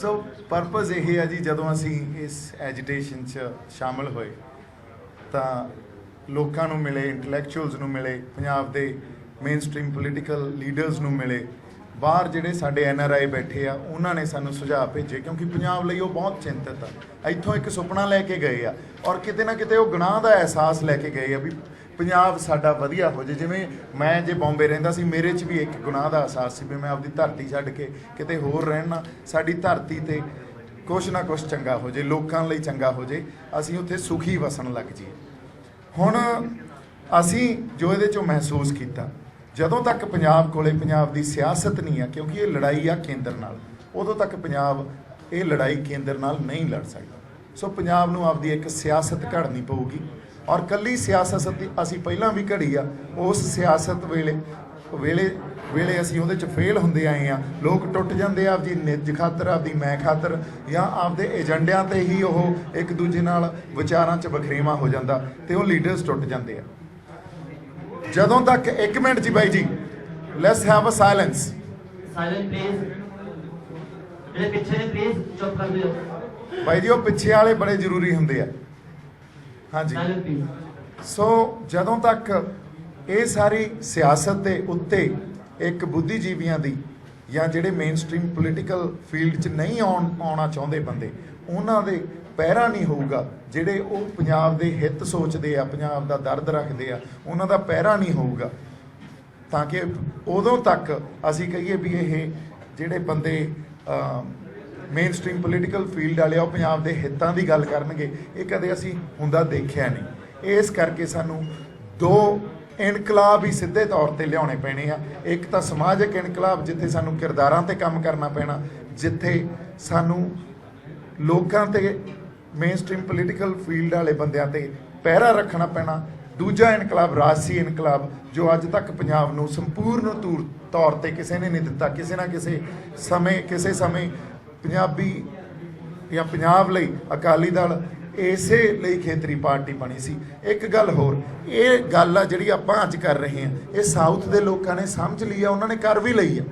Speaker 2: ਸੋ ਪਰਪਸ ਇਹ ਹੈ ਜੀ, ਜਦੋਂ ਅਸੀਂ ਇਸ ਐਜੀਟੇਸ਼ਨ 'ਚ ਸ਼ਾਮਲ ਹੋਏ ਤਾਂ ਲੋਕਾਂ ਨੂੰ ਮਿਲੇ, ਇੰਟੈਲੈਕਚੁਅਲਸ ਨੂੰ ਮਿਲੇ, ਪੰਜਾਬ ਦੇ ਮੇਨ ਸਟ੍ਰੀਮ ਪੋਲੀਟੀਕਲ ਲੀਡਰਸ ਨੂੰ ਮਿਲੇ, ਬਾਹਰ ਜਿਹੜੇ ਸਾਡੇ NRI ਬੈਠੇ ਆ ਉਹਨਾਂ ਨੇ ਸਾਨੂੰ ਸੁਝਾਅ ਭੇਜੇ, ਕਿਉਂਕਿ ਪੰਜਾਬ ਲਈ ਉਹ ਬਹੁਤ ਚਿੰਤਤ ਆ। ਇੱਥੋਂ ਇੱਕ ਸੁਪਨਾ ਲੈ ਕੇ ਗਏ ਆ ਔਰ ਕਿਤੇ ਨਾ ਕਿਤੇ ਉਹ ਗੁਨਾਹ ਦਾ ਅਹਿਸਾਸ ਲੈ ਕੇ ਗਏ ਆ ਵੀ ਪੰਜਾਬ ਸਾਡਾ ਵਧੀਆ ਹੋ ਜੇ। ਜਿਵੇਂ ਮੈਂ ਜੇ ਬੰਬੇ ਰਹਿੰਦਾ ਸੀ, ਮੇਰੇ 'ਚ ਵੀ ਇੱਕ ਗੁਨਾਹ ਦਾ ਅਹਿਸਾਸ ਸੀ ਵੀ ਮੈਂ ਆਪਦੀ ਧਰਤੀ ਛੱਡ ਕੇ ਕਿਤੇ ਹੋਰ ਰਹਿਣਾ, ਸਾਡੀ ਧਰਤੀ ਤੇ ਕੁਛ ਨਾ ਕੁਛ ਚੰਗਾ ਹੋ ਜੇ, ਲੋਕਾਂ ਲਈ ਚੰਗਾ ਹੋ ਜੇ, ਅਸੀਂ ਉੱਥੇ ਸੁਖੀ ਵਸਣ ਲੱਗ ਜਾਈਏ। ਹੁਣ ਅਸੀਂ ਜੋ ਇਹਦੇ 'ਚੋਂ ਮਹਿਸੂਸ ਕੀਤਾ, ਜਦੋਂ ਤੱਕ ਪੰਜਾਬ ਕੋਲੇ ਪੰਜਾਬ ਦੀ ਸਿਆਸਤ ਨਹੀਂ ਆ, ਕਿਉਂਕਿ ਇਹ ਲੜਾਈ ਆ ਕੇਂਦਰ ਨਾਲ, ਉਦੋਂ ਤੱਕ ਪੰਜਾਬ ਇਹ ਲੜਾਈ ਕੇਂਦਰ ਨਾਲ ਨਹੀਂ ਲੜ ਸਕਦਾ। ਸੋ ਪੰਜਾਬ ਨੂੰ ਆਪਦੀ ਇੱਕ ਸਿਆਸਤ ਘੜਨੀ ਪਊਗੀ ਔਰ ਕੱਲੀ ਸਿਆਸਤ ਅਸੀਂ ਪਹਿਲਾਂ ਵੀ ਘੜੀ ਆ। ਉਸ ਸਿਆਸਤ ਵੇਲੇ ਅਸੀਂ ਉਹਦੇ 'ਚ ਫੇਲ ਹੁੰਦੇ ਆਏ ਆ। ਲੋਕ ਟੁੱਟ ਜਾਂਦੇ ਆ ਆਪਦੀ ਨਿੱਜ ਖਾਤਰ, ਆਪਦੀ ਮੈਂ ਖਾਤਰ, ਜਾਂ ਆਪਦੇ ਏਜੰਡਿਆਂ ਤੇ ਹੀ ਉਹ ਇੱਕ ਦੂਜੇ ਨਾਲ ਵਿਚਾਰਾਂ 'ਚ ਵਖਰੇਵਾਂ ਹੋ ਜਾਂਦਾ ਤੇ ਉਹ ਲੀਡਰਸ ਟੁੱਟ ਜਾਂਦੇ ਆ। ਜਦੋਂ ਤੱਕ ਇੱਕ ਮਿੰਟ ਜੀ ਬਾਈ ਜੀ, let's have a silence
Speaker 13: please, ਜਿਹੜੇ ਪਿੱਛੇ ਨੇ ਪਲੀਜ਼ ਚੁੱਪ ਕਰ ਦਿਓ।
Speaker 2: ਬਾਈ ਜੀ ਉਹ ਪਿੱਛੇ ਵਾਲੇ ਬੜੇ ਜ਼ਰੂਰੀ ਹੁੰਦੇ ਆ। ਹਾਂਜੀ, ਸੋ ਜਦੋਂ ਤੱਕ ਇਹ ਸਾਰੀ ਸਿਆਸਤ ਦੇ ਉੱਤੇ ਇੱਕ ਬੁੱਧੀਜੀਵੀਆਂ ਦੀ ਜਾਂ ਜਿਹੜੇ ਮੇਨ ਸਟ੍ਰੀਮ ਪੋਲੀਟੀਕਲ ਫੀਲਡ 'ਚ ਨਹੀਂ ਆਉਣਾ ਚਾਹੁੰਦੇ ਬੰਦੇ, ਉਹਨਾਂ ਦੇ ਪਹਿਰਾ ਨਹੀਂ ਹੋਊਗਾ, ਜਿਹੜੇ ਉਹ ਪੰਜਾਬ ਦੇ ਹਿੱਤ ਸੋਚਦੇ ਆ, ਪੰਜਾਬ ਦਾ ਦਰਦ ਰੱਖਦੇ ਆ, ਉਹਨਾਂ ਦਾ ਪਹਿਰਾ ਨਹੀਂ ਹੋਊਗਾ, ਤਾਂ ਕਿ ਉਦੋਂ ਤੱਕ ਅਸੀਂ ਕਹੀਏ ਵੀ ਇਹ ਜਿਹੜੇ ਬੰਦੇ ਮੇਨ ਸਟ੍ਰੀਮ ਪੋਲੀਟੀਕਲ ਫੀਲਡ ਵਾਲੇ ਆ, ਉਹ ਪੰਜਾਬ ਦੇ ਹਿੱਤਾਂ ਦੀ ਗੱਲ ਕਰਨਗੇ, ਇਹ ਕਦੇ ਅਸੀਂ ਹੁੰਦਾ ਦੇਖਿਆ ਨਹੀਂ। ਇਸ ਕਰਕੇ ਸਾਨੂੰ ਦੋ ਇਨਕਲਾਬ ਹੀ ਸਿੱਧੇ ਤੌਰ ਤੇ ਲਿਆਉਣੇ ਪੈਣੇ ਆ। ਇੱਕ ਤਾਂ ਸਮਾਜਿਕ ਇਨਕਲਾਬ, ਜਿੱਥੇ ਸਾਨੂੰ ਕਿਰਦਾਰਾਂ ਤੇ ਕੰਮ ਕਰਨਾ ਪੈਣਾ, ਜਿੱਥੇ ਸਾਨੂੰ ਲੋਕਾਂ ਤੇ ਮੇਨ ਸਟ੍ਰੀਮ ਪੋਲੀਟੀਕਲ ਫੀਲਡ ਵਾਲੇ ਬੰਦਿਆਂ ਤੇ ਪਹਿਰਾ ਰੱਖਣਾ ਪੈਣਾ। ਦੂਜਾ ਇਨਕਲਾਬ ਰਾਜਸੀ ਇਨਕਲਾਬ, ਜੋ ਅੱਜ ਤੱਕ ਪੰਜਾਬ ਨੂੰ ਸੰਪੂਰਨ ਤੌਰ ਤੇ ਕਿਸੇ ਨੇ ਨਹੀਂ ਦਿੱਤਾ। ਕਿਸੇ ਨਾ ਕਿਸੇ ਸਮੇਂ ਪੰਜਾਬੀ ਜਾਂ ਪੰਜਾਬ ਲਈ ਅਕਾਲੀ ਦਲ ਇਸੇ ਲਈ ਖੇਤਰੀ ਪਾਰਟੀ ਬਣੀ ਸੀ। ਇੱਕ ਗੱਲ ਹੋਰ, ਇਹ ਗੱਲ ਆ ਜਿਹੜੀ ਆਪਾਂ ਅੱਜ ਕਰ ਰਹੇ ਹਾਂ, ਇਹ ਸਾਊਥ ਦੇ ਲੋਕਾਂ ਨੇ ਸਮਝ ਲਈ ਆ, ਉਹਨਾਂ ਨੇ ਕਰ ਵੀ ਲਈ ਆ।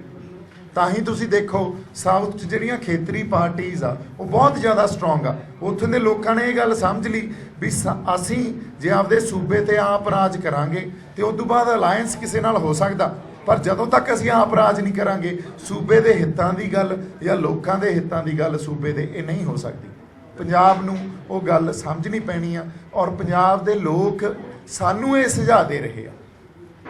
Speaker 2: ਤਾਂ ਹੀ ਤੁਸੀਂ ਦੇਖੋ ਸਾਊਥ 'ਚ ਜਿਹੜੀਆਂ ਖੇਤਰੀ ਪਾਰਟੀਆਂ ਆ ਉਹ ਬਹੁਤ ਜ਼ਿਆਦਾ ਸਟਰੋਂਗ ਆ। ਉੱਥੋਂ ਦੇ ਲੋਕਾਂ ਨੇ ਇਹ ਗੱਲ ਸਮਝ ਲਈ ਵੀ ਅਸੀਂ ਜੇ ਆਪਦੇ ਸੂਬੇ ਤੇ ਆਪ ਰਾਜ ਕਰਾਂਗੇ ਤੇ ਉਸ ਤੋਂ ਬਾਅਦ ਅਲਾਇੰਸ ਕਿਸੇ ਨਾਲ ਹੋ ਸਕਦਾ, ਪਰ ਜਦੋਂ ਤੱਕ ਅਸੀਂ ਆਪ ਰਾਜ ਨਹੀਂ ਕਰਾਂਗੇ, ਸੂਬੇ ਦੇ ਹਿੱਤਾਂ ਦੀ ਗੱਲ ਜਾਂ ਲੋਕਾਂ ਦੇ ਹਿੱਤਾਂ ਦੀ ਗੱਲ ਸੂਬੇ ਦੇ, ਇਹ ਨਹੀਂ ਹੋ ਸਕਦੀ। ਪੰਜਾਬ ਨੂੰ ਉਹ ਗੱਲ ਸਮਝਣੀ ਪੈਣੀ ਆ ਔਰ ਪੰਜਾਬ ਦੇ ਲੋਕ ਸਾਨੂੰ ਇਹ ਸੁਝਾਅ ਦੇ ਰਹੇ ਆ।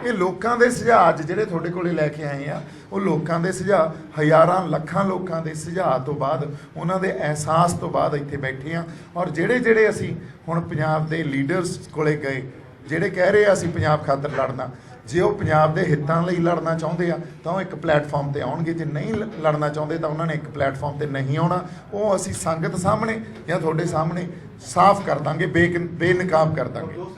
Speaker 2: ਇਹ ਲੋਕਾਂ ਦੇ ਸੁਝਾਅ ਅੱਜ ਜਿਹੜੇ ਤੁਹਾਡੇ ਕੋਲੇ ਲੈ ਕੇ ਆਏ ਆ, ਉਹ ਲੋਕਾਂ ਦੇ ਸੁਝਾਅ, ਹਜ਼ਾਰਾਂ ਲੱਖਾਂ ਲੋਕਾਂ ਦੇ ਸੁਝਾਅ ਤੋਂ ਬਾਅਦ, ਉਹਨਾਂ ਦੇ ਅਹਿਸਾਸ ਤੋਂ ਬਾਅਦ ਇੱਥੇ ਬੈਠੇ ਆ। ਔਰ ਜਿਹੜੇ ਅਸੀਂ ਹੁਣ ਪੰਜਾਬ ਦੇ ਲੀਡਰਸ ਕੋਲੇ ਗਏ, ਜਿਹੜੇ ਕਹਿ ਰਹੇ ਆ ਅਸੀਂ ਪੰਜਾਬ ਖਾਤਰ ਲੜਨਾ, ਜੇ ਉਹ ਪੰਜਾਬ ਦੇ ਹਿੱਤਾਂ ਲਈ ਲੜਨਾ ਚਾਹੁੰਦੇ ਆ ਤਾਂ ਉਹ ਇੱਕ ਪਲੇਟਫਾਰਮ ਤੇ ਆਉਣਗੇ, ਜੇ ਨਹੀਂ ਲੜਨਾ ਚਾਹੁੰਦੇ ਤਾਂ ਉਹਨਾਂ ਨੇ ਇੱਕ ਪਲੇਟਫਾਰਮ ਤੇ ਨਹੀਂ ਆਉਣਾ। ਉਹ ਅਸੀਂ ਸੰਗਤ ਸਾਹਮਣੇ ਜਾਂ ਤੁਹਾਡੇ ਸਾਹਮਣੇ ਸਾਫ਼ ਕਰ ਦਾਂਗੇ, ਬੇਨਕਾਬ ਕਰ ਦਾਂਗੇ।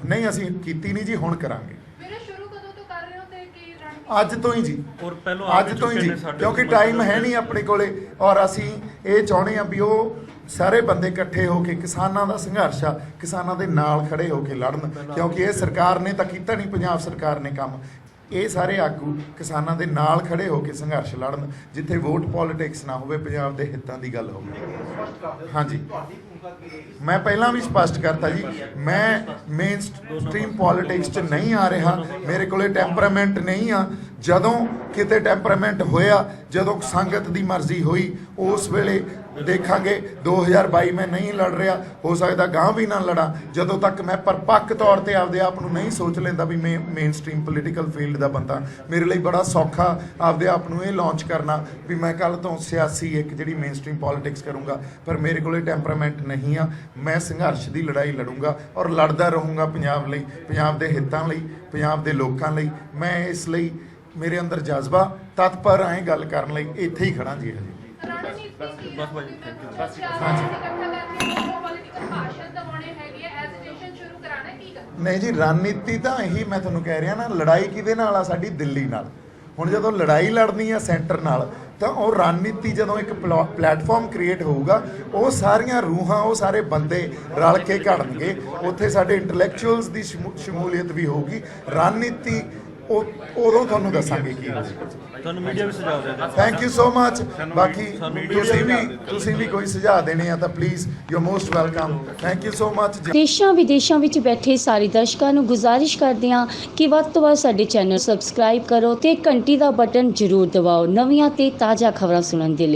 Speaker 2: ਨਹੀਂ ਅਸੀਂ ਕੀਤੀ ਨਹੀਂ ਜੀ, ਹੁਣ ਕਰਾਂਗੇ।
Speaker 6: ਵੀਰੇ ਸ਼ੁਰੂ ਕਦੋਂ ਤੋਂ ਕਰ ਰਹੇ ਹੋ ਤੇ ਕੀ
Speaker 2: ਅੱਜ ਤੋਂ ਹੀ ਜੀ,
Speaker 12: ਔਰ ਪਹਿਲਾਂ ਆ
Speaker 2: ਅੱਜ ਤੋਂ ਹੀ
Speaker 12: ਚੁੱਕੇ
Speaker 2: ਜੀ,
Speaker 12: ਨੇ ਸਾਡੇ
Speaker 2: ਕਿਉਂਕਿ
Speaker 12: ਮੁੱਖ ਮੰਤਰੀ
Speaker 2: ਟਾਈਮ ਹੈ ਨਹੀਂ ਆਪਣੇ ਕੋਲੇ। ਔਰ ਅਸੀਂ ਇਹ ਚਾਹੁੰਦੇ ਹਾਂ ਵੀ ਉਹ ਸਾਰੇ ਬੰਦੇ ਇਕੱਠੇ ਹੋ ਕੇ ਕਿਸਾਨਾਂ ਦਾ ਸੰਘਰਸ਼ ਆ, ਕਿਸਾਨਾਂ ਦੇ ਨਾਲ ਖੜੇ ਹੋ ਕੇ ਲੜਨ, ਕਿਉਂਕਿ ਇਹ ਸਰਕਾਰ ਨੇ ਤਾਂ ਕੀਤਾ ਨਹੀਂ, ਪੰਜਾਬ ਸਰਕਾਰ ਨੇ ਕੰਮ। ਇਹ ਸਾਰੇ ਆਗੂ ਕਿਸਾਨਾਂ ਦੇ ਨਾਲ ਖੜੇ ਹੋ ਕੇ ਸੰਘਰਸ਼ ਲੜਨ, ਜਿੱਥੇ ਵੋਟ ਪੋਲਿਟਿਕਸ ਨਾ ਹੋਵੇ, ਪੰਜਾਬ ਦੇ ਹਿੱਤਾਂ ਦੀ ਗੱਲ ਹੋਵੇ। ਹਾਂਜੀ, ਮੈਂ ਪਹਿਲਾਂ ਵੀ ਸਪਸ਼ਟ ਕਰਤਾ ਜੀ, ਮੈਂ ਮੇਨ ਸਟ੍ਰੀਮ ਪੋਲਿਟਿਕਸ 'ਚ ਨਹੀਂ ਆ ਰਿਹਾ, ਮੇਰੇ ਕੋਲੇ ਟੈਂਪਰਾਮੈਂਟ ਨਹੀਂ ਆ। ਜਦੋਂ ਕਿਤੇ ਟੈਂਪਰਾਮੈਂਟ ਹੋਇਆ, ਜਦੋਂ ਸੰਗਤ ਦੀ ਮਰਜ਼ੀ ਹੋਈ, ਉਸ ਵੇਲੇ ਦੇਖਾਂਗੇ। 2022 ਮੈਂ ਨਹੀਂ ਲੜ ਰਿਹਾ, ਹੋ ਸਕਦਾ ਗਾਂ ਵੀ ਨਾ ਲੜਾਂ, ਜਦੋਂ ਤੱਕ ਮੈਂ ਪਰਪੱਕ ਤੌਰ ਤੇ ਆਪਦੇ ਆਪ ਨੂੰ ਨਹੀਂ ਸੋਚ ਲੈਂਦਾ ਵੀ ਮੈਂ ਮੇਨ ਸਟ੍ਰੀਮ ਪੋਲੀਟੀਕਲ ਫੀਲਡ ਦਾ ਬੰਦਾ। ਮੇਰੇ ਲਈ ਬੜਾ ਸੌਖਾ ਆਪਦੇ ਆਪ ਨੂੰ ਇਹ ਲਾਂਚ ਕਰਨਾ ਵੀ ਮੈਂ ਕੱਲ ਤੋਂ ਸਿਆਸੀ ਇੱਕ ਜਿਹੜੀ ਮੇਨ ਸਟ੍ਰੀਮ ਪੋਲਿਟਿਕਸ ਕਰੂੰਗਾ, ਪਰ ਮੇਰੇ ਕੋਲੇ ਟੈਂਪਰਾਮੈਂਟ ਨਹੀਂ ਆ। ਮੈਂ ਸੰਘਰਸ਼ ਦੀ ਲੜਾਈ ਲੜੂੰਗਾ ਔਰ ਲੜਦਾ ਰਹੂੰਗਾ ਪੰਜਾਬ ਲਈ, ਪੰਜਾਬ ਦੇ ਹਿੱਤਾਂ ਲਈ, ਪੰਜਾਬ ਦੇ ਲੋਕਾਂ ਲਈ। ਮੈਂ ਇਸ ਲਈ ਮੇਰੇ ਅੰਦਰ ਜਜ਼ਬਾ, ਤਤਪਰ ਆਏ ਗੱਲ ਕਰਨ ਲਈ, ਇੱਥੇ ਹੀ ਖੜਾ ਜੀ ਹਜੇ। ਨਹੀਂ ਜੀ, ਰਣਨੀਤੀ ਤਾਂ ਇਹੀ ਮੈਂ ਤੁਹਾਨੂੰ ਕਹਿ ਰਿਹਾ ਨਾ, ਲੜਾਈ ਕਿਹਦੇ ਨਾਲ ਆ? ਸਾਡੀ ਦਿੱਲੀ ਨਾਲ। ਹੁਣ ਜਦੋਂ ਲੜਾਈ ਲੜਨੀ ਆ ਸੈਂਟਰ ਨਾਲ, ਤਾਂ ਉਹ ਰਣਨੀਤੀ ਜਦੋਂ ਇੱਕ ਪਲੇਟਫਾਰਮ ਕ੍ਰੀਏਟ ਹੋਊਗਾ, ਉਹ ਸਾਰੀਆਂ ਰੂਹਾਂ, ਉਹ ਸਾਰੇ ਬੰਦੇ ਰਲ ਕੇ ਘੜਨਗੇ। ਉੱਥੇ ਸਾਡੇ ਇੰਟੈਲੈਕਚੁਅਲਸ ਦੀ ਸ਼ਮੂਲੀਅਤ ਵੀ ਹੋਊਗੀ। ਰਣਨੀਤੀ ਉਹ ਉਦੋਂ ਤੁਹਾਨੂੰ ਦੱਸਾਂਗੇ ਕੀ ਹੋਊਗਾ।
Speaker 12: ਤੁਹਾਨੂੰ ਮੀਡੀਆ ਵੀ ਸੁਝਾਅ ਦੇ ਦਿਓ।
Speaker 2: Thank you so much. ਬਾਕੀ ਤੁਸੀਂ ਵੀ ਕੋਈ ਸੁਝਾਅ ਦੇਣੇ ਆ ਤਾਂ please you are most welcome. Thank you so much.
Speaker 1: ਦੇਸ਼ਾਂ ਵਿਦੇਸ਼ਾਂ ਵਿੱਚ ਬੈਠੇ ਸਾਰੇ ਦਰਸ਼ਕਾਂ ਨੂੰ ਗੁਜ਼ਾਰਿਸ਼ ਕਰਦੇ ਹਾਂ ਕਿ ਵੱਧ ਤੋਂ ਵੱਧ ਸਾਡੇ ਚੈਨਲ ਸਬਸਕ੍ਰਾਈਬ ਕਰੋ ਤੇ ਘੰਟੀ ਦਾ ਬਟਨ ਜ਼ਰੂਰ ਦਬਾਓ ਨਵੀਆਂ ਤੇ ਤਾਜ਼ਾ ਖਬਰਾਂ ਸੁਣਨ ਦੇ ਲਈ।